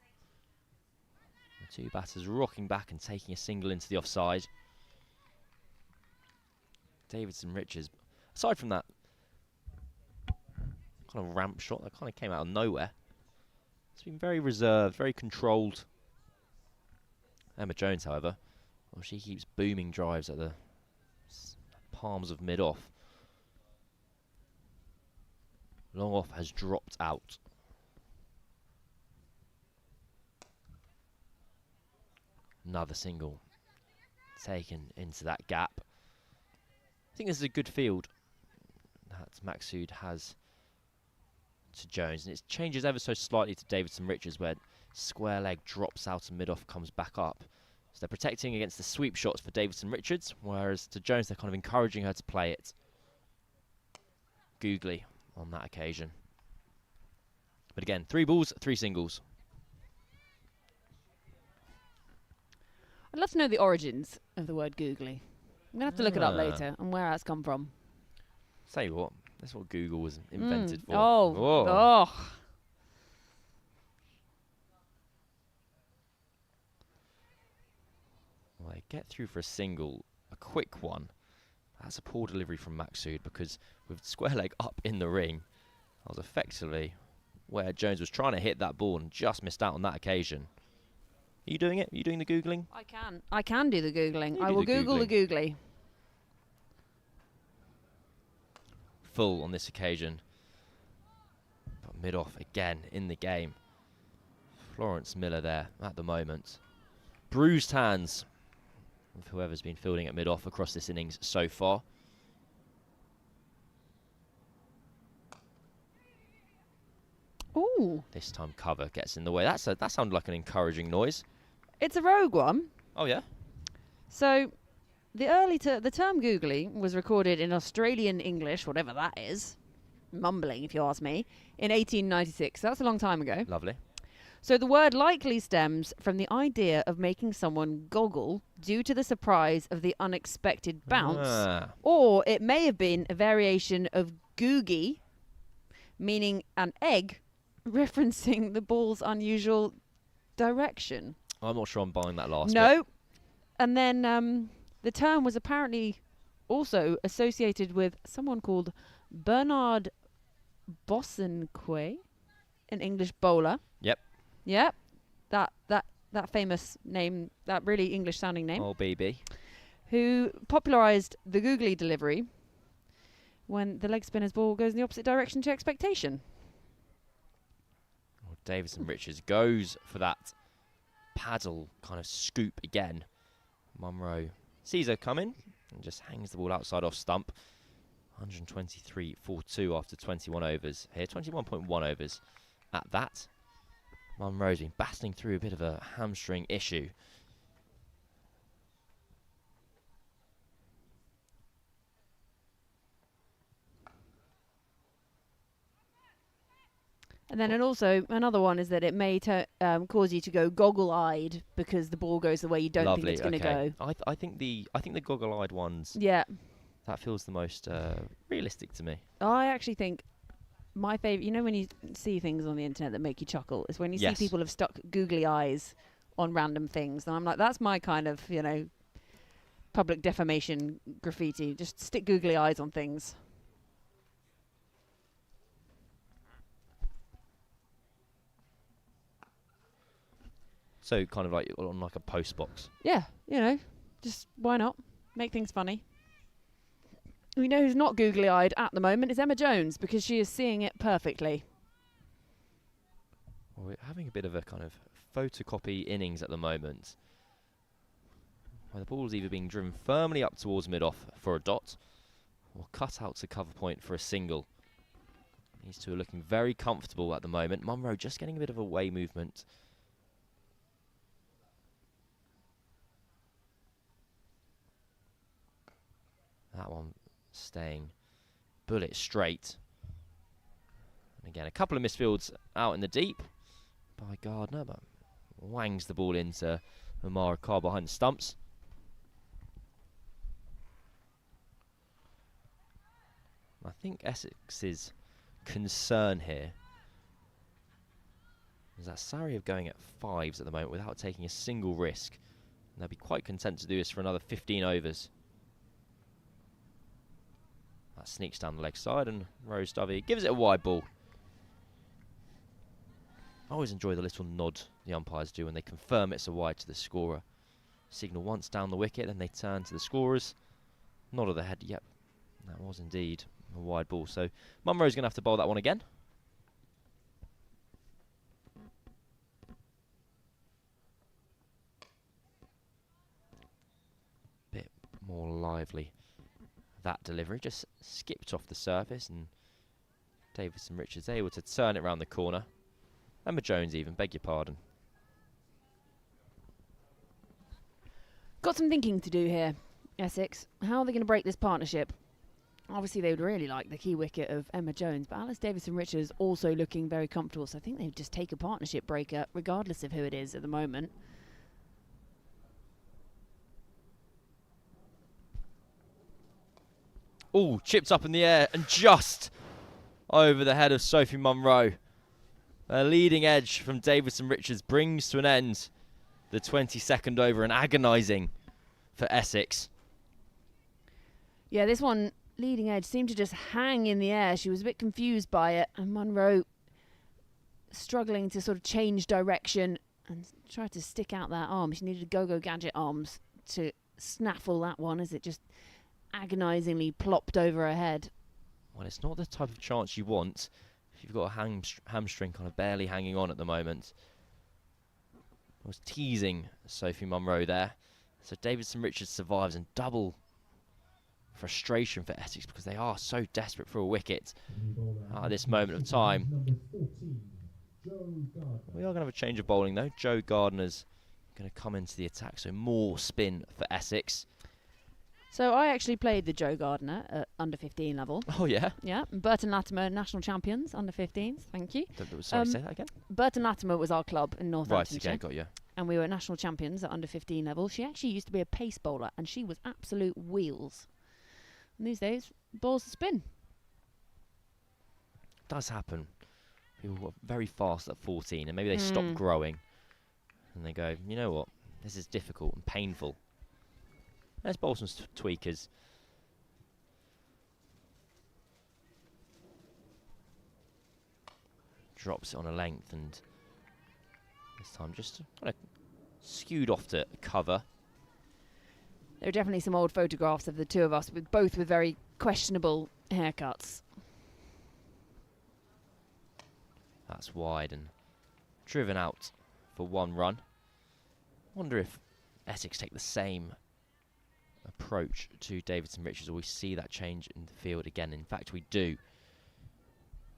The two batters rocking back and taking a single into the offside. Davidson Richards, aside from that kind of ramp shot that kind of came out of nowhere, it's been very reserved, very controlled. Emma Jones, however, well, she keeps booming drives at the palms of mid-off. Long off has dropped out. Another single taken into that gap. I think this is a good field that Maksud has to Jones, and it changes ever so slightly to Davidson Richards, where square leg drops out and mid-off comes back up. So they're protecting against the sweep shots for Davidson Richards, whereas to Jones they're kind of encouraging her to play it googly on that occasion. But again, 3 balls, 3 singles. I'd love to know the origins of the word googly. I'm going to have to look it up Ah. later and where that's come from. Say what? That's what Google was invented for. Oh. Whoa. Oh. Well, they get through for a single, a quick one. That's a poor delivery from Maksud because with square leg up in the ring, that was effectively where Jones was trying to hit that ball and just missed out on that occasion. Are you doing it? Are you doing the Googling? I can do the Googling. You I do will the Google the googly. Full on this occasion. But mid-off again in the game. Florence Miller there at the moment. Bruised hands of whoever's been fielding at mid-off across this innings so far. Ooh. This time cover gets in the way. That sounded like an encouraging noise. It's a rogue one. Oh yeah? So, the term googly was recorded in Australian English, whatever that is, mumbling if you ask me, in 1896. That's a long time ago. Lovely. So the word likely stems from the idea of making someone goggle due to the surprise of the unexpected bounce, Ah. or it may have been a variation of googie, meaning an egg, referencing the ball's unusual direction. I'm not sure I'm buying that last bit. No. And then the term was apparently also associated with someone called Bernard Bosanquet, an English bowler. Yep. Yep. That famous name, that really English sounding name, Oh, baby. who popularised the googly delivery when the leg spinner's ball goes in the opposite direction to expectation. Well, Davison Richards goes for that paddle kind of scoop again. Munro sees her coming and just hangs the ball outside off stump. 123.42 after 21 overs here. 21.1 overs at that. Munro's been battling through a bit of a hamstring issue. And then also another one is that it may cause you to go goggle-eyed because the ball goes the way you don't Lovely. think it's going to Okay. go. I think the goggle-eyed ones, Yeah. that feels the most realistic to me. I actually think my favourite, you know when you see things on the internet that make you chuckle, is when you Yes. see people have stuck googly eyes on random things. And I'm like, that's my kind of, public defamation graffiti. Just stick googly eyes on things. So kind of like on like a post box. Yeah, just why not? Make things funny. We know who's not googly-eyed at the moment is Emma Jones because she is seeing it perfectly. Well, we're having a bit of a kind of photocopy innings at the moment. Where the ball's either being driven firmly up towards mid-off for a dot or cut out to cover point for a single. These two are looking very comfortable at the moment. Munro just getting a bit of a way movement. That one staying bullet straight. And again, a couple of misfields out in the deep by Gardner, but wangs the ball into Umar Carr behind the stumps. I think Essex's concern here is that Surrey are going at 5s at the moment without taking a single risk. And they'll be quite content to do this for another 15 overs. That sneaks down the leg side and Rose Dovey gives it a wide ball. I always enjoy the little nod the umpires do when they confirm it's a wide to the scorer. Signal once down the wicket, then they turn to the scorers. Nod of the head, yep, that was indeed a wide ball. So Munro's going to have to bowl that one again. Bit more lively. That delivery just skipped off the surface and Davison Richards able to turn it round the corner. Emma Jones even, beg your pardon. Got some thinking to do here, Essex. How are they going to break this partnership? Obviously, they would really like the key wicket of Emma Jones, but Alice Davison-Richards also looking very comfortable. So I think they would just take a partnership breaker, regardless of who it is at the moment. Oh, chipped up in the air and just over the head of Sophie Munro. A leading edge from Davison-Richards brings to an end the 22nd over, and agonising for Essex. Yeah, this one, leading edge, seemed to just hang in the air. She was a bit confused by it, and Munro struggling to sort of change direction and try to stick out that arm. She needed go-go gadget arms to snaffle that one as it just agonisingly plopped over her head. Well, it's not the type of chance you want if you've got a hamstring kind of barely hanging on at the moment. I was teasing Sophie Munro there. So Davison-Richards survives, and double frustration for Essex because they are so desperate for a wicket at this moment of time. We are going to have a change of bowling though. Jo Gardner's going to come into the attack, so more spin for Essex. So I actually played the Jo Gardner at under 15 level. Oh yeah? Yeah, Burton Latimer national champions under 15s. Thank you. Sorry, say that again? Burton Latimer was our club in Northamptonshire. Right, okay, got you. And we were national champions at under 15 level. She actually used to be a pace bowler, and she was absolute wheels. And these days, bowls the spin. Does happen. People were very fast at 14, and maybe they stop growing, and they go, you know what, this is difficult and painful. Let's bowl some tweakers. Drops it on a length, and this time just kind of skewed off to cover. There are definitely some old photographs of the two of us, both with very questionable haircuts. That's wide and driven out for 1 run. Wonder if Essex take the same approach to Davison-Richards, or we see that change in the field again. In fact, we do.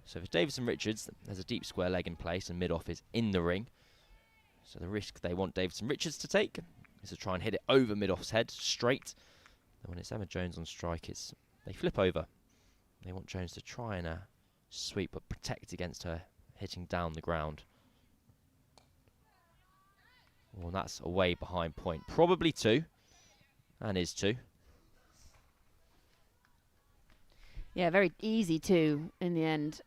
So for Davison-Richards, there's a deep square leg in place and mid-off is in the ring. So the risk they want Davison-Richards to take is to try and hit it over mid-off's head straight. And when it's Emma Jones on strike, they flip over. They want Jones to try and sweep but protect against her hitting down the ground. Well, that's away behind point. Probably 2. And is 2. Yeah, very easy too in the end.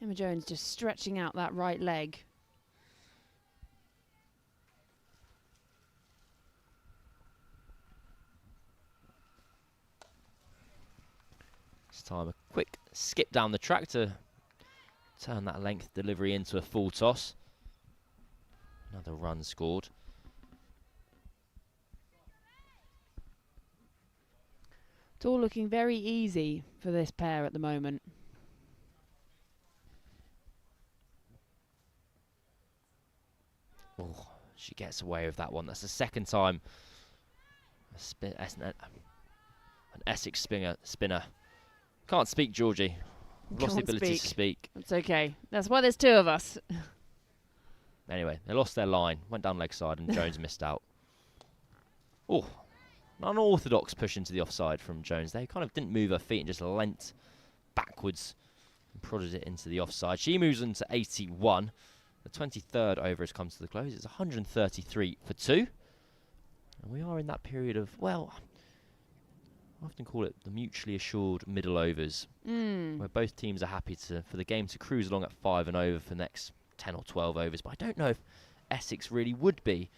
Emma Jones just stretching out that right leg. This time a quick skip down the track to turn that length delivery into a full toss. Another run scored. It's all looking very easy for this pair at the moment. Oh, she gets away with that one. That's the second time an Essex spinner. Can't speak, Georgie. Lost the ability to speak. It's okay. That's why there's 2 of us. Anyway, they lost their line, went down leg side, and Jones missed out. Oh, an unorthodox push into the offside from Jones. They kind of didn't move her feet and just leant backwards and prodded it into the offside. She moves into 81. The 23rd over has come to the close. It's 133 for 2. And we are in that period of, well, I often call it the mutually assured middle overs, where both teams are happy for the game to cruise along at 5 and over for the next 10 or 12 overs. But I don't know if Essex really would be.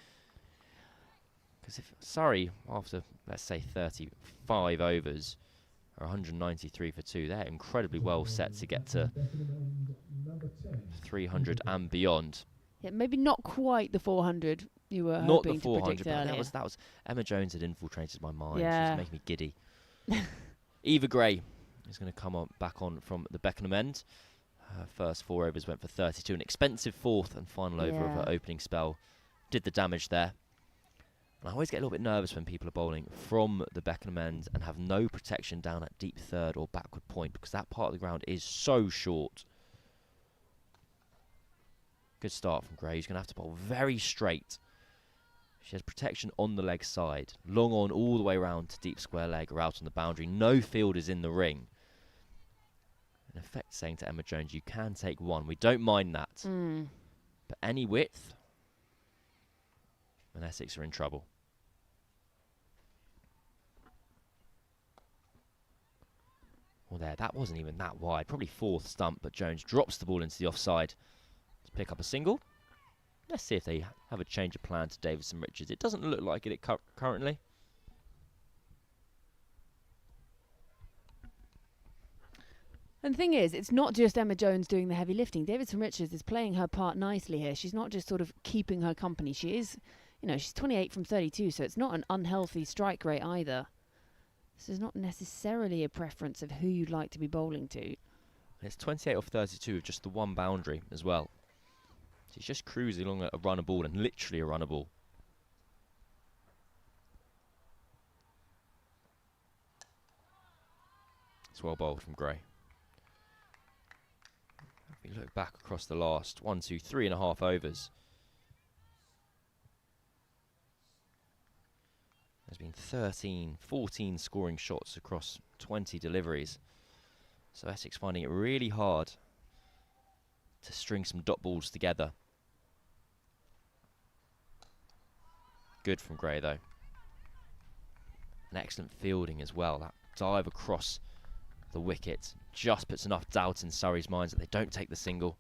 Because if Surrey, after, let's say, 35 overs, are 193 for 2, they're incredibly well set to get to 300 and beyond. Yeah, maybe not quite the 400 you were Not hoping the 400, to predict but earlier. that was Emma Jones had infiltrated my mind. Yeah. She was making me giddy. Eva Gray is going to come back on from the Beckenham end. Her first 4 overs went for 32. An expensive 4th and final over of her opening spell. Did the damage there. And I always get a little bit nervous when people are bowling from the Beckenham end and have no protection down at deep third or backward point, because that part of the ground is so short. Good start from Gray. He's going to have to bowl very straight She has protection on the leg side. Long on all the way around to deep square leg or out on the boundary. No fielders in the ring. In effect saying to Emma Jones, you can take one. We don't mind that. But any width, and Essex are in trouble. Well, there, that wasn't even that wide. Probably fourth stump, but Jones drops the ball into the offside to pick up a single. Let's see if they have a change of plan to Davison Richards. It doesn't look like it currently. And the thing is, it's not just Emma Jones doing the heavy lifting. Davison Richards is playing her part nicely here. She's not just sort of keeping her company. She is, you know, she's 28 from 32, so it's not an unhealthy strike rate either. This is not necessarily a preference of who you'd like to be bowling to. And it's 28 off 32 with just the one boundary as well. She's just cruising along a runner ball, and literally a runner ball. It's well bowled from Gray. If we look back across the last 1, 2, 3.5 overs, there's been 13, 14 scoring shots across 20 deliveries. So Essex finding it really hard to string some dot balls together. Good from Gray though. An excellent fielding as well. That dive across the wicket just puts enough doubt in Surrey's minds that they don't take the single.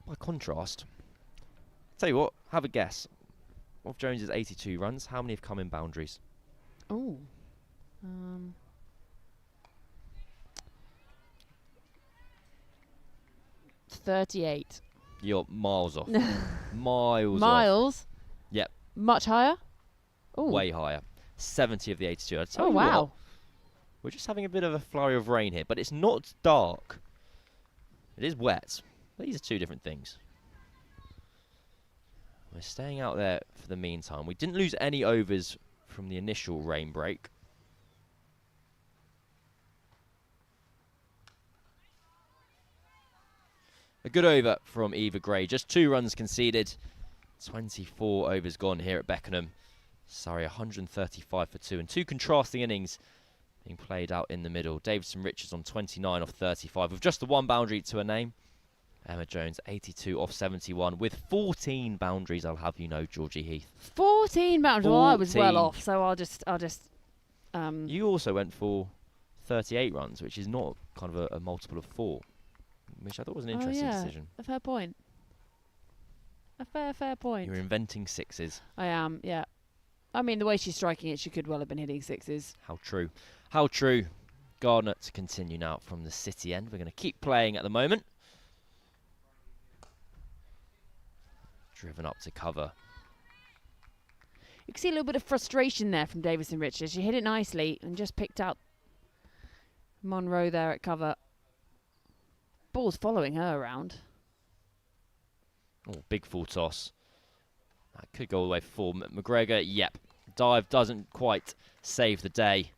By contrast, tell you what, have a guess. Of Jones's 82 runs, how many have come in boundaries? Oh. 38. You're miles off. Miles off. Miles? Yep. Much higher? Ooh. Way higher. 70 of the 82. I'd tell you wow. what, we're just having a bit of a flurry of rain here, but it's not dark. It is wet. These are two different things. We're staying out there for the meantime. We didn't lose any overs from the initial rain break. A good over from Eva Gray. Just 2 runs conceded. 24 overs gone here at Beckenham. Surrey 135 for 2. And 2 contrasting innings being played out in the middle. Davison Richards on 29 off 35 with just the 1 boundary to her name. Emma Jones 82 off 71 with 14 boundaries, I'll have you know, Georgie Heath. 14 boundaries. Well, I was well off, so I'll just. You also went for 38 runs, which is not kind of a multiple of 4, which I thought was an interesting decision. A fair point. A fair point. You're inventing sixes. I am, yeah. I mean, the way she's striking it, she could well have been hitting sixes. How true. How true. Gardner to continue now from the City end. We're going to keep playing at the moment. Driven up to cover. You can see a little bit of frustration there from Davison Richards. She hit it nicely and just picked out Monroe there at cover. Ball's following her around. Oh, big full toss. That could go all the way for McGregor. Yep. Dive doesn't quite save the day.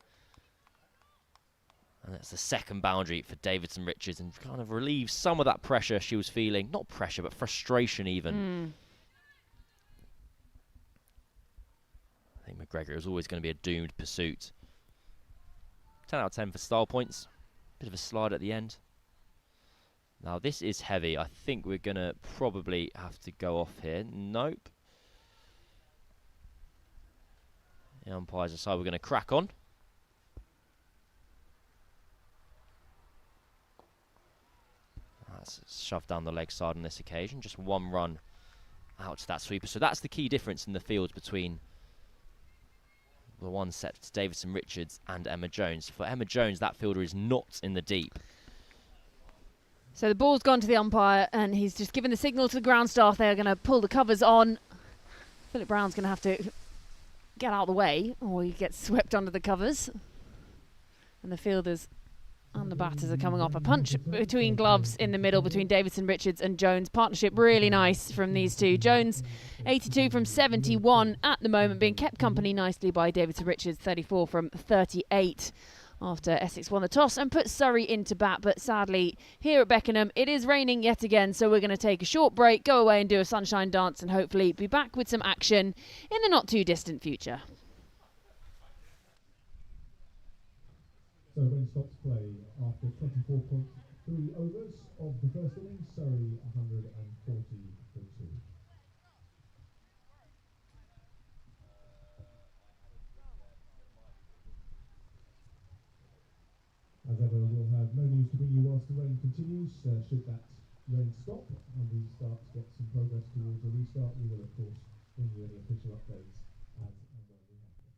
And that's the second boundary for Davison Richards and kind of relieves some of that pressure she was feeling. Not pressure, but frustration even. I think McGregor is always going to be a doomed pursuit. 10 out of 10 for style points. Bit of a slide at the end. Now this is heavy. I think we're going to probably have to go off here. Nope. The umpires decide we're going to crack on. That's shoved down the leg side on this occasion. Just 1 run out to that sweeper. So that's the key difference in the field between the one set to Davison Richards and Emma Jones. For Emma Jones, that fielder is not in the deep. So the ball's gone to the umpire and he's just given the signal to the ground staff. They're going to pull the covers on. Philip Brown's going to have to get out of the way or he gets swept under the covers. And the fielders and the batters are coming off. A punch between gloves in the middle between Davison Richards and Jones. Partnership really nice from these two. Jones 82 from 71 at the moment, being kept company nicely by Davison Richards, 34 from 38. after Essex won the toss and put Surrey into bat. But sadly, here at Beckenham, it is raining yet again, so we're going to take a short break, go away and do a sunshine dance, and hopefully be back with some action in the not too distant future. So when stops play after 24.3 overs of the first innings, Surrey 140 for 2. As ever, we'll have no news to bring you whilst the rain continues. Should that rain stop and we start to get some progress towards a restart, we will of course bring you any official updates as and when we have them.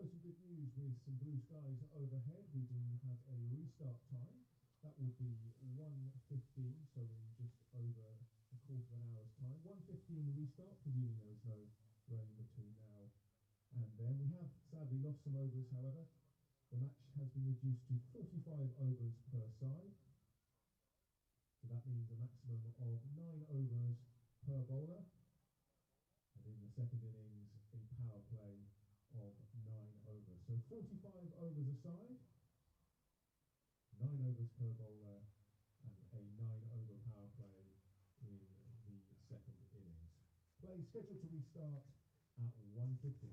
also some good news with some blue skies overhead. We do have a restart time. That will be 1:15, so in just over a quarter of an hour's time. 1:15 restart, presuming there is no rain between now and then. We have sadly lost some overs, however. The match has been reduced to 45 overs per side. So that means a maximum of 9 overs per bowler. And in the second innings, a power play of 9 overs. So 45 overs a side, 9 overs per bowler, and a 9 over power play in the second innings. Play scheduled to restart at 1:15.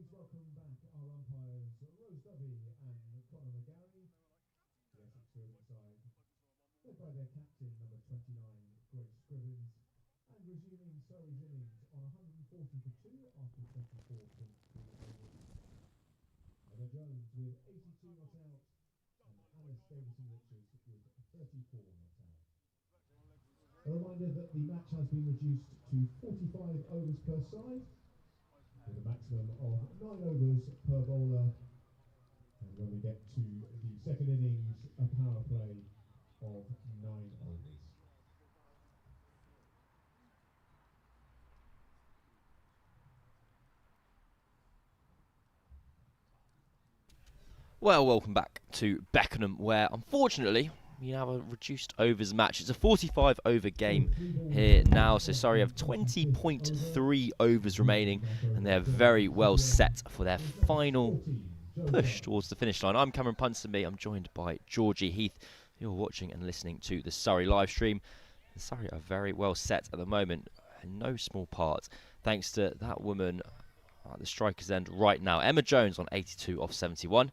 please welcome back our umpires Rose Dovey and Conor McGarry. The Essex Surrey side, led by their captain, number 29, Greg Scrivens, and resuming Surrey's innings on 140 for 2 after 24.3 overs. Emma Jones with 82 not out, and Alice Davison-Richards with 34 not out. A reminder that the match has been reduced to 45 overs per side, with a maximum of 9 overs per bowler. And when we get to the second innings, a power play of 9 overs. Well, welcome back to Beckenham, where unfortunately we now have a reduced overs match. It's a 45 over game here now, so Surrey have 20.3 overs remaining, and they're very well set for their final push towards the finish line. I'm Cameron Punsonby. I'm joined by Georgie Heath. You're watching and listening to the Surrey live stream. And Surrey are very well set at the moment, in no small part, thanks to that woman at the striker's end right now, Emma Jones, on 82 off 71.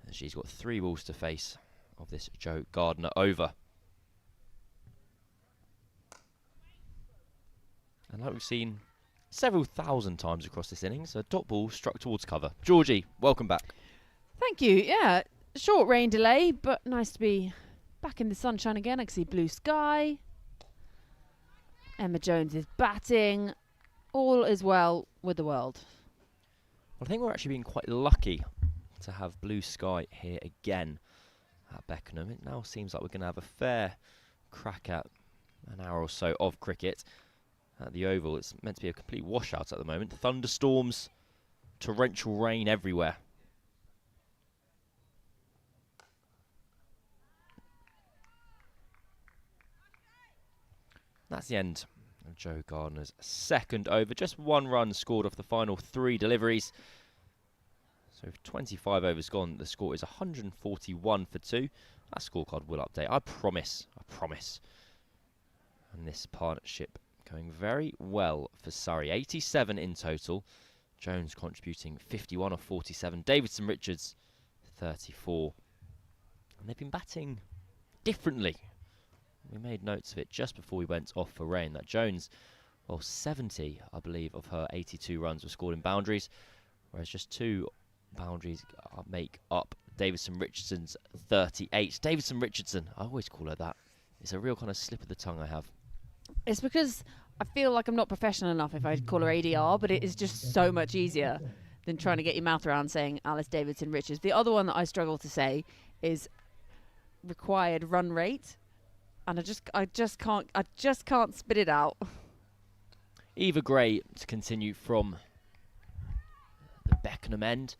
And she's got 3 balls to face of this Joe Gardner over. And like we've seen several thousand times across this innings, a dot ball struck towards cover. Georgie, welcome back. Thank you. Yeah, short rain delay, but nice to be back in the sunshine again. I can see blue sky. Emma Jones is batting. All is well with the world. Well, I think we're actually being quite lucky to have blue sky here again at Beckenham. It now seems like we're going to have a fair crack at an hour or so of cricket at the Oval. It's meant to be a complete washout at the moment. Thunderstorms, torrential rain everywhere. That's the end of Joe Gardner's second over. Just 1 run scored off the final 3 deliveries. So 25 overs gone, the score is 141 for 2. That scorecard will update, I promise. And this partnership going very well for Surrey. 87 in total. Jones contributing 51 of 47. Davidson-Richards 34. And they've been batting differently. We made notes of it just before we went off for rain, that Jones, well, 70, I believe, of her 82 runs were scored in boundaries, whereas just 2 boundaries make up Davidson-Richardson's 38. Davidson-Richardson, I always call her that. It's a real kind of slip of the tongue I have. It's because I feel like I'm not professional enough if I call her ADR, but it is just so much easier than trying to get your mouth around saying Alice Davidson-Richards. The other one that I struggle to say is required run rate, and I just can't spit it out. Eva Gray to continue from the Beckenham end.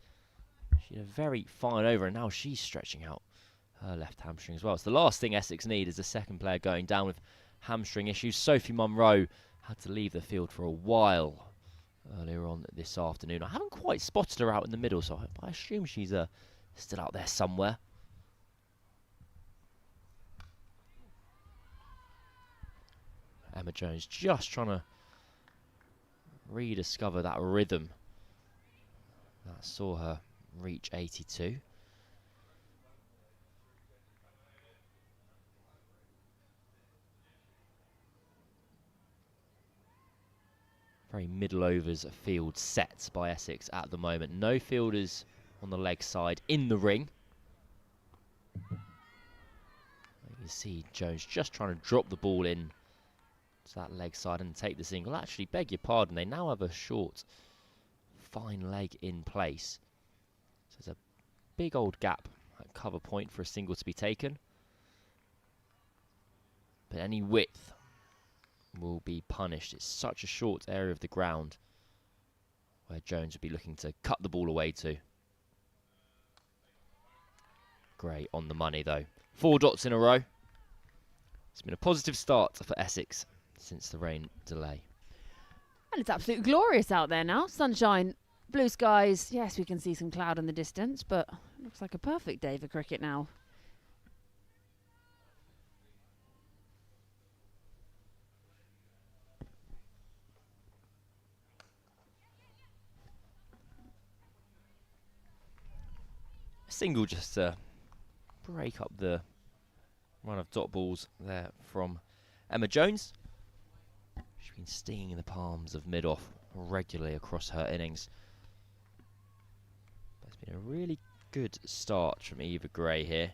She had a very fine over, and now she's stretching out her left hamstring as well. So the last thing Essex need is a second player going down with hamstring issues. Sophie Munro had to leave the field for a while earlier on this afternoon. I haven't quite spotted her out in the middle, so I assume she's still out there somewhere. Emma Jones just trying to rediscover that rhythm that saw her reach 82. Very middle overs field set by Essex at the moment. No fielders on the leg side in the ring. You see Jones just trying to drop the ball in to that leg side and take the single. Actually, beg your pardon, they now have a short, fine leg in place. So there's a big old gap at cover point for a single to be taken. But any width will be punished. It's such a short area of the ground where Jones would be looking to cut the ball away to. Gray on the money though. 4 dots in a row. It's been a positive start for Essex since the rain delay. And it's absolutely glorious out there now. Sunshine, blue skies. Yes, we can see some cloud in the distance, but it looks like a perfect day for cricket now. single just to break up the run of dot balls there from Emma Jones. She's been stinging the palms of mid-off regularly across her innings. But it's been a really good start from Eva Gray here.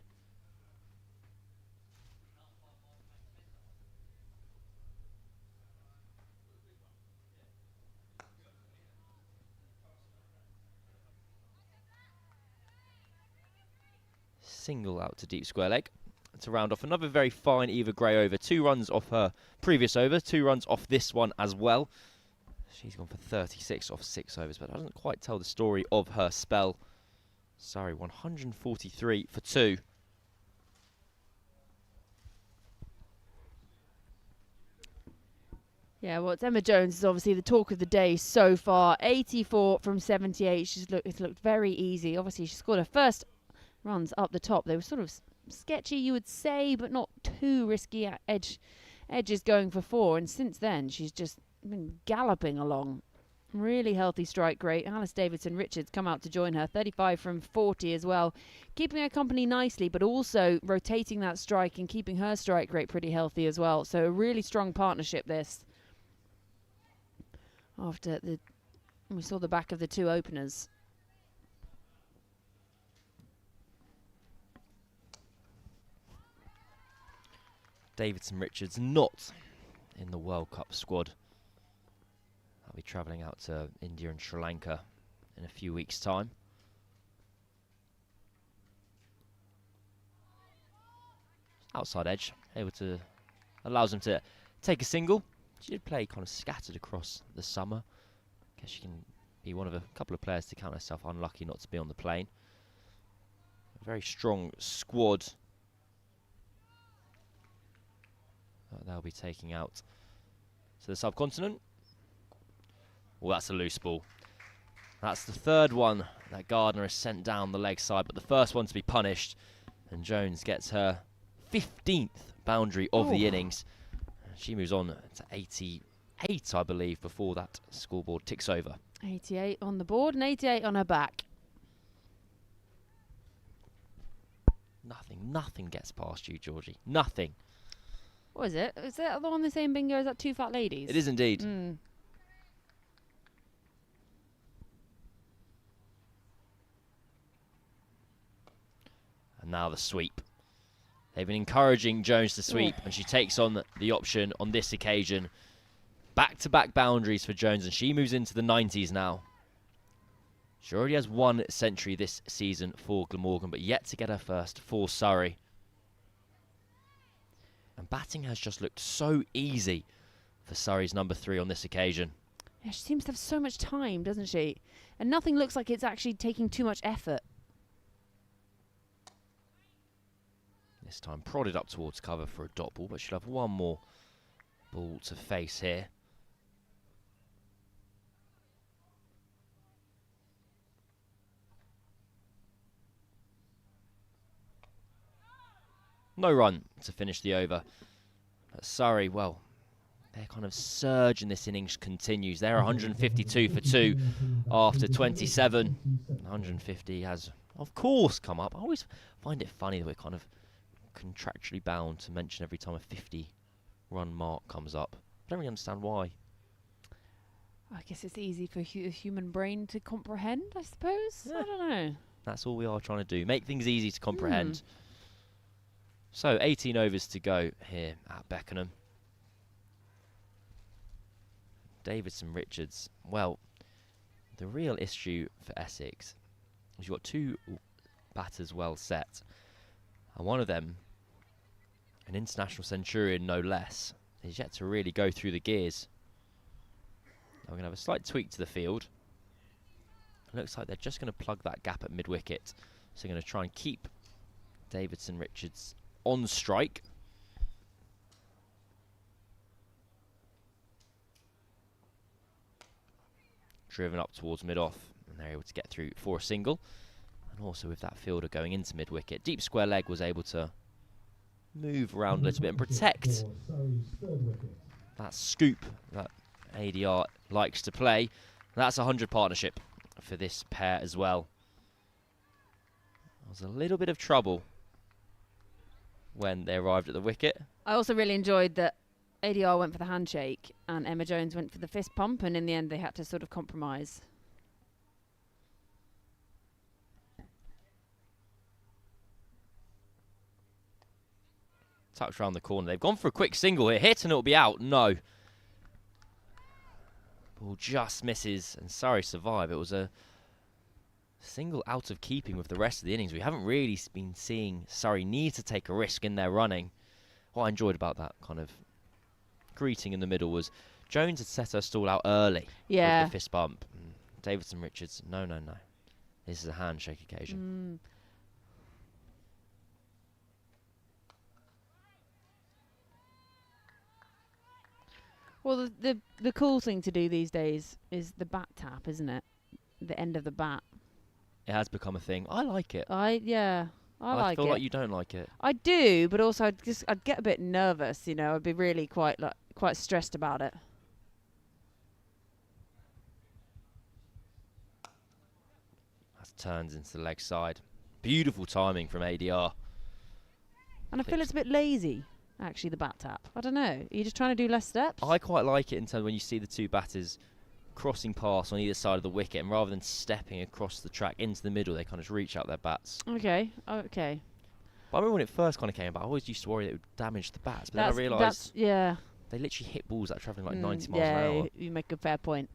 Single out to deep square leg to round off another very fine Eva Gray over. 2 runs off her previous over, 2 runs off this one as well. She's gone for 36 off 6 overs, but that doesn't quite tell the story of her spell. Sorry, 143 for 2. Yeah, well, it's Emma Jones is obviously the talk of the day so far. 84 from 78. It's looked very easy. Obviously, she scored her first runs up the top. They were sort of sketchy, you would say, but not too risky at edges going for 4. And since then, she's just been galloping along. Really healthy strike rate. Alice Davidson-Richards come out to join her. 35 from 40 as well. Keeping her company nicely, but also rotating that strike and keeping her strike rate pretty healthy as well. So a really strong partnership, this. After we saw the back of the 2 openers. Davidson-Richards not in the World Cup squad. I'll be travelling out to India and Sri Lanka in a few weeks' time. Outside edge, allows him to take a single. She did play kind of scattered across the summer. Guess she can be one of a couple of players to count herself unlucky not to be on the plane. A very strong squad that they'll be taking out to the subcontinent. Well, that's a loose ball. That's the 3rd one that Gardner has sent down the leg side, but the first one to be punished. And Jones gets her 15th boundary of the innings. She moves on to 88, I believe, before that scoreboard ticks over. 88 on the board and 88 on her back. Nothing gets past you, Georgie. Nothing. What is it? Is that on the same bingo as that 2 fat ladies? It is indeed. Mm. And now the sweep. They've been encouraging Jones to sweep, and she takes on the option on this occasion. Back-to-back boundaries for Jones, and she moves into the 90s now. She already has 1 century this season for Glamorgan, but yet to get her first for Surrey. And batting has just looked so easy for Surrey's number 3 on this occasion. Yeah, she seems to have so much time, doesn't she? And nothing looks like it's actually taking too much effort. This time prodded up towards cover for a dot ball, but she'll have 1 more ball to face here. No run to finish the over. But Surrey, well, their kind of surge in this innings continues. They're 152 for 2 after 27. 150 has, of course, come up. I always find it funny that we're kind of contractually bound to mention every time a 50-run mark comes up. I don't really understand why. I guess it's easy for a human brain to comprehend, I suppose. Yeah. I don't know. That's all we are trying to do. Make things easy to comprehend. So, 18 overs to go here at Beckenham. Davidson-Richards. Well, the real issue for Essex is you've got 2 batters well set. And one of them, an international centurion no less, is yet to really go through the gears. Now we're going to have a slight tweak to the field. It looks like they're just going to plug that gap at mid-wicket. So they're going to try and keep Davidson-Richards on strike. Driven up towards mid-off, and they're able to get through for a single. And also with that fielder going into mid-wicket, deep square leg was able to move around a little bit and protect that scoop that ADR likes to play. That's a 100 partnership for this pair as well. was a little bit of trouble when they arrived at the wicket. I also really enjoyed that ADR went for the handshake and Emma Jones went for the fist pump, and in the end they had to sort of compromise. Touch around the corner. They've gone for a quick single here. Hit and it'll be out. No. Ball just misses and Surrey survive. It was a single out of keeping with the rest of the innings. We haven't really been seeing Surrey need to take a risk in their running. What I enjoyed about that kind of greeting in the middle was Jones had set her stall out early with the fist bump. Davidson Richards, no. This is a handshake occasion. Well, the cool thing to do these days is the bat tap, isn't it? The end of the bat. It has become a thing. I like it. I like it. I feel like you don't like it. I do, but also I'd get a bit nervous, you know. I'd be really quite stressed about it. That turns into the leg side. Beautiful timing from ADR. And I feel it's a bit lazy, actually, the bat tap. I don't know. Are you just trying to do less steps? I quite like it in terms of when you see the two batters crossing past on either side of the wicket, and rather than stepping across the track into the middle, they kind of reach out their bats. Okay. But I remember when it first kind of came about, I always used to worry that it would damage the bats. But then I realised they literally hit balls that are travelling like 90 miles an hour. You make a fair point.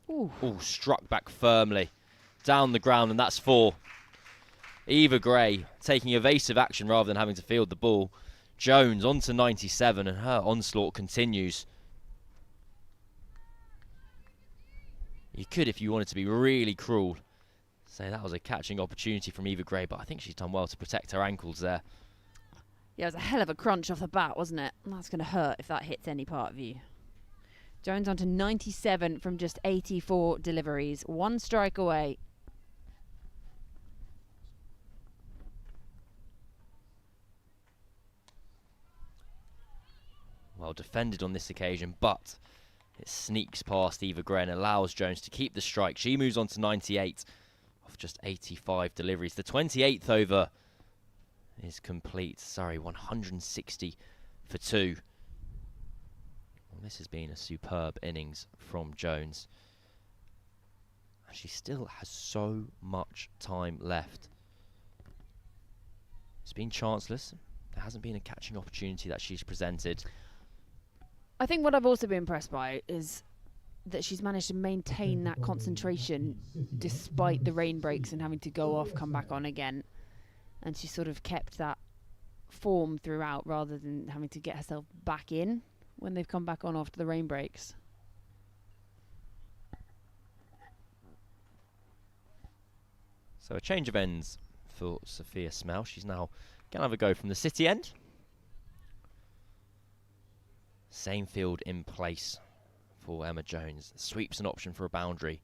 Ooh. Ooh, struck back firmly down the ground, and that's 4. Eva Gray taking evasive action rather than having to field the ball. Jones on to 97, and her onslaught continues. You could, if you wanted to be really cruel, say that was a catching opportunity from Eva Gray, but I think she's done well to protect her ankles there. Yeah, it was a hell of a crunch off the bat, wasn't it? And that's going to hurt if that hits any part of you. Jones on to 97 from just 84 deliveries. 1 strike away. Well defended on this occasion, but it sneaks past Eva Gray and allows Jones to keep the strike. She moves on to 98 off just 85 deliveries. The 28th over is complete. Sorry, 160 for 2. Well, this has been a superb innings from Jones. She still has so much time left. It's been chanceless. There hasn't been a catching opportunity that she's presented. I think what I've also been impressed by is that she's managed to maintain that concentration despite the rain breaks and having to go off, come back on again. And she sort of kept that form throughout rather than having to get herself back in when they've come back on after the rain breaks. So a change of ends for Sophia Smell. She's now going to have a go from the city end. Same field in place for Emma Jones. Sweeps an option for a boundary.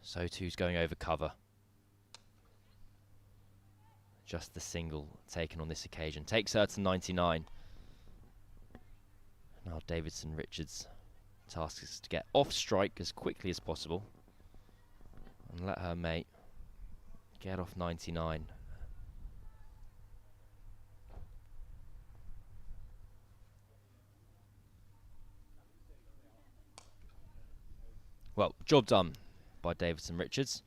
So too's going over cover. Just the single taken on this occasion. Takes her to 99. Now Davidson Richards' task is to get off strike as quickly as possible and let her mate get off 99. Well, job done by Davidson Richards.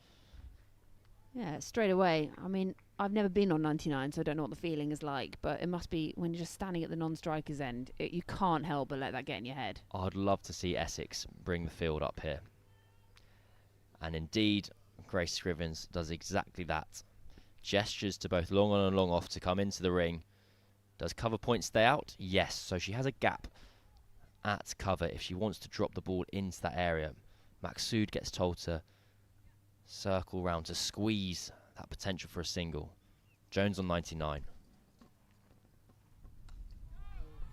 Yeah, straight away. I mean, I've never been on 99, so I don't know what the feeling is like, but it must be when you're just standing at the non-striker's end, you can't help but let that get in your head. I'd love to see Essex bring the field up here. And indeed, Grace Scrivens does exactly that. Gestures to both long on and long off to come into the ring. Does cover point stay out? Yes, so she has a gap at cover if she wants to drop the ball into that area. Maksud gets told to circle round to squeeze that potential for a single. Jones on 99.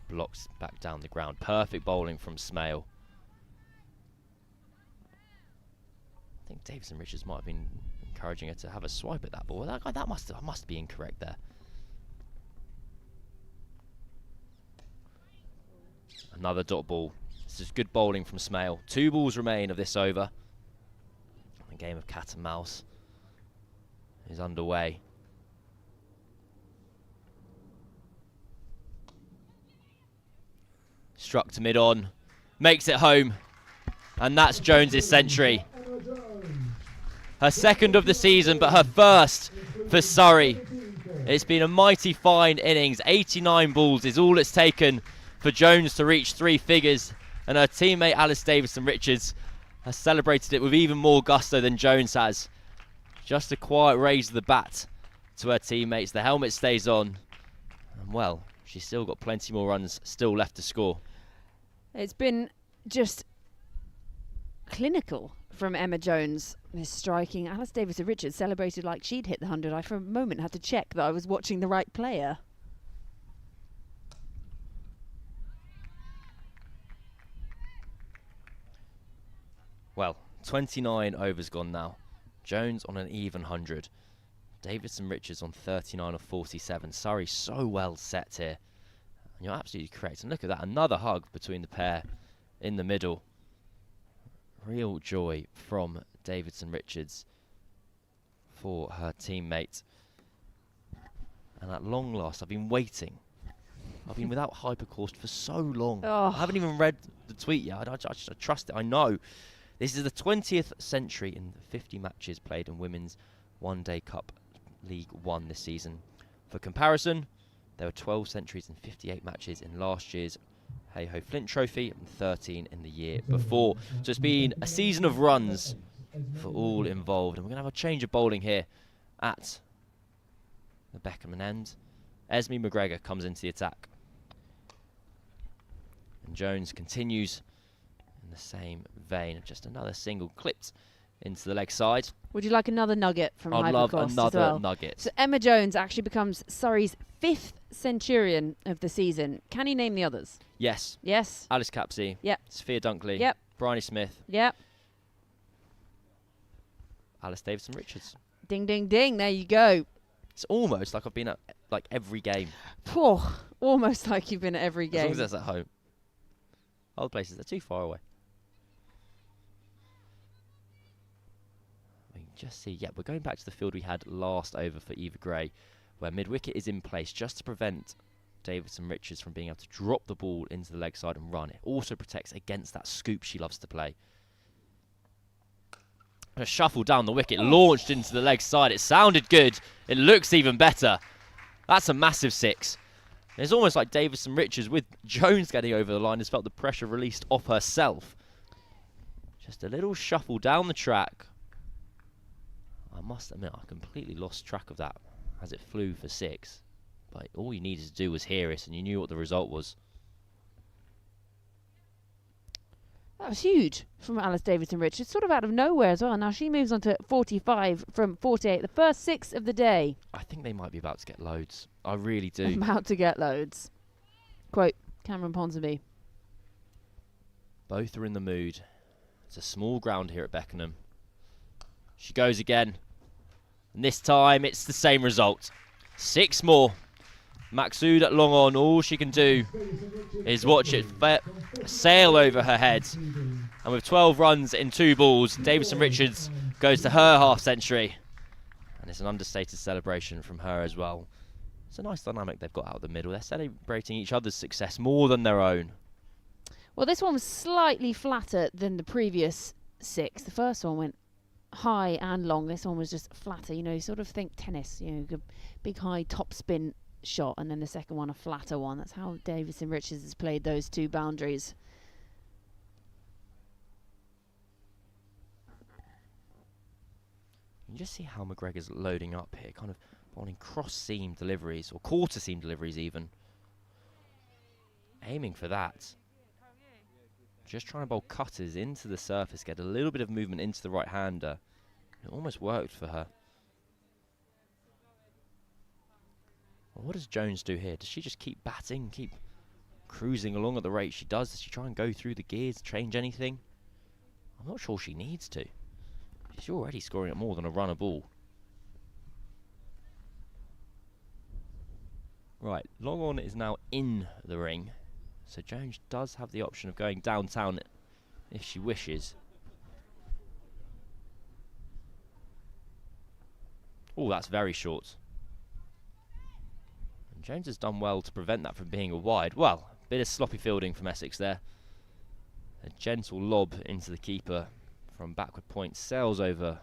Blocks back down the ground. Perfect bowling from Smale. I think Davidson Richards might have been encouraging her to have a swipe at that ball. That must be incorrect there. Another dot ball. This is good bowling from Smale. 2 balls remain of this over. A game of cat and mouse is underway. Struck to mid-on, makes it home, and that's Jones's century. Her second of the season, but her first for Surrey. It's been a mighty fine innings. 89 balls is all it's taken for Jones to reach 3 figures, and her teammate Alice Davison-Richards has celebrated it with even more gusto than Jones has. Just a quiet raise of the bat to her teammates. The helmet stays on, and well, she's still got plenty more runs still left to score. It's been just clinical from Emma Jones. This striking. Alice Davison-Richards celebrated like she'd hit the 100. I for a moment had to check that I was watching the right player. Well, 29 overs gone now. Jones on an even 100. Davison-Richards on 39 of 47. Surrey so well set here. And you're absolutely correct. And look at that, another hug between the pair in the middle. Real joy from Davison-Richards for her teammate. And at long last, I've been waiting. I've been without Hypercourse for so long. Oh. I haven't even read the tweet yet. I trust it. I know. This is the 20th century in the 50 matches played in Women's One Day Cup League 1 this season. For comparison, there were 12 centuries and 58 matches in last year's Hey-Ho Flint Trophy and 13 in the year before. So it's been a season of runs for all involved. And we're going to have a change of bowling here at the Beckham end. Esme McGregor comes into the attack. And Jones continues in the same vein. Just another single clipped into the leg side. Would you like another nugget from I'd love Hypercourse another as well? nugget. So Emma Jones actually becomes Surrey's 5th centurion of the season. Can you name the others? Yes. Yes. Alice Capsey. Yep. Sophia Dunkley. Yep. Bryony Smith. Yep. Alice Davison-Richards. Ding, ding, ding. There you go. It's almost like I've been at like every game. Poor. Almost like you've been at every As game. long as that's at home. Other places, they're too far away. We can just see, yeah, we're going back to the field we had last over for Eva Gray, where mid-wicket is in place just to prevent Davison-Richards from being able to drop the ball into the leg side and run. It also protects against that scoop she loves to play. A shuffle down the wicket, launched into the leg side. It sounded good. It looks even better. That's a massive 6. It's almost like Davison-Richards, with Jones getting over the line, has felt the pressure released off herself. Just a little shuffle down the track. I must admit, I completely lost track of that as it flew for 6. But all you needed to do was hear it, and you knew what the result was. That was huge from Alice Davison-Richards, sort of out of nowhere as well. Now she moves on to 45 from 48, the first 6 of the day. I think they might be about to get loads. I really do. About to get loads. Quote, Cameron Ponsonby. Both are in the mood. It's a small ground here at Beckenham. She goes again. And this time it's the same result. 6 more. Maxud at long on. All she can do is watch it sail over her head. And with 12 runs in 2 balls, Davison-Richards goes to her half century. And it's an understated celebration from her as well. It's a nice dynamic they've got out of the middle. They're celebrating each other's success more than their own. Well, this one was slightly flatter than the previous 6. The first one went high and long. This one was just flatter. You know, you sort of think tennis, you know, big high top spin shot, and then the second one a flatter one. That's how Davison-Richards has played those 2 boundaries. You can just see how McGregor's loading up here, kind of bowling cross-seam deliveries, or quarter-seam deliveries even. Aiming for that. Just trying to bowl cutters into the surface, get a little bit of movement into the right-hander. It almost worked for her. Well, what does Jones do here? Does she just keep batting, keep cruising along at the rate she does? Does she try and go through the gears, change anything? I'm not sure she needs to. She's already scoring at more than a run a ball. Right, long on is now in the ring. So Jones does have the option of going downtown if she wishes. Oh, that's very short. And Jones has done well to prevent that from being a wide. Well, a bit of sloppy fielding from Essex there. A gentle lob into the keeper from backward point sails over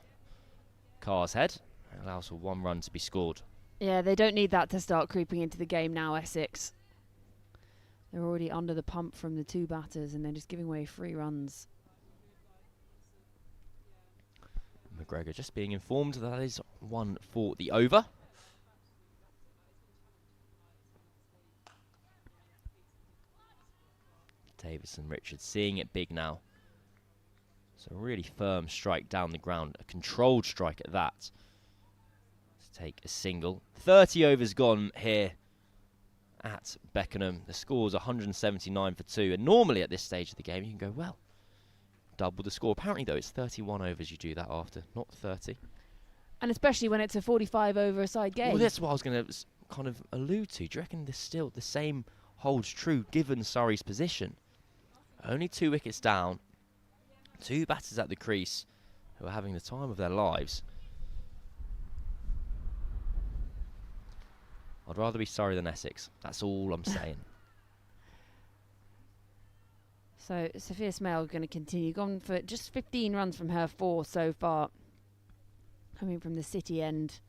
Carr's head. It allows for 1 run to be scored. Yeah, they don't need that to start creeping into the game now, Essex. They're already under the pump from the 2 batters and they're just giving away 3 runs. McGregor just being informed that is 1 for the over. Davis and Richards seeing it big now. So a really firm strike down the ground, a controlled strike at that. Let's take a single. 30 overs gone here at Beckenham. The score's 179 for 2. And normally at this stage of the game, you can go, well, double the score. Apparently, though, it's 31 overs you do that after, not 30. And especially when it's a 45 over a side game. Well, that's what I was going to kind of allude to. Do you reckon still the same holds true given Surrey's position? Only 2 wickets down. 2 batters at the crease who are having the time of their lives. I'd rather be Surrey than Essex. That's all I'm saying. So Sophia Smale going to continue. Gone for just 15 runs from her 4 so far. Coming from the city end.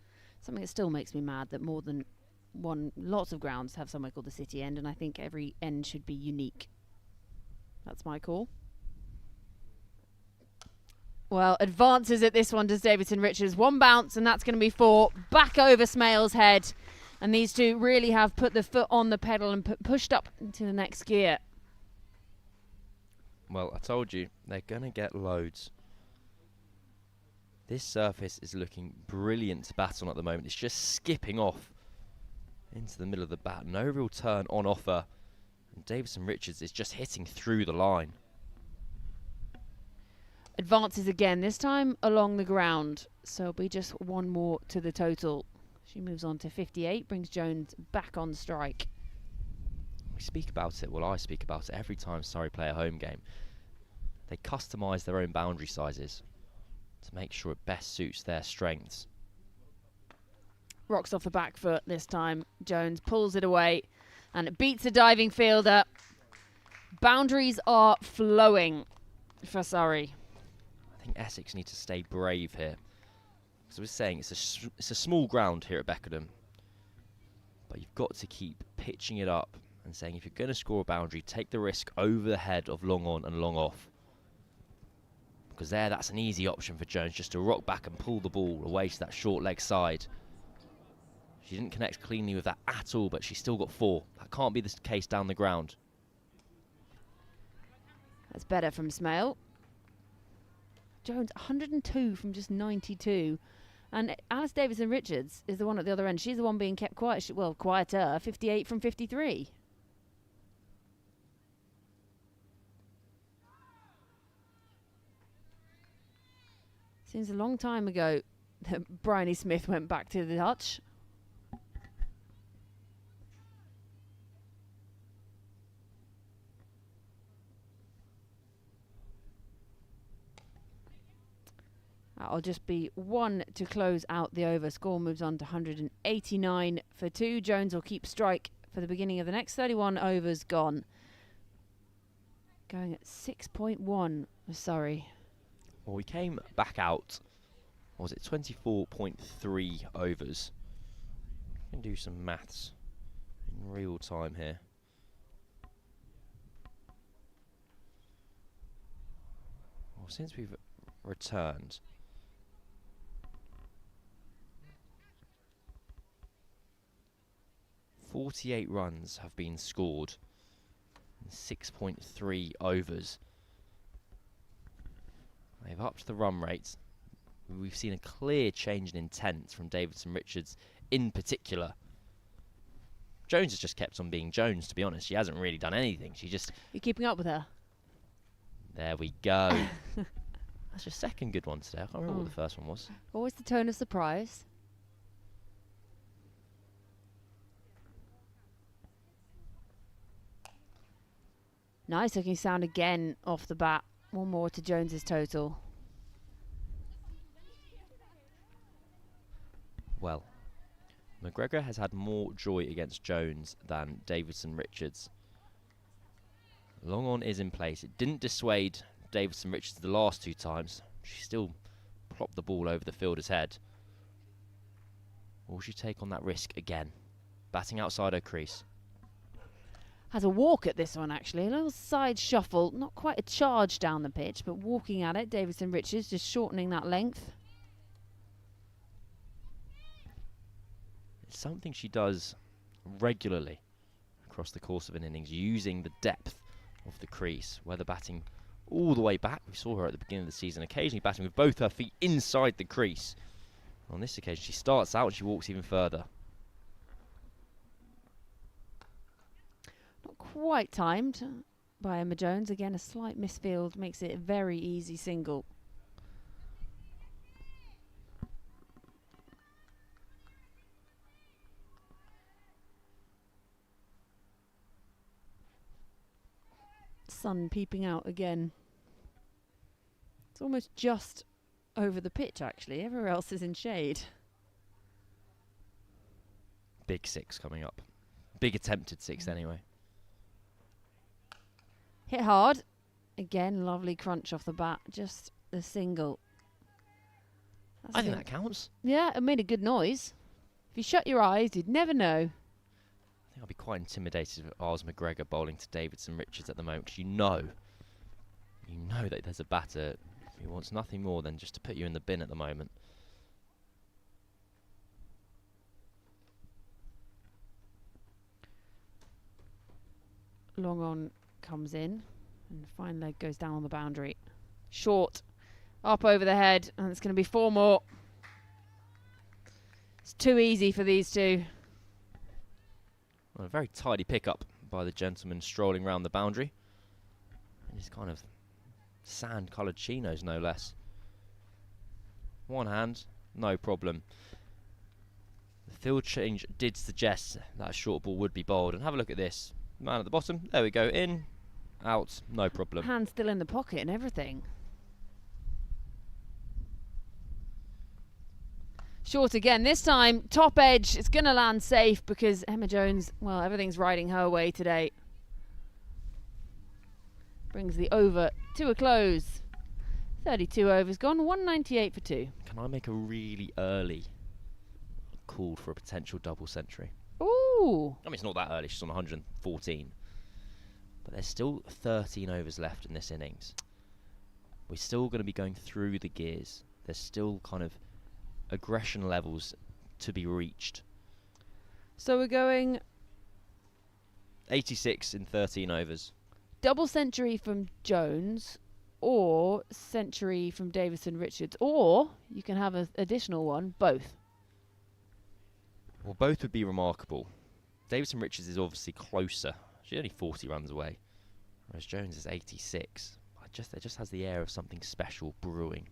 Something that still makes me mad that more than one, lots of grounds have somewhere called the city end, and I think every end should be unique. That's my call. Well, advances at this one, does Davidson Richards. 1 bounce, and that's going to be 4. Back over Smale's head. And these two really have put the foot on the pedal and pushed up into the next gear. Well, I told you, they're going to get loads. This surface is looking brilliant to bat on at the moment. It's just skipping off into the middle of the bat. No real turn on offer. And Davidson Richards is just hitting through the line. Advances again, this time along the ground. So it'll be just 1 more to the total. She moves on to 58, brings Jones back on strike. We speak about it, well, I speak about it every time Surrey play a home game. They customise their own boundary sizes to make sure it best suits their strengths. Rocks off the back foot this time. Jones pulls it away and it beats a diving fielder. Boundaries are flowing for Surrey. I think Essex need to stay brave here. As I was saying, it's a small ground here at Beckenham, but you've got to keep pitching it up and saying if you're going to score a boundary, take the risk over the head of long on and long off. Because that's an easy option for Jones, just to rock back and pull the ball away to that short leg side. She didn't connect cleanly with that at all, but she's still got 4. That can't be the case down the ground. That's better from Smale. Jones, 102 from just 92. And Alice Davidson Richards is the one at the other end. She's the one being kept quiet. Well, quieter. 58 from 53. Seems a long time ago that Bryony Smith went back to the touch. That'll just be 1 to close out the over. Score moves on to 189 for 2. Jones will keep strike for the beginning of the next 31 overs gone. Going at 6.1 for Surrey. Well, we came back out, what was it, 24.3 overs. I can do some maths in real time here. Well, since we've returned, .48 runs have been scored in 6.3 overs. They've upped the run rate. We've seen a clear change in intent from Davidson Richards in particular. Jones has just kept on being Jones, to be honest. She hasn't really done anything. She just... You're keeping up with her? There we go. That's your second good one today. I can't remember what the first one was. Always the tone of surprise. Nice looking sound again off the bat. 1 more to Jones's total. Well, McGregor has had more joy against Jones than Davidson-Richards. Long on is in place. It didn't dissuade Davidson-Richards the last 2 times. She still plopped the ball over the fielder's head. Will she take on that risk again? Batting outside her crease. Has a walk at this one, actually. A little side shuffle. Not quite a charge down the pitch, but walking at it. Davidson-Richards just shortening that length. It's something she does regularly across the course of an innings, using the depth of the crease, whether batting all the way back. We saw her at the beginning of the season, occasionally batting with both her feet inside the crease. On this occasion, she starts out and she walks even further. Not quite timed by Emma Jones. Again, a slight misfield makes it a very easy single. Sun peeping out again. It's almost just over the pitch, actually. Everywhere else is in shade. Big 6 coming up. Big attempted 6 anyway. Hit hard. Again, lovely crunch off the bat. Just the single. I think that counts. Yeah, it made a good noise. If you shut your eyes, you'd never know. I think I'd be quite intimidated if I was McGregor bowling to Davidson-Richards at the moment, because you know that there's a batter who wants nothing more than just to put you in the bin at the moment. Long on comes in, and the fine leg goes down on the boundary. Short, up over the head, and it's going to be 4 more. It's too easy for these two. Well, a very tidy pickup by the gentleman strolling round the boundary. And his kind of sand-coloured chinos, no less. One hand, no problem. The field change did suggest that a short ball would be bowled. And have a look at this. Man at the bottom. There we go. In, out, no problem. Hand still in the pocket and everything. Short again. This time, top edge. It's going to land safe because Emma Jones, well, everything's riding her way today. Brings the over to a close. 32 overs gone, 198 for 2. Can I make a really early call for a potential double century? Ooh. I mean, it's not that early. She's on 114. But there's still 13 overs left in this innings. We're still going to be going through the gears. There's still kind of aggression levels to be reached. So we're going 86 in 13 overs. double century from Jones or century from Davidson-Richards, or you can have an additional one, both. Well, both would be remarkable. Davidson-Richards is obviously closer. She's only 40 runs away, whereas Jones is 86. It just has the air of something special brewing.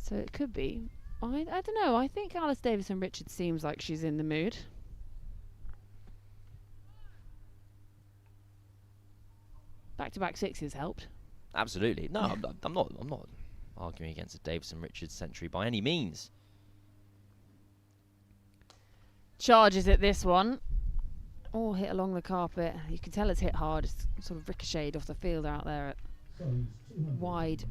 So it could be. I don't know. I think Alice Davidson-Richards seems like she's in the mood. Back-to-back sixes helped. Absolutely. No, I'm not arguing against a Davidson-Richards century by any means. Charges at this one. Oh, hit along the carpet. You can tell it's hit hard. It's sort of ricocheted off the field out there at wide,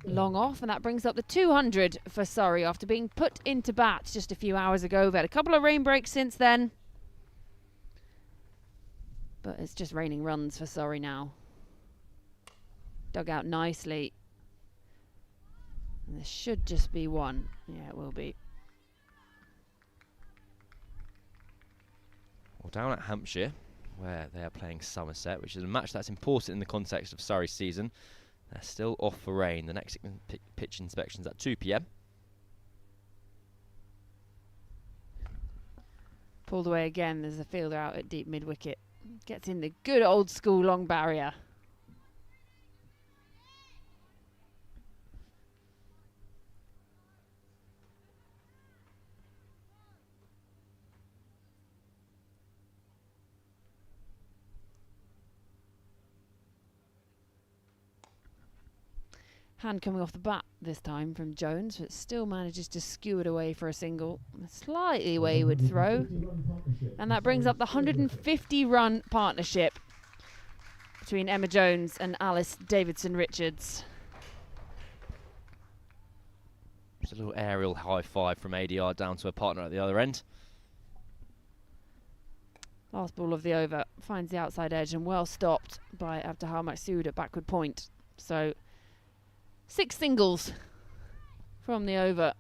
long off, and that brings up the 200 for Surrey after being put into bat just a few hours ago. We've had a couple of rain breaks since then, but it's just raining runs for Surrey now. Dug out nicely, and there should just be one. Yeah, it will be. Well, down at Hampshire, where they are playing Somerset, which is a match that's important in the context of Surrey's season. They're still off for rain. The next pitch inspection's at 2 p.m. Pulled away again. There's a fielder out at deep mid-wicket. Gets in the good old school long barrier. Hand coming off the bat this time from Jones, but still manages to skew it away for a single. A slightly wayward throw. And that brings up the 150-run partnership between Emma Jones and Alice Davidson-Richards. Just a little aerial high five from ADR down to her partner at the other end. Last ball of the over finds the outside edge and well stopped by Abdahar Maksud at backward point. So 6 singles from the over.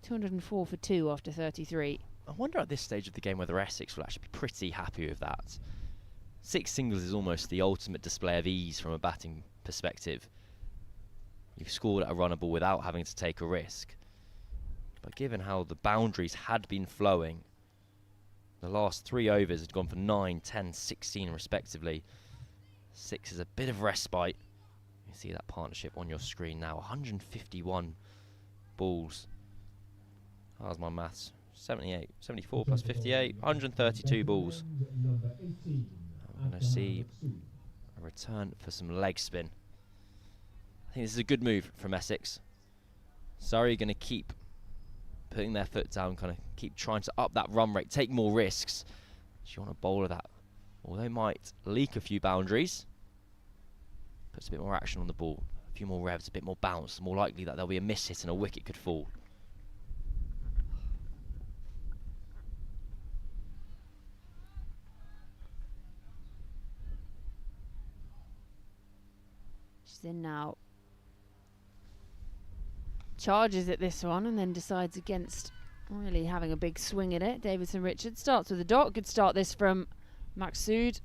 204 for 2 after 33. I wonder at this stage of the game whether Essex will actually be pretty happy with that. 6 singles is almost the ultimate display of ease from a batting perspective. You've scored at a runnable without having to take a risk. But given how the boundaries had been flowing, the last 3 overs had gone for 9, 10, 16 respectively. 6 is a bit of respite. You see that partnership on your screen now. 151 balls. How's my maths? 74 plus 58. 132 balls. I'm going to see a return for some leg spin. I think this is a good move from Essex. Surrey are going to keep putting their foot down, kind of keep trying to up that run rate, take more risks. She want a bowler that, although might leak a few boundaries, puts a bit more action on the ball, a few more revs, a bit more bounce, more likely that there'll be a miss hit and a wicket could fall. She's in now. Charges at this one and then decides against really having a big swing at it. Davidson-Richards starts with a dot. Good start this from Maksud.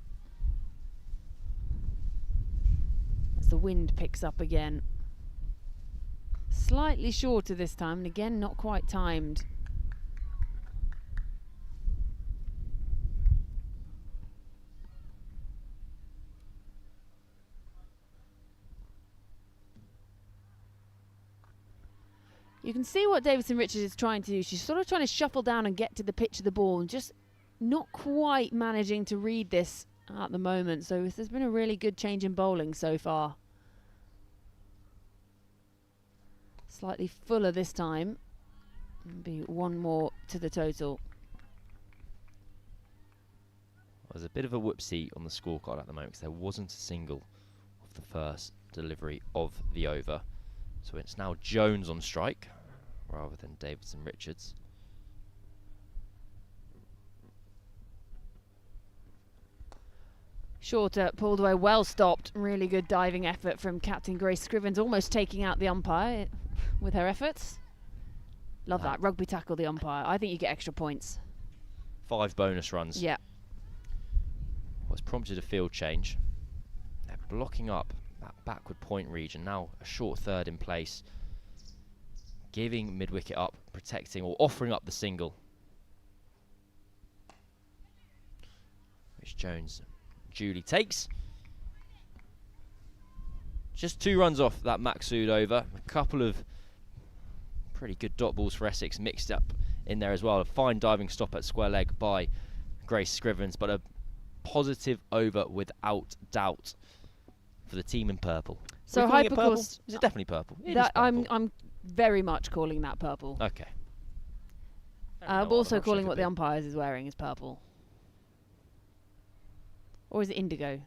As the wind picks up again. Slightly shorter this time and again not quite timed. You can see what Davidson-Richards is trying to do. She's sort of trying to shuffle down and get to the pitch of the ball and just not quite managing to read this at the moment. So there's been a really good change in bowling so far. Slightly fuller this time. Maybe one more to the total. There's a bit of a whoopsie on the scorecard at the moment because there wasn't a single of the first delivery of the over. So it's now Jones on strike rather than Davidson-Richards. Shorter, pulled away, well stopped. Really good diving effort from Captain Grace Scrivens, almost taking out the umpire with her efforts. Love that. Rugby tackle the umpire. I think you get extra points. 5 bonus runs. Yeah. What's prompted a field change. They're blocking up that backward point region. Now a short third in place. Giving mid-wicket up, protecting or offering up the single. Which Jones duly takes. Just 2 runs off that Maksud over. A couple of pretty good dot balls for Essex mixed up in there as well. A fine diving stop at square leg by Grace Scrivens, but a positive over without doubt for the team in purple. So Hypercourse, is it definitely purple? It is that purple. I'm very much calling that purple. Okay. I'm also calling what the umpires is wearing is purple. Or is it indigo?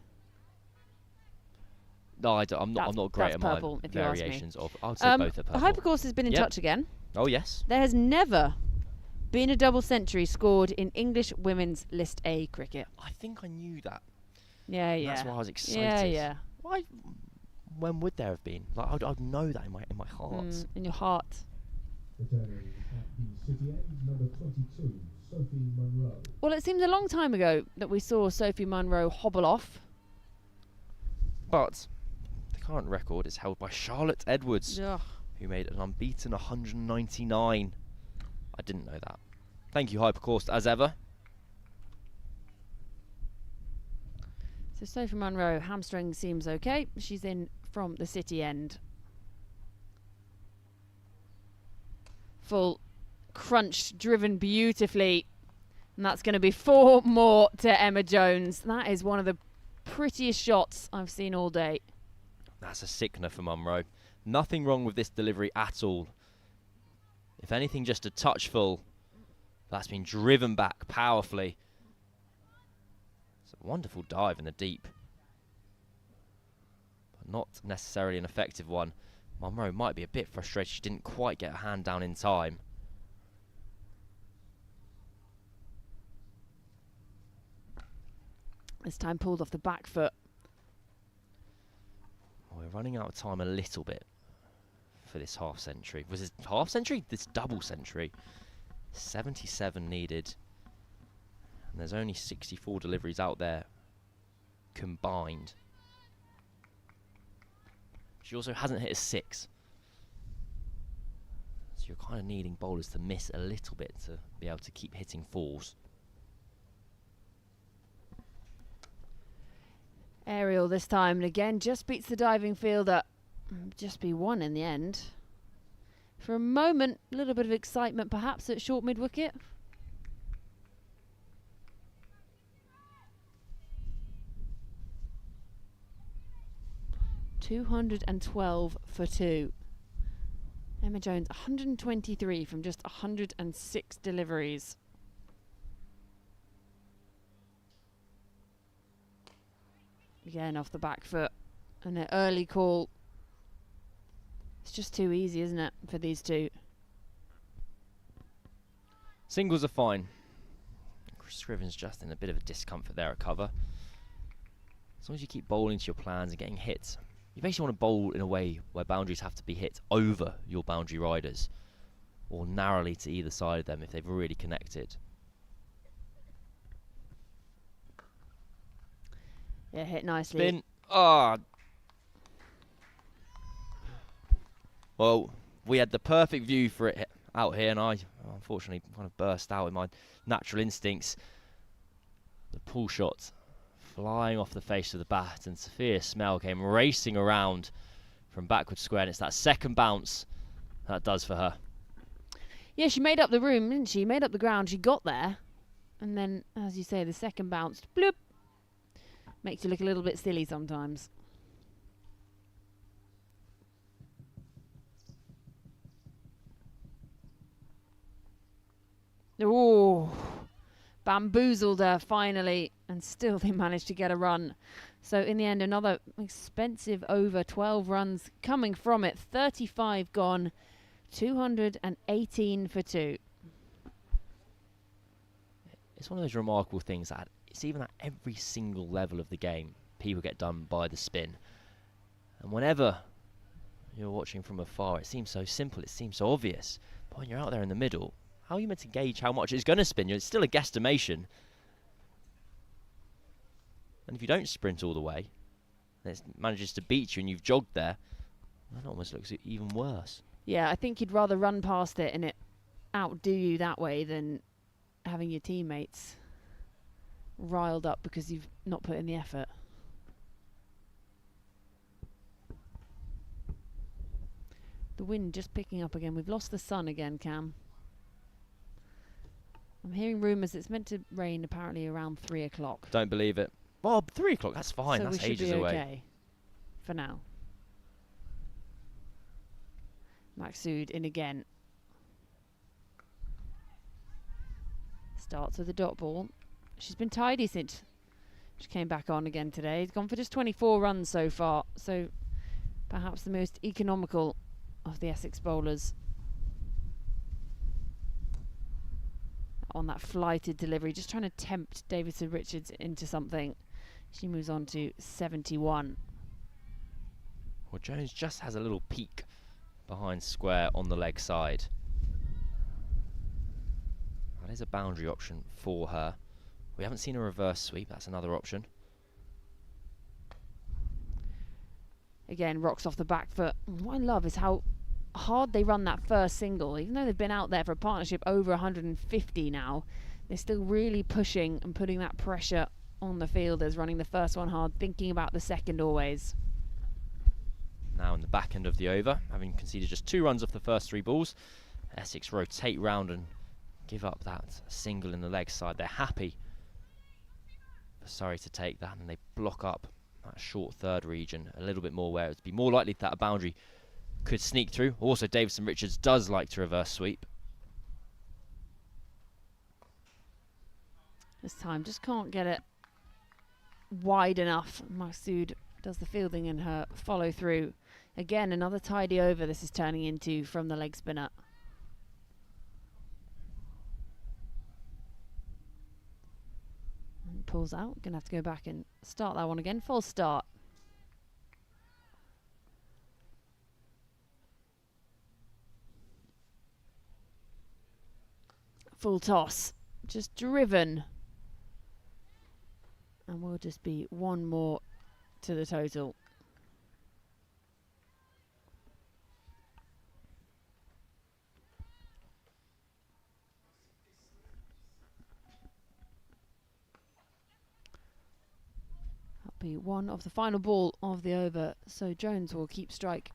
No, I'm not great at my purple, variations of. I would say both are purple. Hypercourse has been in touch again. Oh yes. There has never been a double century scored in English women's List A cricket. I think I knew that. Yeah, yeah. That's why I was excited. Yeah, yeah. Why? When would there have been? Like I'd know that in my heart. In your heart. Returning at the City End, number 22, Sophie Munro. Well, it seems a long time ago that we saw Sophie Munro hobble off. But the current record is held by Charlotte Edwards, Ugh. who made an unbeaten 199. I didn't know that. Thank you, Hypercourse, as ever. So Sophie Munro, hamstring seems okay. She's in from the City End. Full crunch driven beautifully. And that's going to be 4 more to Emma Jones. That is one of the prettiest shots I've seen all day. That's a sickener for Munro. Nothing wrong with this delivery at all. If anything, just a touch full. That's been driven back powerfully. It's a wonderful dive in the deep, but not necessarily an effective one. Munro might be a bit frustrated she didn't quite get her hand down in time. This time pulled off the back foot. We're running out of time a little bit for this half century. Was it half century? This double century. 77 needed. And there's only 64 deliveries out there combined. She also hasn't hit a 6. So you're kind of needing bowlers to miss a little bit to be able to keep hitting 4s. Aerial this time, and again just beats the diving fielder. Just be 1 in the end. For a moment, a little bit of excitement perhaps at short mid-wicket. $212 for 2. Emma Jones, 123 from just 106 deliveries. Again, off the back foot. And an early call. It's just too easy, isn't it, for these two? Singles are fine. Scriven's just in a bit of a discomfort there at cover. As long as you keep bowling to your plans and getting hits, you basically want to bowl in a way where boundaries have to be hit over your boundary riders, or narrowly to either side of them if they've really connected. Yeah, hit nicely. Spin. Ah. Well, we had the perfect view for it out here, and I unfortunately kind of burst out in my natural instincts. The pull shot flying off the face of the bat, and Sophia Smell came racing around from backward square, and it's that second bounce that does for her. Yeah, she made up the room, didn't she? Made up the ground. She got there, and then, as you say, the second bounced. Bloop. Makes you look a little bit silly sometimes. Oh, bamboozled her finally, and still they managed to get a run. So in the end, another expensive over, 12 runs coming from it. 35 gone, 218 for 2. It's one of those remarkable things that it's even at every single level of the game, people get done by the spin. And whenever you're watching from afar, it seems so simple, it seems so obvious. But when you're out there in the middle, how are you meant to gauge how much it's going to spin? It's still a guesstimation. And if you don't sprint all the way, and it manages to beat you and you've jogged there, that almost looks even worse. Yeah, I think you'd rather run past it and it outdo you that way than having your teammates riled up because you've not put in the effort. The wind just picking up again. We've lost the sun again, Cam. I'm hearing rumours it's meant to rain apparently around 3 o'clock. Don't believe it. Well, 3 o'clock, that's fine. So That's we should ages be away. okay for now. Maksud in again. Starts with a dot ball. She's been tidy since she came back on again today. It's gone for just 24 runs so far. So perhaps the most economical of the Essex bowlers. On that flighted delivery, just trying to tempt Davidson Richards into something. She moves on to 71. Well, Jones just has a little peek behind square on the leg side. That is a boundary option for her. We haven't seen a reverse sweep. That's another option. Again, rocks off the back foot. What I love is how hard they run that first single. Even though they've been out there for a partnership over 150 now, they're still really pushing and putting that pressure on the fielders, running the first one hard, thinking about the second always. Now in the back end of the over, having conceded just 2 runs off the first 3 balls, Essex rotate round and give up that single in the leg side. They're happy for Surrey to take that, and they block up that short third region a little bit more, where it would be more likely that a boundary could sneak through. Also, Davison Richards does like to reverse sweep. This time just can't get it wide enough. Masood does the fielding and her follow through. Again, another tidy over this is turning into from the leg spinner. And pulls out. Gonna have to go back and start that one again. False start. Full toss. Just driven. And will just be one more to the total. That'll be one of the final ball of the over. So Jones will keep strike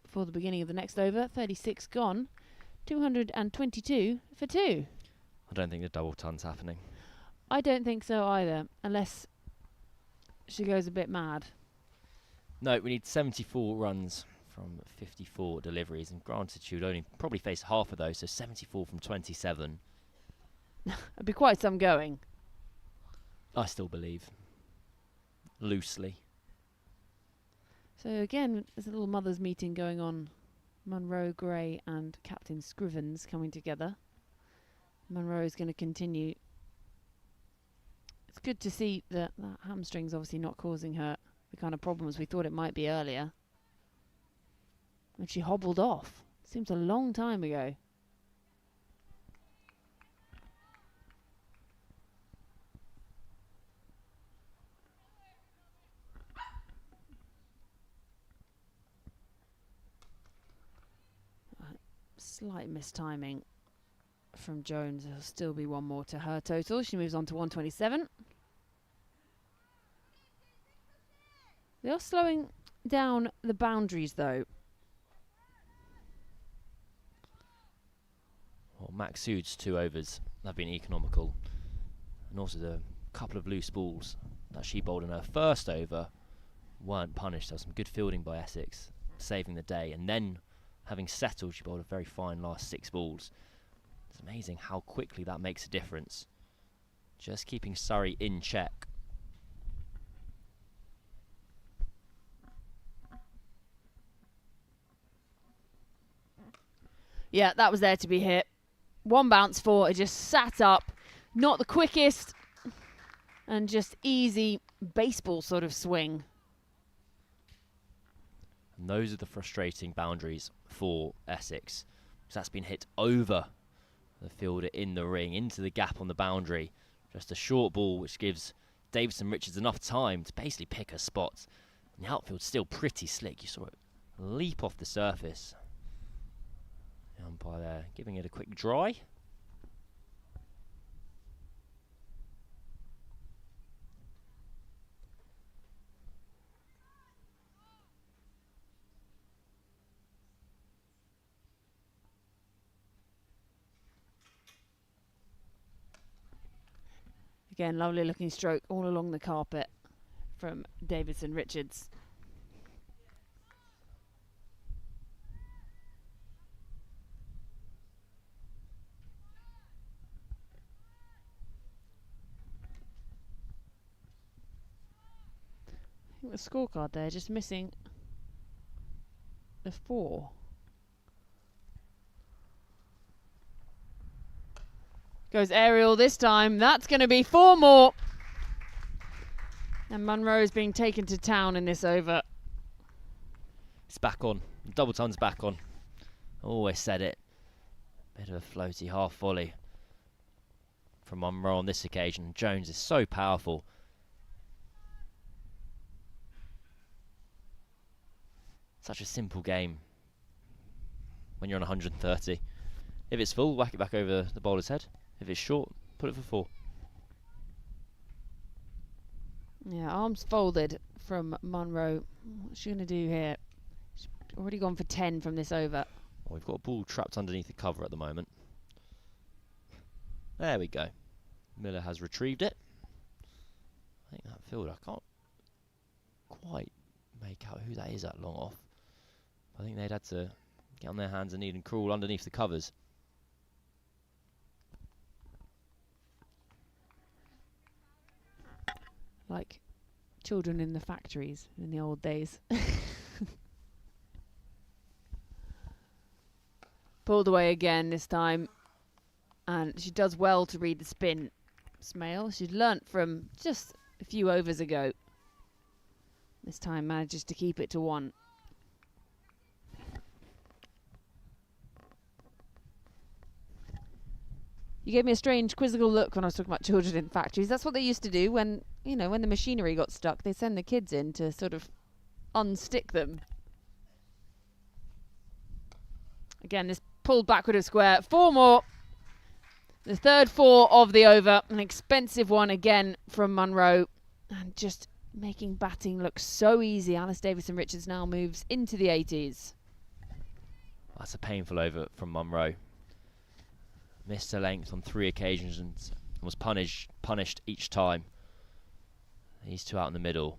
for the beginning of the next over. 36 gone. 222 for 2. I don't think the double ton's happening. I don't think so either, unless she goes a bit mad. No, we need 74 runs from 54 deliveries, and granted she would only probably face half of those, so 74 from 27. It'd be quite some going. I still believe. Loosely. So again, there's a little mothers' meeting going on. Munro, Gray and Captain Scrivens coming together. Munro is going to continue. It's good to see that that hamstring's obviously not causing her the kind of problems we thought it might be earlier. And she hobbled off. Seems a long time ago. Slight mistiming from Jones. There'll still be one more to her total. She moves on to 127. They are slowing down the boundaries though. Well, Masood's 2 overs have been economical, and also the couple of loose balls that she bowled in her first over weren't punished. There was some good fielding by Essex, saving the day, and then having settled, she bowled a very fine last 6 balls. It's amazing how quickly that makes a difference. Just keeping Surrey in check. Yeah, that was there to be hit. One bounce for it, just sat up. Not the quickest, and just easy baseball sort of swing. And those are the frustrating boundaries for Essex. So that's been hit over the fielder in the ring, into the gap on the boundary. Just a short ball which gives Davison Richards enough time to basically pick her spots. And the outfield's still pretty slick. You saw it leap off the surface. The umpire there giving it a quick dry. Again, lovely looking stroke all along the carpet from Davison Richards. I think the scorecard there just missing the 4. Goes aerial this time. That's going to be 4 more. And Munro is being taken to town in this over. It's back on. Double ton's back on. Always said it. Bit of a floaty half volley from Munro on this occasion. Jones is so powerful. Such a simple game when you're on 130. If it's full, whack it back over the bowler's head. If it's short, put it for 4. Yeah, arms folded from Munro. What's she going to do here? She's already gone for 10 from this over. Well, we've got a ball trapped underneath the cover at the moment. There we go. Miller has retrieved it. I think that fielder, I can't quite make out who that is that long off. I think they'd had to get on their hands and knees and crawl underneath the covers. Like children in the factories in the old days. Pulled away again this time. And she does well to read the spin. Smale, she'd learnt from just a few overs ago. This time manages to keep it to 1. You gave me a strange quizzical look when I was talking about children in factories. That's what they used to do when, you know, when the machinery got stuck. They send the kids in to sort of unstick them. Again, this pulled backward of square. 4 more. The third 4 of the over. An expensive one again from Munro. And just making batting look so easy. Alice Davison-Richards now moves into the 80s. That's a painful over from Munro. Missed her length on 3 occasions and was punished each time. These 2 out in the middle.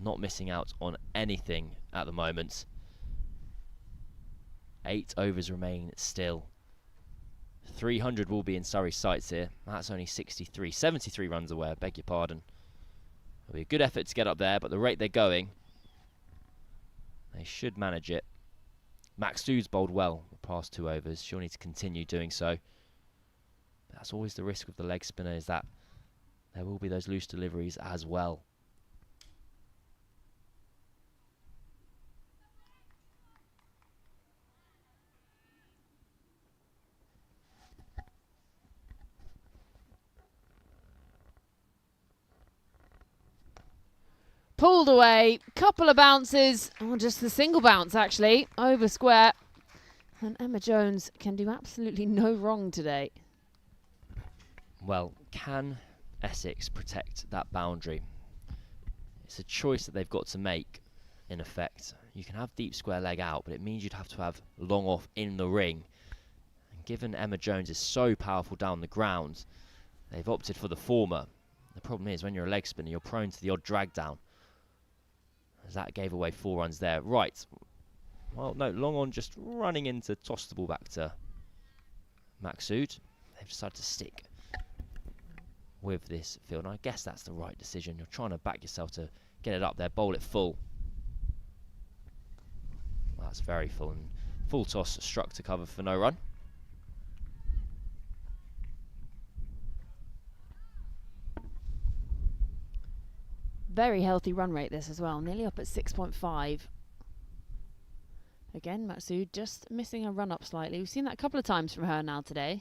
Not missing out on anything at the moment. 8 overs remain still. 300 will be in Surrey's sights here. That's only 73 runs away, I beg your pardon. It'll be a good effort to get up there, but the rate they're going, they should manage it. Maxud's bowled well the past 2 overs. She'll need to continue doing so. But that's always the risk with the leg spinner, is that there will be those loose deliveries as well. Pulled away, couple of bounces, or just the single bounce actually, over square. And Emma Jones can do absolutely no wrong today. Well, can Essex protect that boundary? It's a choice that they've got to make, in effect. You can have deep square leg out, but it means you'd have to have long off in the ring. And given Emma Jones is so powerful down the ground, they've opted for the former. The problem is, when you're a leg spinner, you're prone to the odd drag down. As that gave away 4 runs there. Right. Well, no, long on just running in to toss the ball back to Maxud. They've decided to stick with this field. And I guess that's the right decision. You're trying to back yourself to get it up there, bowl it full. Well, that's very full. And full toss struck to cover for no run. Very healthy run rate this as well, nearly up at 6.5. Again, Maxud just missing a run up slightly. We've seen that a couple of times from her now today.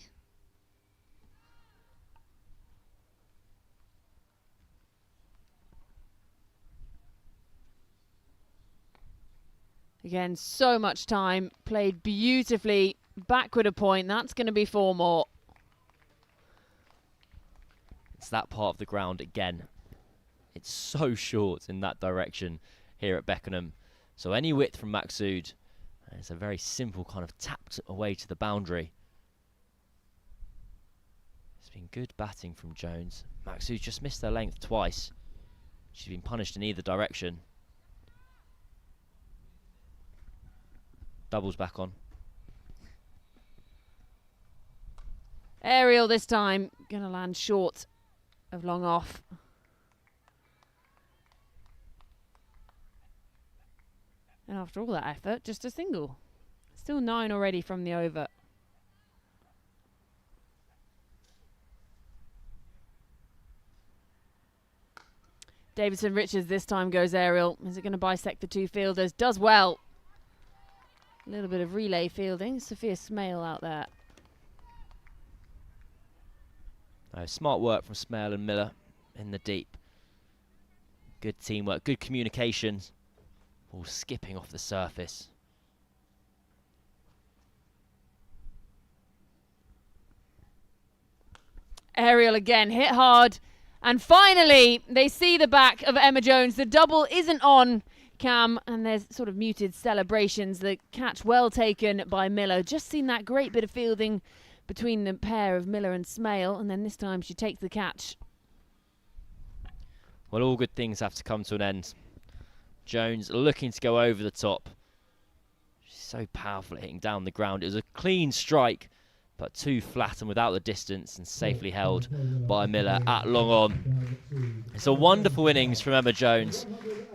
Again, so much time, played beautifully, backward a point. That's going to be 4 more. It's that part of the ground again. It's so short in that direction here at Beckenham. So any width from Maxud, it's a very simple kind of tap away to the boundary. It's been good batting from Jones. Maxud just missed her length twice. She's been punished in either direction. Doubles back on. Aerial this time, going to land short of long off. And after all that effort, just a single. Still 9 already from the over. Davison-Richards this time goes aerial. Is it going to bisect the 2 fielders? Does well. A little bit of relay fielding. Sophia Smale out there. Smart work from Smale and Miller in the deep. Good teamwork, good communications. All skipping off the surface. Aerial again, hit hard. And finally, they see the back of Emma Jones. The double isn't on, Cam, and there's sort of muted celebrations. The catch well taken by Miller. Just seen that great bit of fielding between the pair of Miller and Smale, and then this time she takes the catch. Well, all good things have to come to an end. Jones looking to go over the top. so powerful at hitting down the ground. It was a clean strike, but too flat and without the distance, and safely held by Miller at long on. It's a wonderful innings from Emma Jones.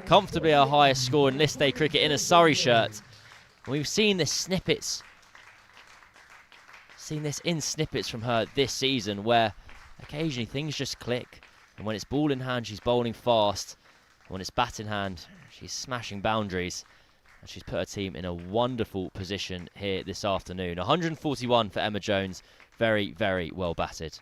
Comfortably her highest score in list day cricket in a Surrey shirt. And we've seen this in snippets from her this season, where occasionally things just click. And when it's ball in hand, she's bowling fast. And when it's bat in hand, she's smashing boundaries. And she's put her team in a wonderful position here this afternoon. 141 for Emma Jones. Very, very well batted.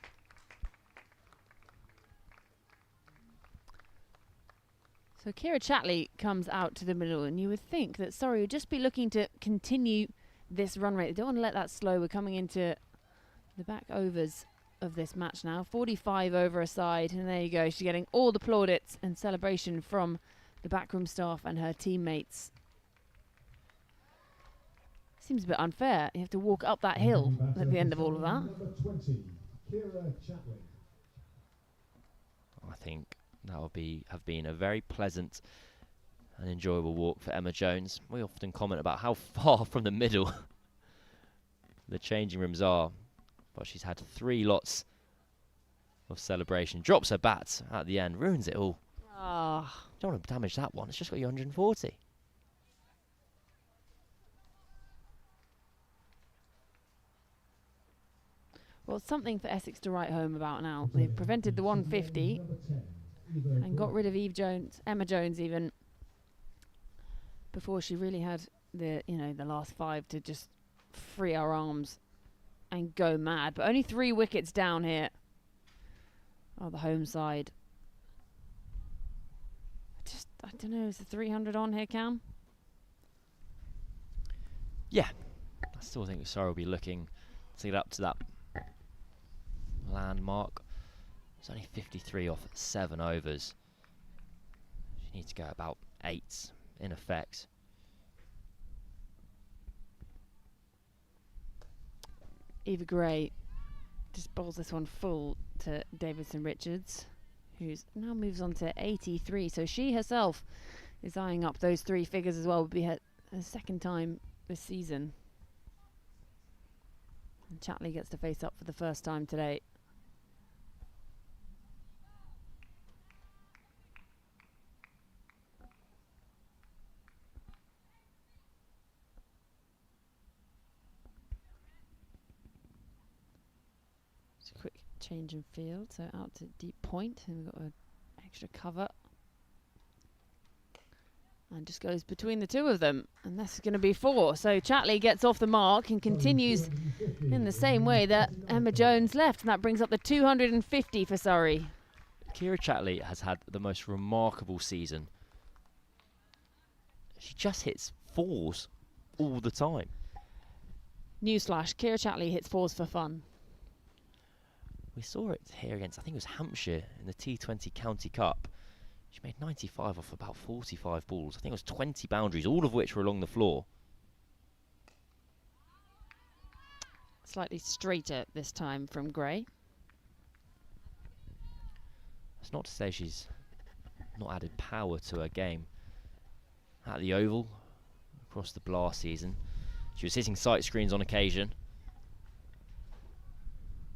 So Kira Chatley comes out to the middle, and you would think that Surrey would just be looking to continue this run rate. They don't want to let that slow. We're coming into the back overs of this match now. 45 over a side, and there you go. She's getting all the plaudits and celebration from the backroom staff and her teammates. Seems a bit unfair. You have to walk up that hill at the end of all of that. Number 20, Kira Chatley. I think that will have been a very pleasant and enjoyable walk for Emma Jones. We often comment about how far from the middle the changing rooms are, but she's had 3 lots of celebration. Drops her bat at the end, ruins it all. Don't want to damage that one. It's just got you 140. Well, something for Essex to write home about now. They've prevented the 150 and got rid of Emma Jones even, before she really had the last 5 to just free our arms and go mad. But only 3 wickets down here on the home side. I don't know, is the 300 on here, Cam? Yeah, I still think Surrey will be looking to get up to that landmark. It's only 53 off 7 overs. She needs to go about 8 in effect. Eva Gray just bowls this one full to Davidson Richards, who's now moves on to 83. So she herself is eyeing up those 3 figures as well. Would be her second time this season. And Chatley gets to face up for the first time today. Quick change in field, so out to deep point, and we've got an extra cover, and just goes between the 2 of them, and that's going to be 4. So Chatley gets off the mark and continues in the same way that Emma Jones left, and that brings up the 250 for Surrey. Kira Chatley has had the most remarkable season. She just hits 4s all the time. Newsflash, Kira Chatley hits 4s for fun. We saw it here against, I think it was Hampshire in the T20 County Cup. She made 95 off about 45 balls. I think it was 20 boundaries, all of which were along the floor. Slightly straighter this time from Gray. That's not to say she's not added power to her game. At the Oval, across the blast season, she was hitting sight screens on occasion.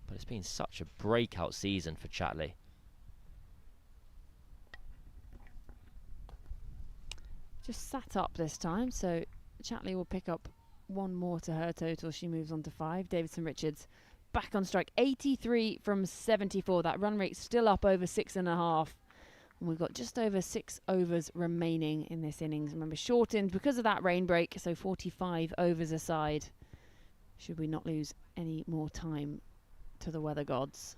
But it's been such a breakout season for Chatley. Just sat up this time, so Chatley will pick up 1 more to her total. She moves on to 5. Davidson Richards back on strike. 83 from 74. That run rate still up over 6.5. And we've got just over 6 overs remaining in this innings. Remember, shortened because of that rain break, so 45 overs aside. Should we not lose any more time to the weather gods.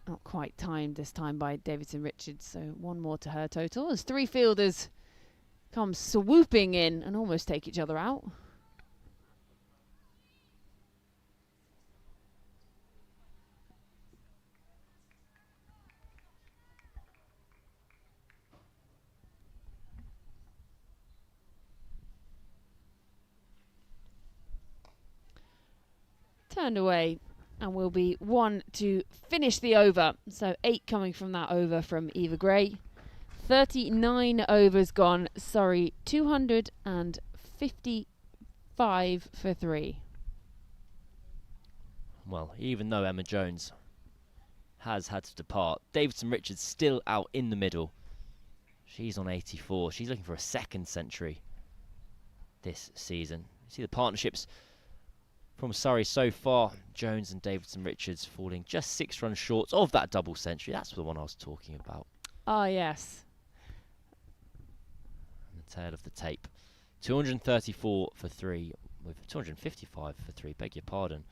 Not quite timed this time by Davidson Richards, so 1 more to her total as 3 fielders come swooping in and almost take each other out. Turned away, and will be 1 to finish the over. So 8 coming from that over from Eva Gray. 39 overs gone. Sorry, 255 for 3. Well, even though Emma Jones has had to depart, Davidson Richards still out in the middle. She's on 84. She's looking for a second century this season. You see the partnerships from Surrey so far. Jones and Davidson Richards falling just 6 runs short of that double century. That's the one I was talking about. Ah, yes. The tail of the tape. 234 for 3, with 255 for 3, beg your pardon,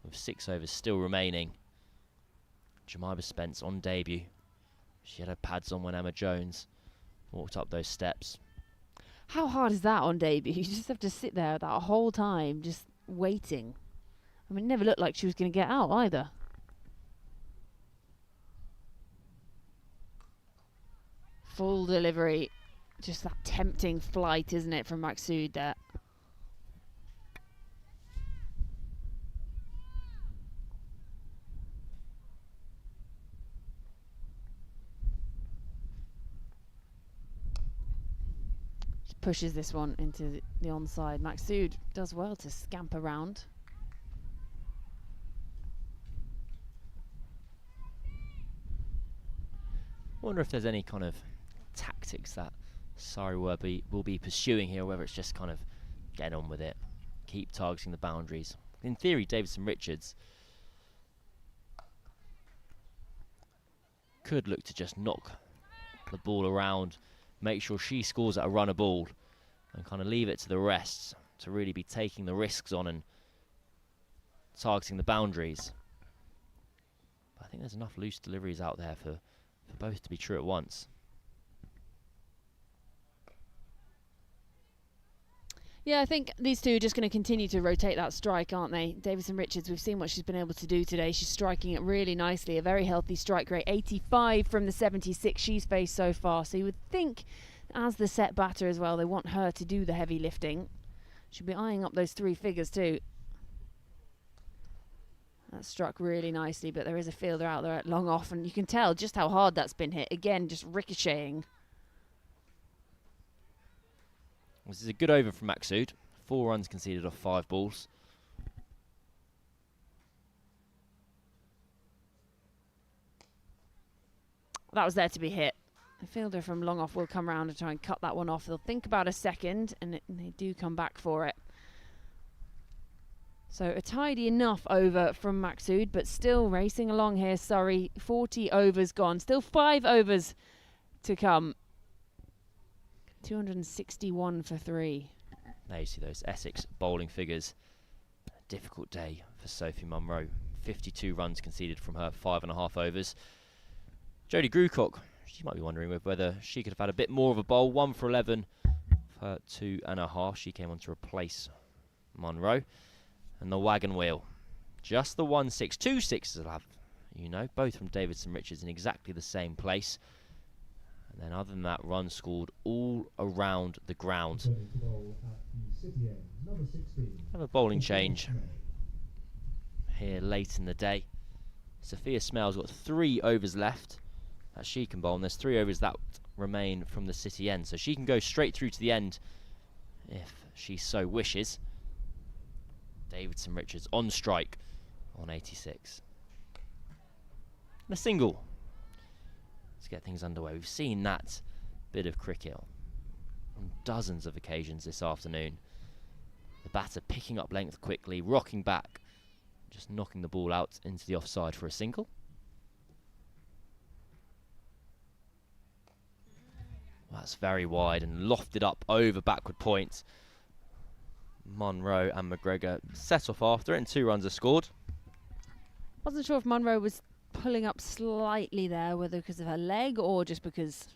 with 6 overs still remaining. Jemima Spence on debut. She had her pads on when Emma Jones walked up those steps. How hard is that on debut? You just have to sit there that whole time, just waiting. I mean, it never looked like she was going to get out either. Full delivery. Just that tempting flight, isn't it, from Maksud there? Pushes this one into the onside. Maksud does well to scamp around. Wonder if there's any kind of tactics that Surrey will be pursuing here, or whether it's just kind of get on with it, keep targeting the boundaries. In theory, Davidson Richards could look to just knock the ball around, make sure she scores at a runner ball, and kind of leave it to the rest to really be taking the risks on and targeting the boundaries. But I think there's enough loose deliveries out there for both to be true at once. Yeah, I think these two are just going to continue to rotate that strike, aren't they? Davidson Richards, we've seen what she's been able to do today. She's striking it really nicely. A very healthy strike rate. 85 from the 76 she's faced so far. So you would think, as the set batter as well, they want her to do the heavy lifting. She'll be eyeing up those 3 figures too. That struck really nicely, but there is a fielder out there at long off, and you can tell just how hard that's been hit. Again, just ricocheting. This is a good over from Maksud. 4 runs conceded off 5 balls. That was there to be hit. The fielder from long off will come round and try and cut that one off. They'll think about a second, and they do come back for it. So a tidy enough over from Maksud, but still racing along here. Surrey, 40 overs gone. Still 5 overs to come. 261 for 3. Now you see those Essex bowling figures. A difficult day for Sophie Munro. 52 runs conceded from her 5.5 overs. Jodie Grucock, she might be wondering whether she could have had a bit more of a bowl. 1 for 11 for her 2.5. She came on to replace Munro. And the wagon wheel. Just the 1-6. 2 sixes will have, you know, both from Davidson Richards in exactly the same place. And then other than that, runs scored all around the ground. Have a bowling change here late in the day. Sophia Smell's got 3 overs left that she can bowl, and there's 3 overs that remain from the City end. So she can go straight through to the end if she so wishes. Davidson Richards on strike on 86. And a single to get things underway. We've seen that bit of cricket on dozens of occasions this afternoon. The batter picking up length quickly, rocking back, just knocking the ball out into the offside for a single. Well, that's very wide and lofted up over backward point. Munro and McGregor set off after it, and 2 runs are scored. Wasn't sure if Munro was pulling up slightly there, whether because of her leg or just because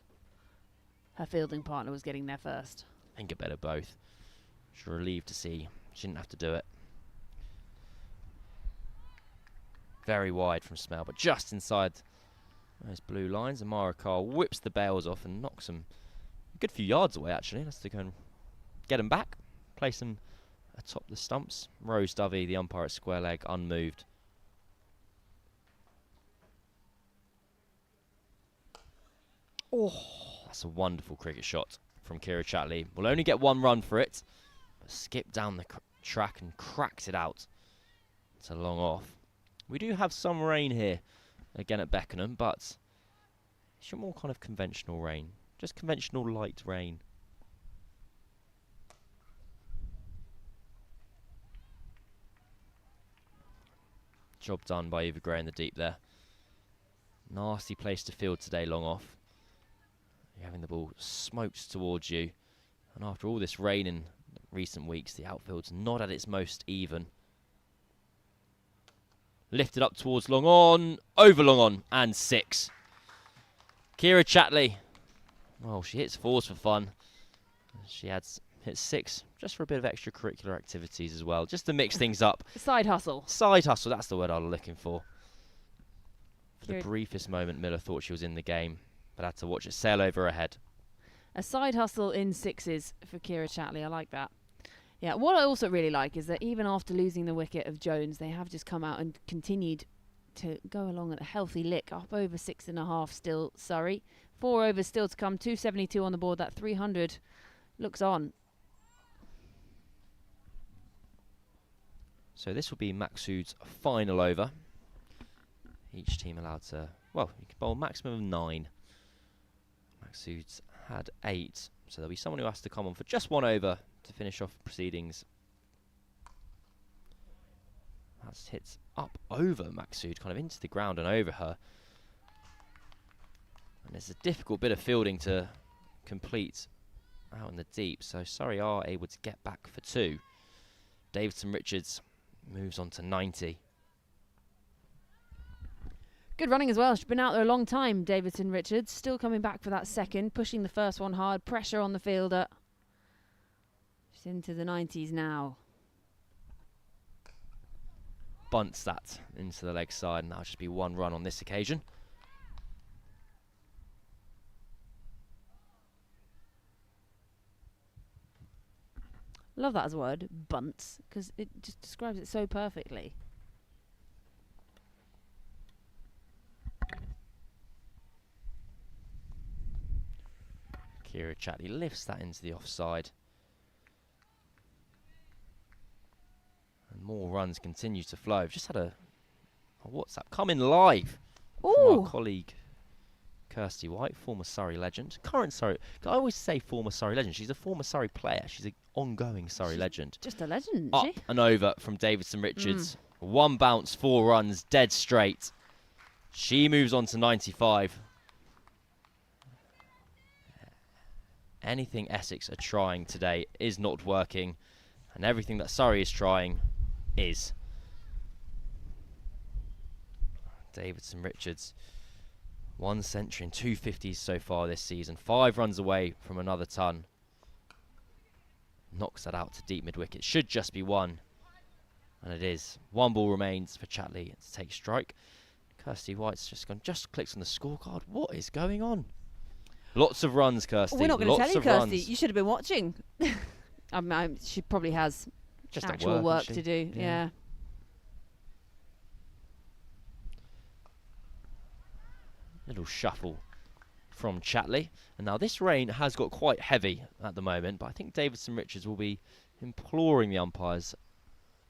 her fielding partner was getting there first. I think a bit of both. She's relieved to see she didn't have to do it. Very wide from Smell, but just inside those blue lines. Amara Carr whips the bails off and knocks them a good few yards away, actually. That's to go and get them back, place them atop the stumps. Rose Dovey, the umpire at square leg, unmoved. Oh, That's a wonderful cricket shot from Kira Chatley. We'll only get 1 run for it. But skipped down the track and cracked it out. It's a long off. We do have some rain here again at Beckenham, but it's your more kind of conventional rain. Just conventional light rain. Job done by Eva Gray in the deep there. Nasty place to field today, long off. You're having the ball smoked towards you. And after all this rain in recent weeks, the outfield's not at its most even. Lifted up towards long on, over long on, and 6. Kira Chatley. Well, she hits 4s for fun. She hits 6 just for a bit of extracurricular activities as well, just to mix things up. Side hustle. Side hustle, that's the word I was looking for. For the briefest moment, Miller thought she was in the game, but had to watch it sail over her head. A side hustle in 6s for Kira Chatley. I like that. Yeah, what I also really like is that even after losing the wicket of Jones, they have just come out and continued to go along at a healthy lick, up over 6.5 still, Surrey. 4 overs still to come, 272 on the board, that 300 looks on. So this will be Maqsood's final over. Each team allowed to, well, you can bowl a maximum of 9. Maqsood's had 8, so there'll be someone who has to come on for just 1 over to finish off proceedings. That's hits up over Maqsood, kind of into the ground and over her. And it's a difficult bit of fielding to complete out in the deep, so Surrey are able to get back for 2. Davidson Richards moves on to 90. Good running as well. She's been out there a long time, Davidson Richards. Still coming back for that second, pushing the first one hard. Pressure on the fielder. She's into the 90s now. Bunts that into the leg side, and that'll just be 1 run on this occasion. Love that as a word, bunts, because it just describes it so perfectly. Kira Chatley lifts that into the offside. And more runs continue to flow. I've just had a WhatsApp come in live from our colleague Kirsty White, former Surrey legend. Current Surrey. I always say former Surrey legend. She's a former Surrey player. She's an ongoing Surrey legend. Just a legend, Up isn't she? and over from Davidson Richards. 1 bounce, 4 runs, dead straight. She moves on to 95. Anything Essex are trying today is not working, and everything that Surrey is trying is. Davidson Richards, 1 century and 2 50s so far this season. 5 runs away from another ton. Knocks that out to deep mid-wicket. Should just be 1, and it is. 1 ball remains for Chatley to take strike. Kirsty White's just clicks on the scorecard. What is going on? Lots of runs, Kirsty. We're not going to tell you, Kirsty. Runs. You should have been watching. She probably has just actual work to do. Yeah. Little shuffle from Chatley. And now this rain has got quite heavy at the moment, but I think Davidson Richards will be imploring the umpires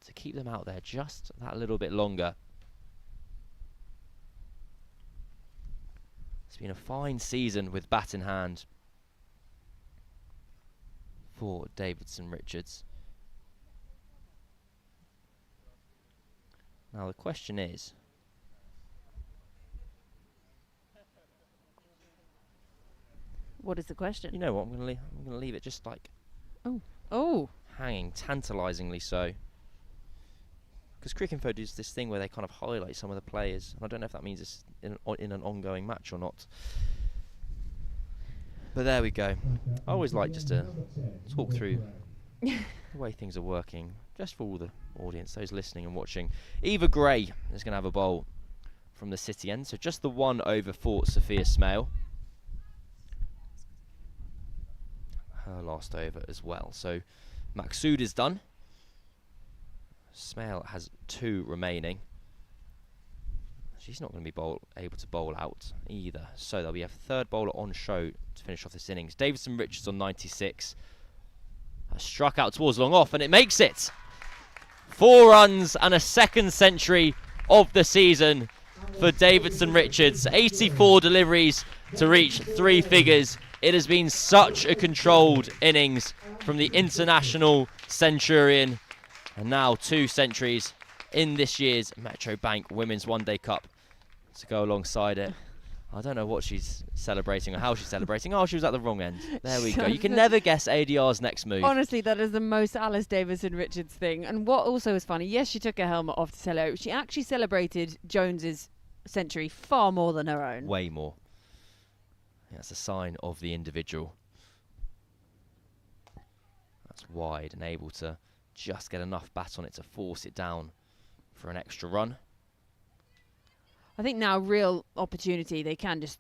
to keep them out there just that little bit longer. It's been a fine season with bat in hand for Davidson Richards. Now the question is, what is the question? you know what, I'm going to leave it just like hanging, tantalisingly so. Because Cricinfo does this thing where they kind of highlight some of the players, and I don't know if that means it's in an ongoing match or not. But there we go. I always like just to talk through the way things are working, just for all the audience, those listening and watching. Eva Gray is going to have a bowl from the City end, so just the 1 over for Sophia Smale. Her last over as well. So Maqsood is done. Smale has 2 remaining. She's not going to be able to bowl out either. So there'll be a third bowler on show to finish off this innings. Davidson Richards on 96. Struck out towards long off, and it makes it. 4 runs and a second century of the season for Davidson Richards. 84 deliveries to reach 3 figures. It has been such a controlled innings from the international centurion. And now 2 centuries in this year's Metro Bank Women's One Day Cup to go alongside it. I don't know what she's celebrating or how she's celebrating. Oh, she was at the wrong end. There we go. You can never guess ADR's next move. Honestly, that is the most Alice Davidson Richards thing. And what also is funny, yes, she took her helmet off to celebrate. She actually celebrated Jones's century far more than her own. Way more. That's a sign of the individual. That's wide and able to just get enough bat on it to force it down for an extra run. I think now real opportunity, they can just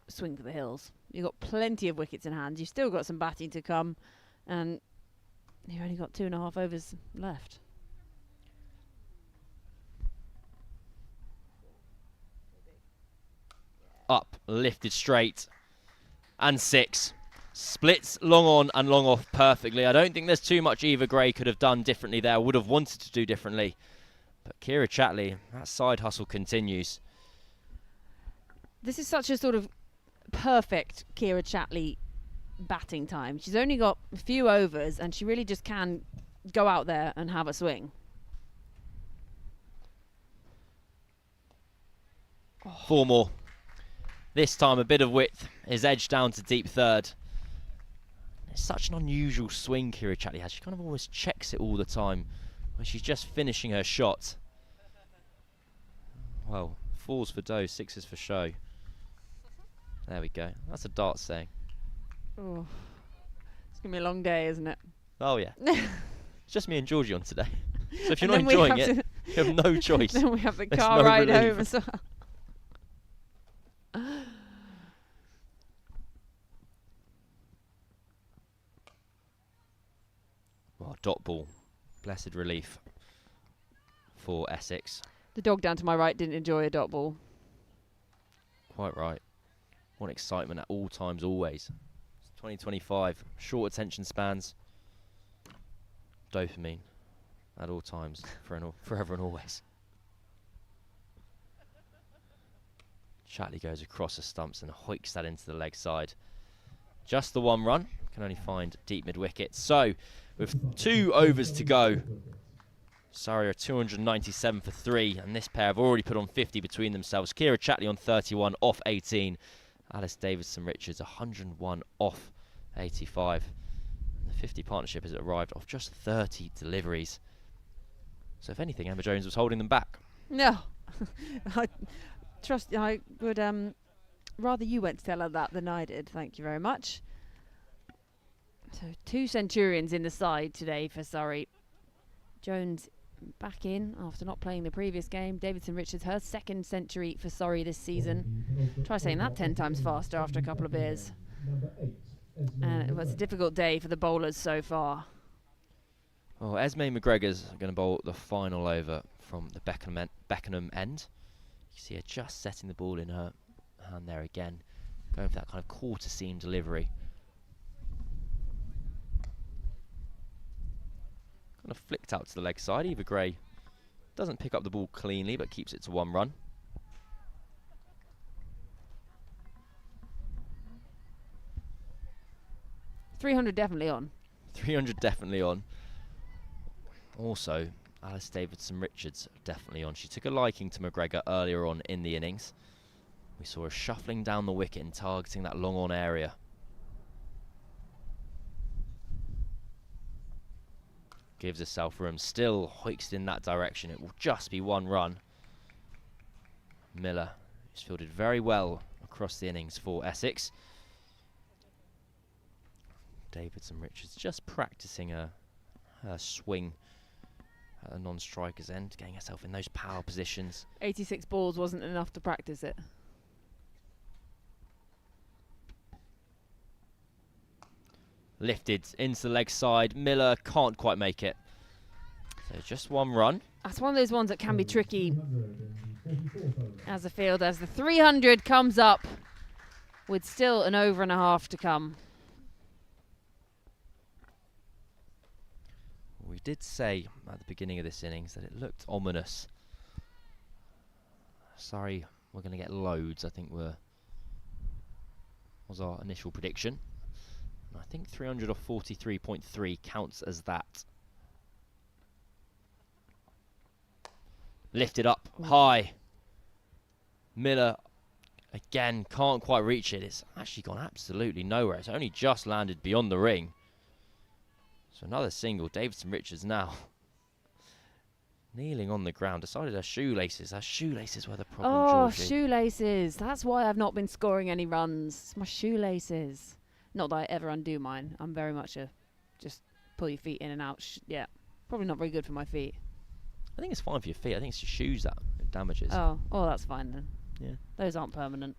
swing for the hills. You've got plenty of wickets in hand. You've still got some batting to come, and you've only got 2.5 overs left. Up, lifted straight, and 6. Splits long on and long off perfectly. I don't think there's too much Eva Gray could have done differently there, would have wanted to do differently. But Kira Chatley, that side hustle continues. This is such a sort of perfect Kira Chatley batting time. She's only got a few overs, and she really just can go out there and have a swing. 4 more. This time a bit of width is edged down to deep third. It's such an unusual swing Kira Chatley has. She kind of always checks it all the time when she's just finishing her shot. Well, 4s for dough, 6s for show. There we go. That's a dart saying. Oh, it's going to be a long day, isn't it? Oh, yeah. It's just me and Georgie on today. So if you're And not then we enjoying have it, you have no choice. Then we have the There's car no ride relief. home as well. Well, dot ball. Blessed relief for Essex. The dog down to my right didn't enjoy a dot ball. Quite right. What excitement at all times, always. It's 2025. Short attention spans. Dopamine at all times, forever and always. Chatley goes across the stumps and hoiks that into the leg side. Just the 1 run. Can only find deep mid-wicket. So, with 2 overs to go, Surrey are 297 for 3, and this pair have already put on 50 between themselves. Kira Chatley on 31 off 18. Alice Davidson Richards 101 off 85. The 50 partnership has arrived off just 30 deliveries. So if anything, Emma Jones was holding them back. No. I would rather you went to tell her that than I did. Thank you very much. So 2 centurions in the side today for Surrey. Jones back in after not playing the previous game. Davidson Richards, her 2nd century for Surrey this season. Try saying that 10 times faster after a couple of beers. And it was a difficult day for the bowlers so far. Well, Esme McGregor's going to bowl the final over from the Beckenham end. You see her just setting the ball in her hand there again, going for that kind of quarter seam delivery. Kind of flicked out to the leg side. Eva Gray doesn't pick up the ball cleanly, but keeps it to 1 run. .300 definitely on. 300 definitely on. Also, Alice Davidson Richards definitely on. She took a liking to McGregor earlier on in the innings. We saw her shuffling down the wicket and targeting that long on area. Gives herself room, still hoiks in that direction. It will just be 1 run. Miller, who's fielded very well across the innings for Essex. Davidson Richards just practicing her swing at a non-striker's end, getting herself in those power positions. 86 balls wasn't enough to practice it. Lifted into the leg side. Miller can't quite make it. So just 1 run. That's one of those ones that can be tricky 44 for As a field, as the 300 comes up, with still an over and a half to come. We did say at the beginning of this innings that it looked ominous. Sorry, we're going to get loads, I think was our initial prediction. And I think 300 off 43.3 counts as that. Lifted up high. Miller again can't quite reach it. It's actually gone absolutely nowhere. It's only just landed beyond the ring. So another single. Davidson Richards now kneeling on the ground. Decided her shoelaces. Her shoelaces were the problem, Oh, Georgie. shoelaces. That's why I've not been scoring any runs. It's my shoelaces. Not that I ever undo mine. I'm very much a just pull your feet in and out. Yeah. Probably not very good for my feet. I think it's fine for your feet. I think it's your shoes that it damages. Oh, that's fine then. Yeah. Those aren't permanent.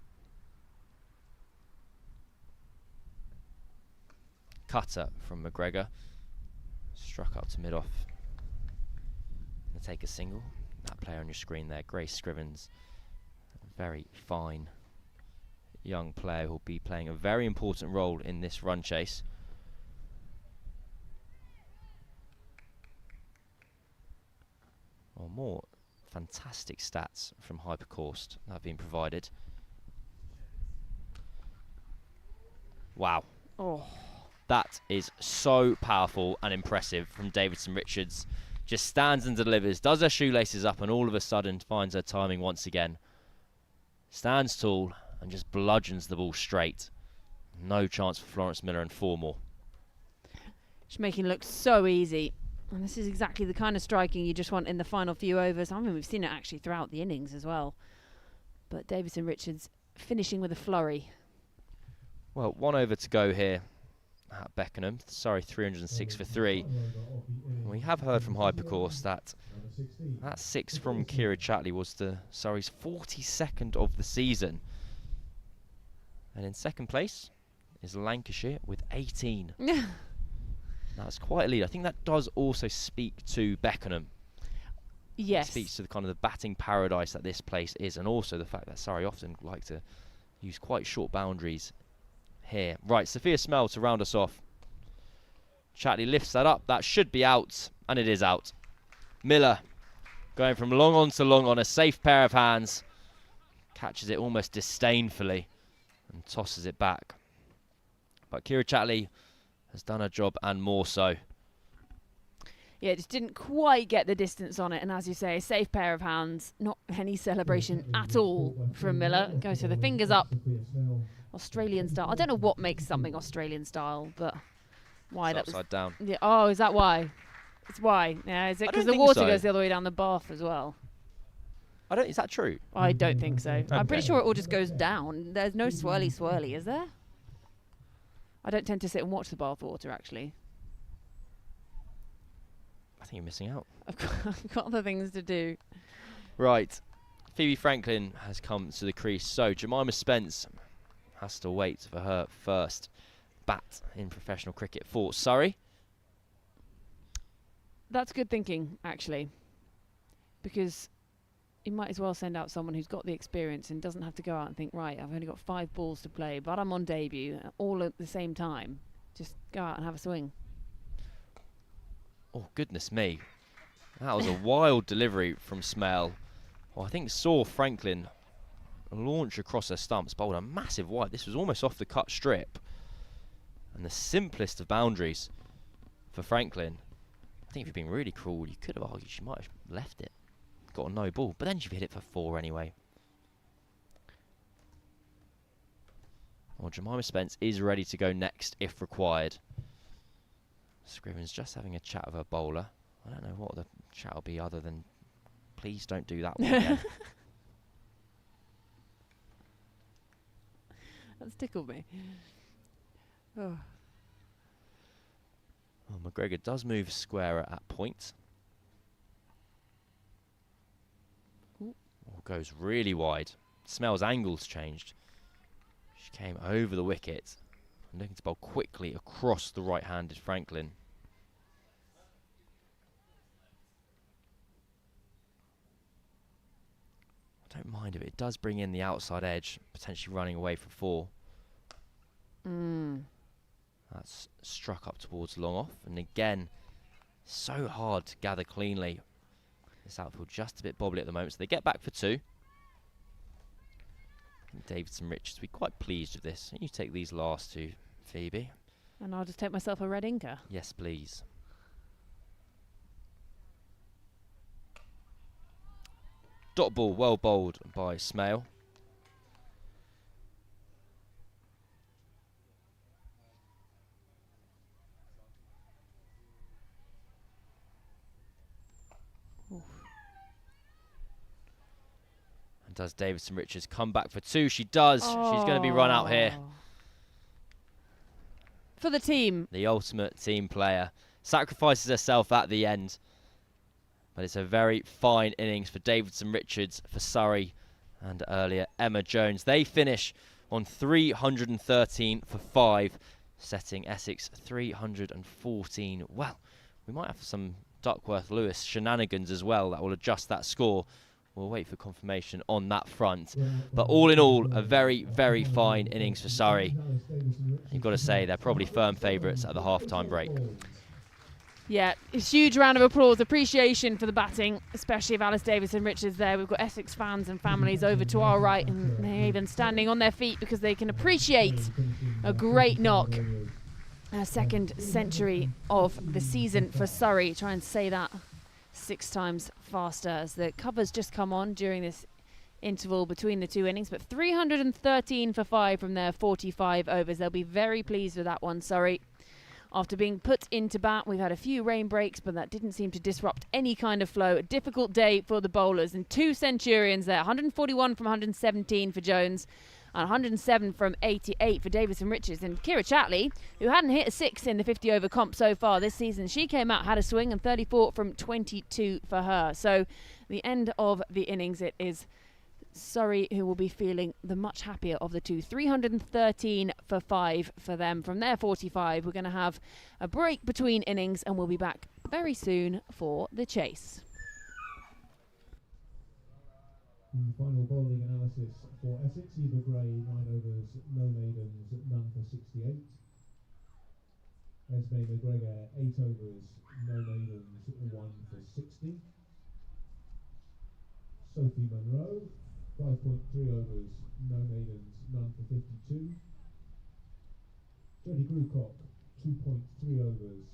Cutter from McGregor. Struck up to mid-off. Gonna take a single. That player on your screen there, Grace Scrivens. A very fine young player who'll be playing a very important role in this run chase. Well, more fantastic stats from Hypercourse that have been provided. Wow. Oh. That is so powerful and impressive from Davidson Richards. Just stands and delivers, does her shoelaces up, and all of a sudden finds her timing once again. Stands tall and just bludgeons the ball straight. No chance for Florence Miller and 4 more. She's making it look so easy. And this is exactly the kind of striking you just want in the final few overs. I mean, we've seen it actually throughout the innings as well. But Davidson Richards finishing with a flurry. Well, 1 over to go here at Beckenham. Surrey 306 for 3. We have heard from Hypercourse that 6 from Kira Chatley was the Surrey's 42nd of the season. And in second place is Lancashire with 18. That's quite a lead. I think that does also speak to Beckenham. Yes. It speaks to the kind of the batting paradise that this place is, and also the fact that Surrey often like to use quite short boundaries here. Right, Sophia Smell to round us off. Chatley lifts that up. That should be out, and it is out. Miller going from long on to long on, a safe pair of hands. Catches it almost disdainfully and tosses it back. But Kira Chatley has done her job and more so. Yeah, just didn't quite get the distance on it. And as you say, a safe pair of hands. Not any celebration at all from Miller. Goes for the fingers up. Australian style. I don't know what makes something Australian style, but why It's that was upside down. Yeah. Oh, is that why? It's why. Yeah, is it I because don't the think water so. goes the other way down the bath as well? Is that true? I don't think so. I'm pretty Okay. sure it all just goes down. There's no swirly, is there? I don't tend to sit and watch the bath water, actually. I think you're missing out. I've got other things to do. Right. Phoebe Franklin has come to the crease. So Jemima Spence has to wait for her first bat in professional cricket for Surrey. That's good thinking, actually. Because you might as well send out someone who's got the experience and doesn't have to go out and think, right, I've only got 5 balls to play, but I'm on debut all at the same time. Just go out and have a swing. Oh, goodness me. That was a wild delivery from Smell. Well, I think saw Franklin launch across her stumps, bowled a massive wide. This was almost off the cut strip. And the simplest of boundaries for Franklin. I think if you're being really cruel, you could have argued she might have left it. Got a no ball, but then she hit it for 4 anyway. Well, Jemima Spence is ready to go next if required. Scrivens just having a chat with her bowler. I don't know what the chat will be other than, please don't do that one again. That's tickled me. Oh. Well, McGregor does move squarer at point. Goes really wide. Smell's angles changed. She came over the wicket and looking to bowl quickly across the right-handed Franklin. I don't mind if it does bring in the outside edge, potentially running away for 4. That's struck up towards long off, and again, so hard to gather cleanly. This outfield just a bit bobbly at the moment, so they get back for 2. And Davidson Richards will be quite pleased with this. You take these last 2, Phoebe. And I'll just take myself a red inker. Yes, please. Dot ball, well bowled by Smale. And does Davidson Richards come back for 2? She does. Oh. She's going to be run out here. For the team. The ultimate team player. Sacrifices herself at the end. But it's a very fine innings for Davidson Richards, for Surrey, and earlier Emma Jones. They finish on 313 for 5, setting Essex 314. Well, we might have some Duckworth-Lewis shenanigans as well that will adjust that score. We'll wait for confirmation on that front. But all in all, a very, very fine innings for Surrey. You've got to say, they're probably firm favourites at the half-time break. Yeah, a huge round of applause, appreciation for the batting, especially of Alice Davidson-Richards there. We've got Essex fans and families over to our right, and they're even standing on their feet because they can appreciate a great knock. A second century of the season for Surrey. Try and say that 6 times faster as the covers just come on during this interval between the 2 innings. But 313 for 5 from their 45 overs. They'll be very pleased with that one, Surrey. After being put into bat, we've had a few rain breaks, but that didn't seem to disrupt any kind of flow. A difficult day for the bowlers, and 2 centurions there. 141 from 117 for Jones, and 107 from 88 for Davidson Richards. And Kira Chatley, who hadn't hit a 6 in the 50-over comp so far this season, she came out, had a swing, and 34 from 22 for her. So the end of the innings, it is Surrey who will be feeling the much happier of the 2. 313 for 5 for them from their 45. We're going to have a break between innings, and we'll be back very soon for the chase. Final bowling analysis for Essex. Eva Gray, 9 overs, no maidens, none for 68. Esme McGregor, 8 overs, no maidens, 1 for 60. Sophie Monroe, 5.3 overs, no maidens, none for 52. Jodie Grucock, 2.3 overs,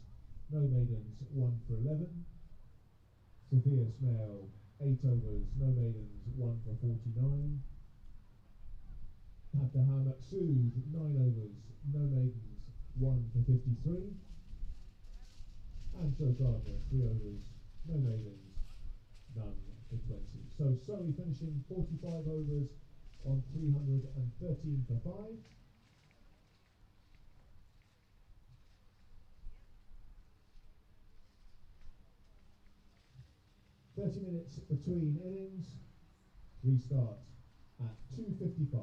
no maidens, 1 for 11. Sophia Smale, 8 overs, no maidens, 1 for 49. Abdahar Maqsood, 9 overs, no maidens, 1 for 53. And Joe Gardner, 3 overs, no maidens, none for 20. So Surrey finishing 45 overs on 313 for 5. Minutes between innings. Restart at 2:55.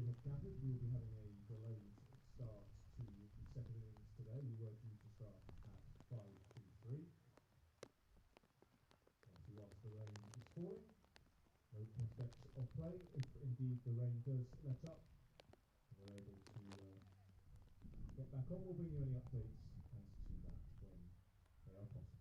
have gathered, we will be having a delayed start to the second innings today. We were due to start at 5:23. Whilst the rain is falling, no prospects of play. If indeed the rain does let up, and we're able to get back on, we'll bring you any updates as to that when they are possible.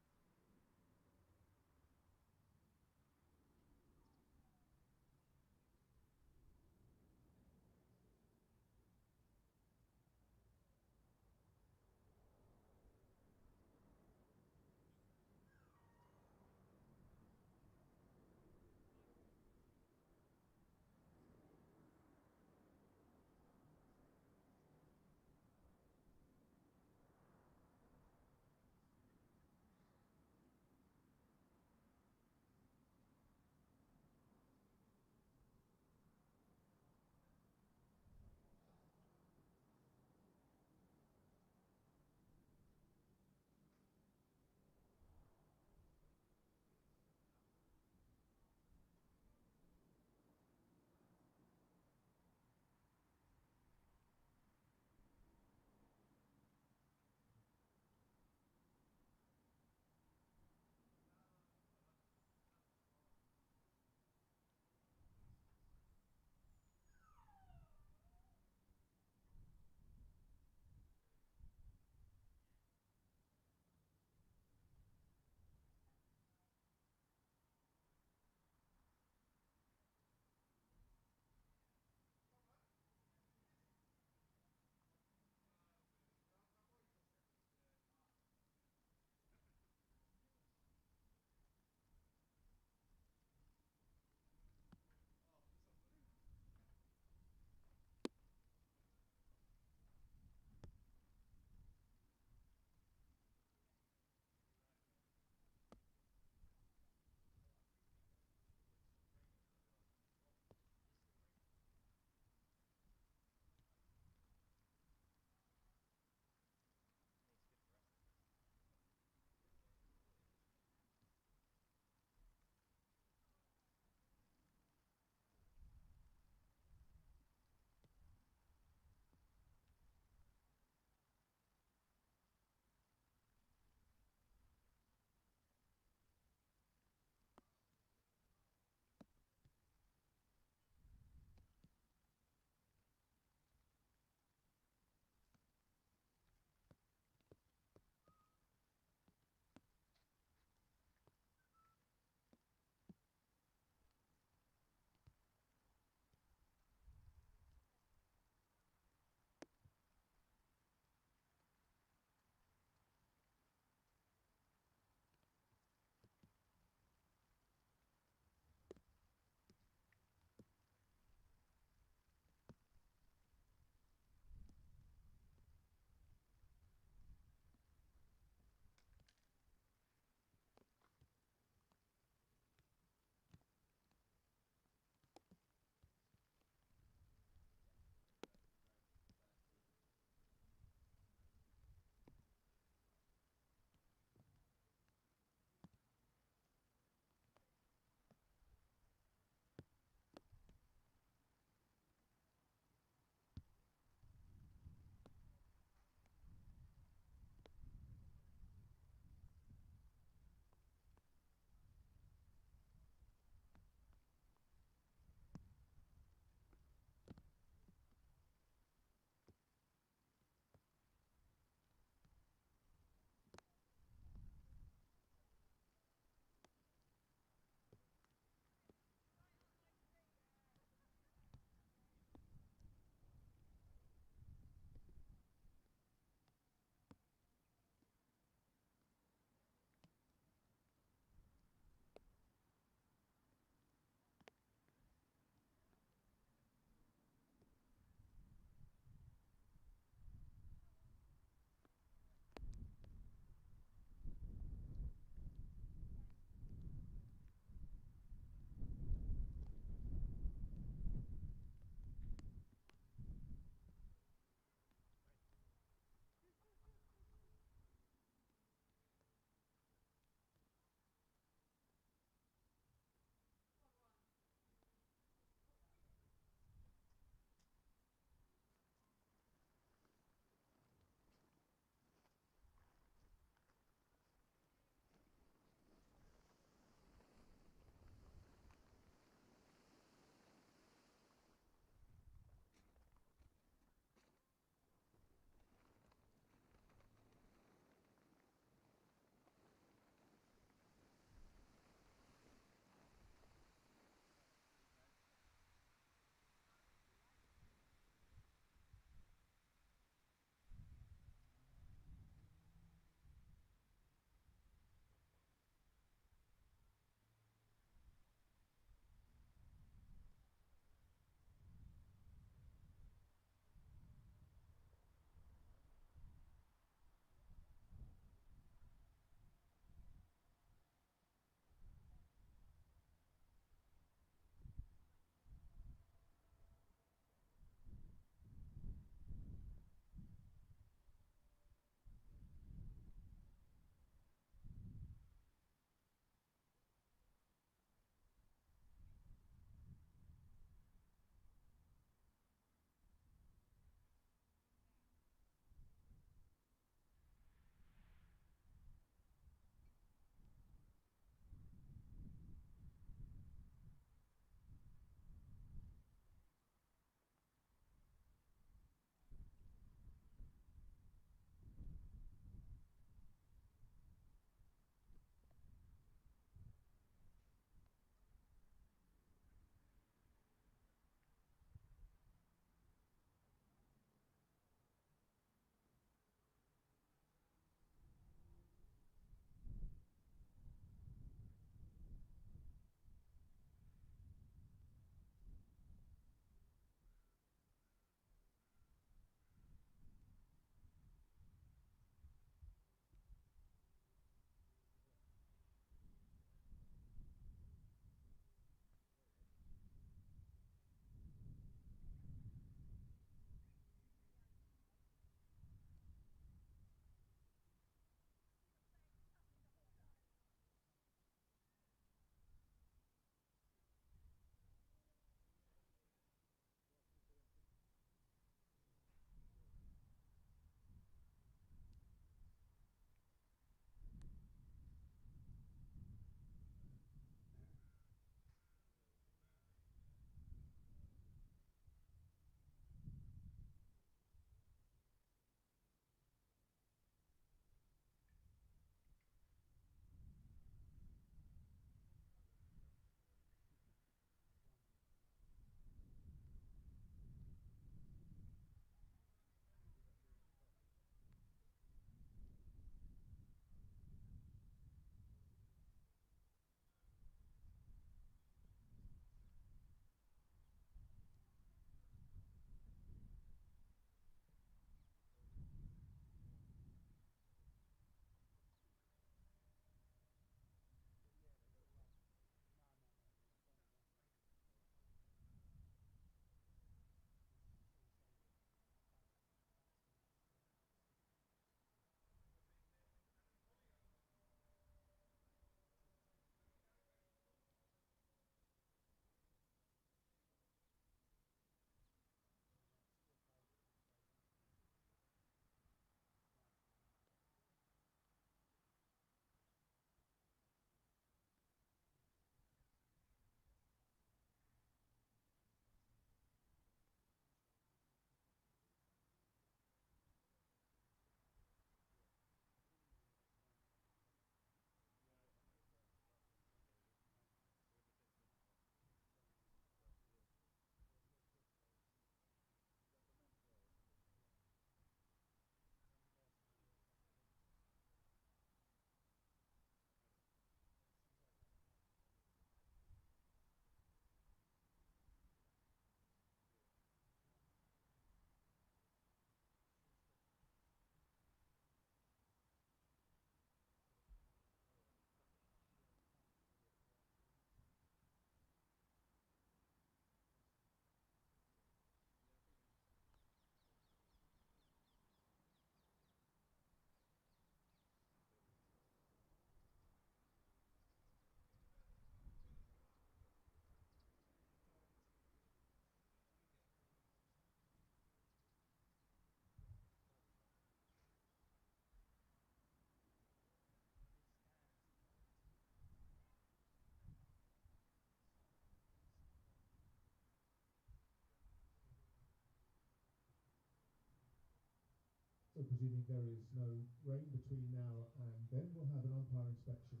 presuming there is no rain between now and then, we'll have an umpire inspection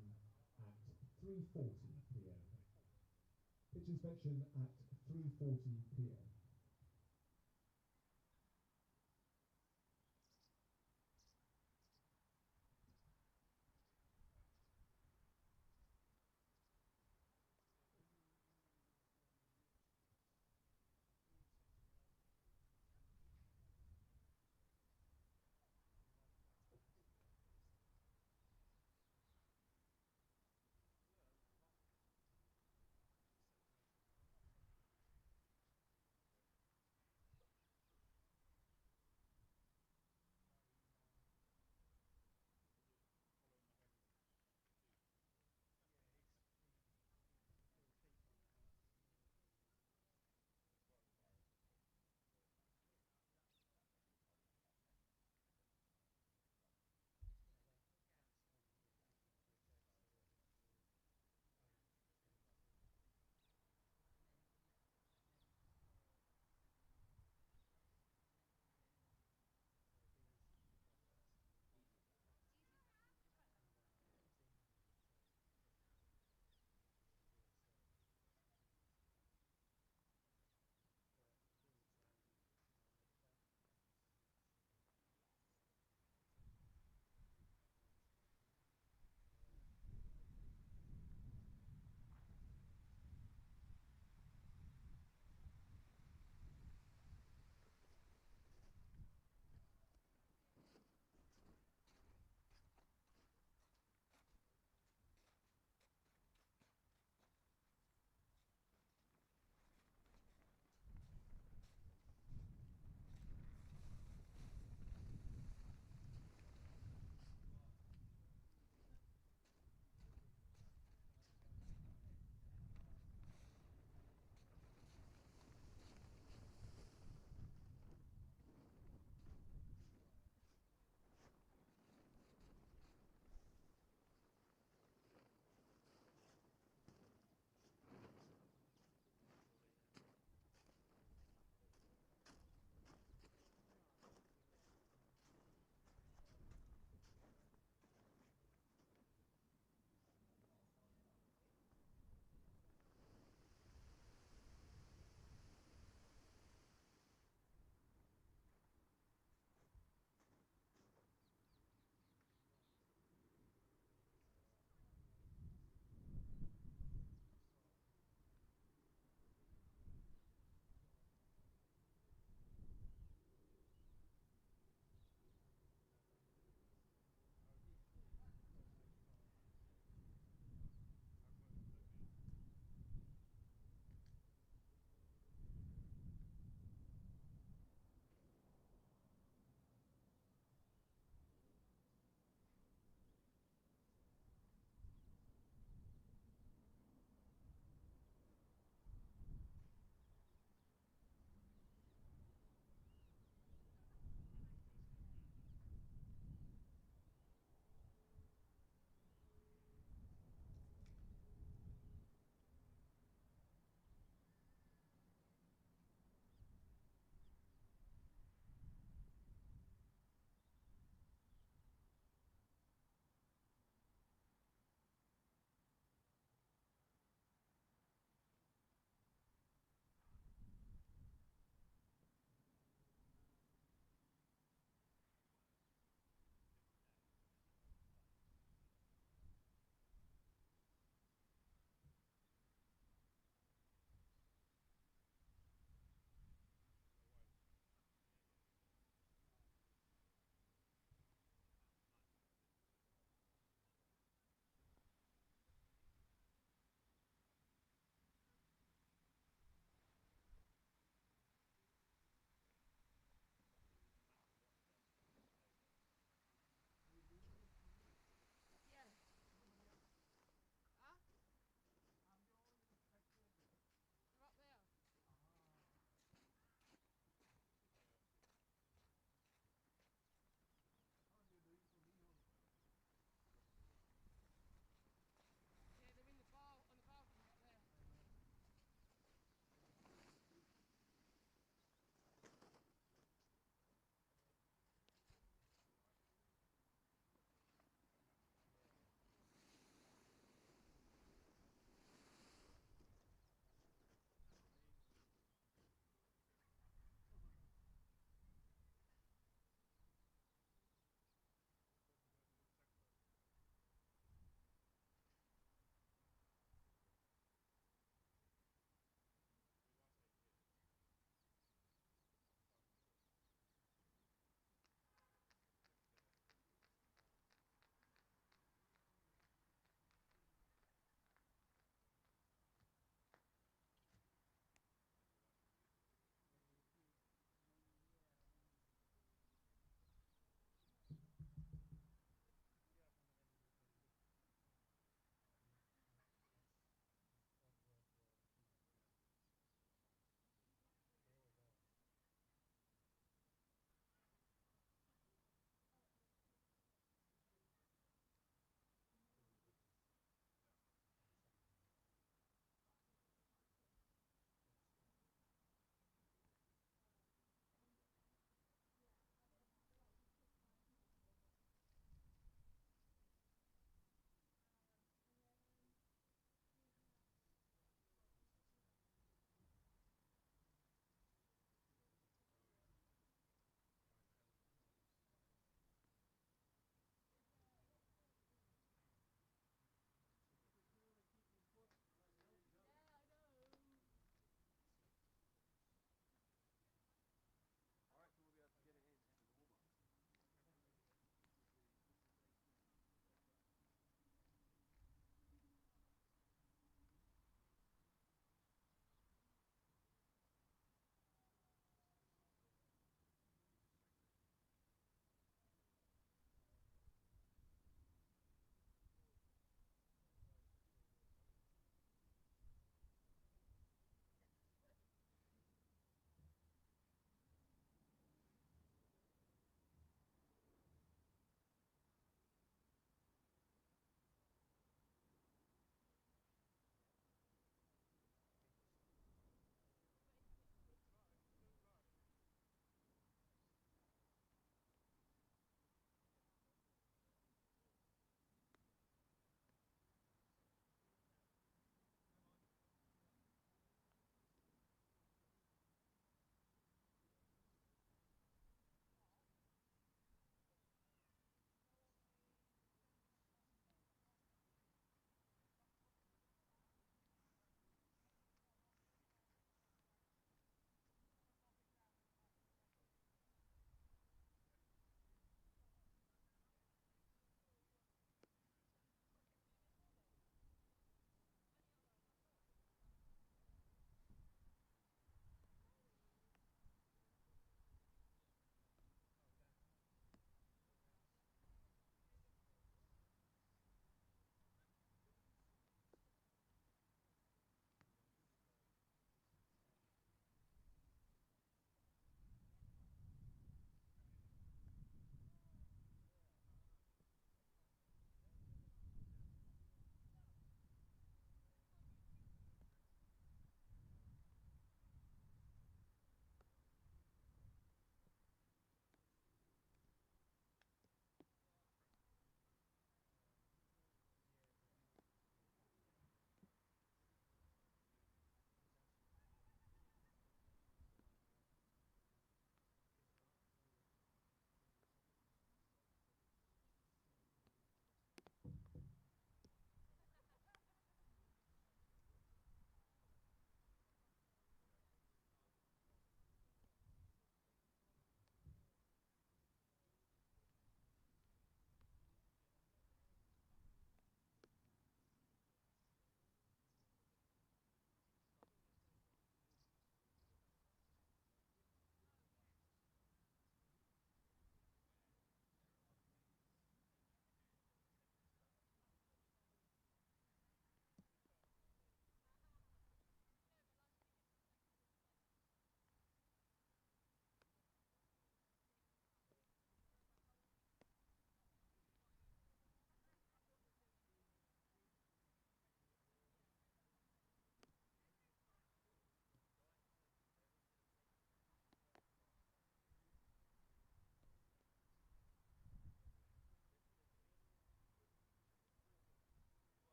at 3:40 p.m. Pitch inspection at 3:40 p.m.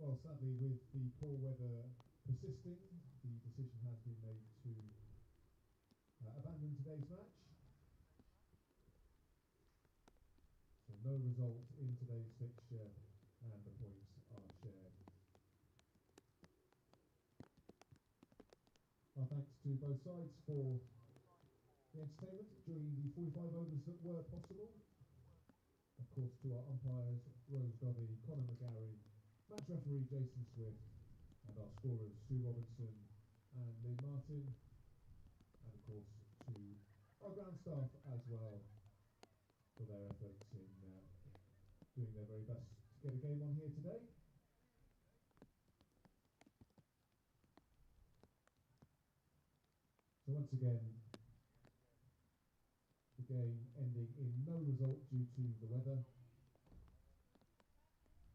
Well, sadly, with the poor weather persisting, the decision has been made to abandon today's match. So no result in today's fixture, and the points are shared. Our thanks to both sides for the entertainment during the 45 overs that were possible. Of course, to our umpires, Rose Doddy, Conor McGarry, match referee Jason Swift, and our scorers Sue Robinson and Lynn Martin, and of course to our ground staff as well for their efforts in doing their very best to get a game on here today. So once again, the game ending in no result due to the weather,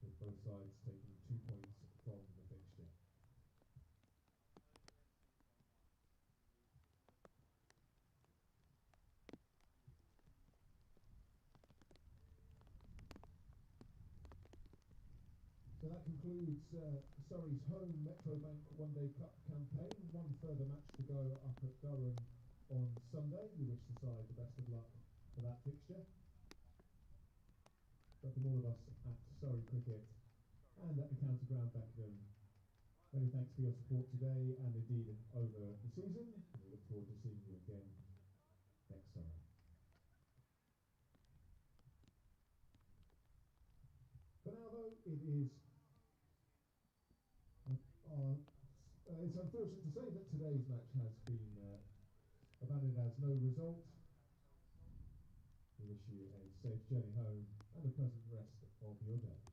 with both sides taking 2 points from the fixture. So that concludes Surrey's home Metrobank One Day Cup campaign. One further match to go up at Durham on Sunday. We wish the side the best of luck for that fixture. But from all of us at Surrey Cricket and at the County Ground Beckenham, many thanks for your support today and indeed over the season. We look forward to seeing you again next summer. For now though, it's unfortunate to say that today's match has been abandoned as no result. We wish you a safe journey home and a pleasant rest of your day.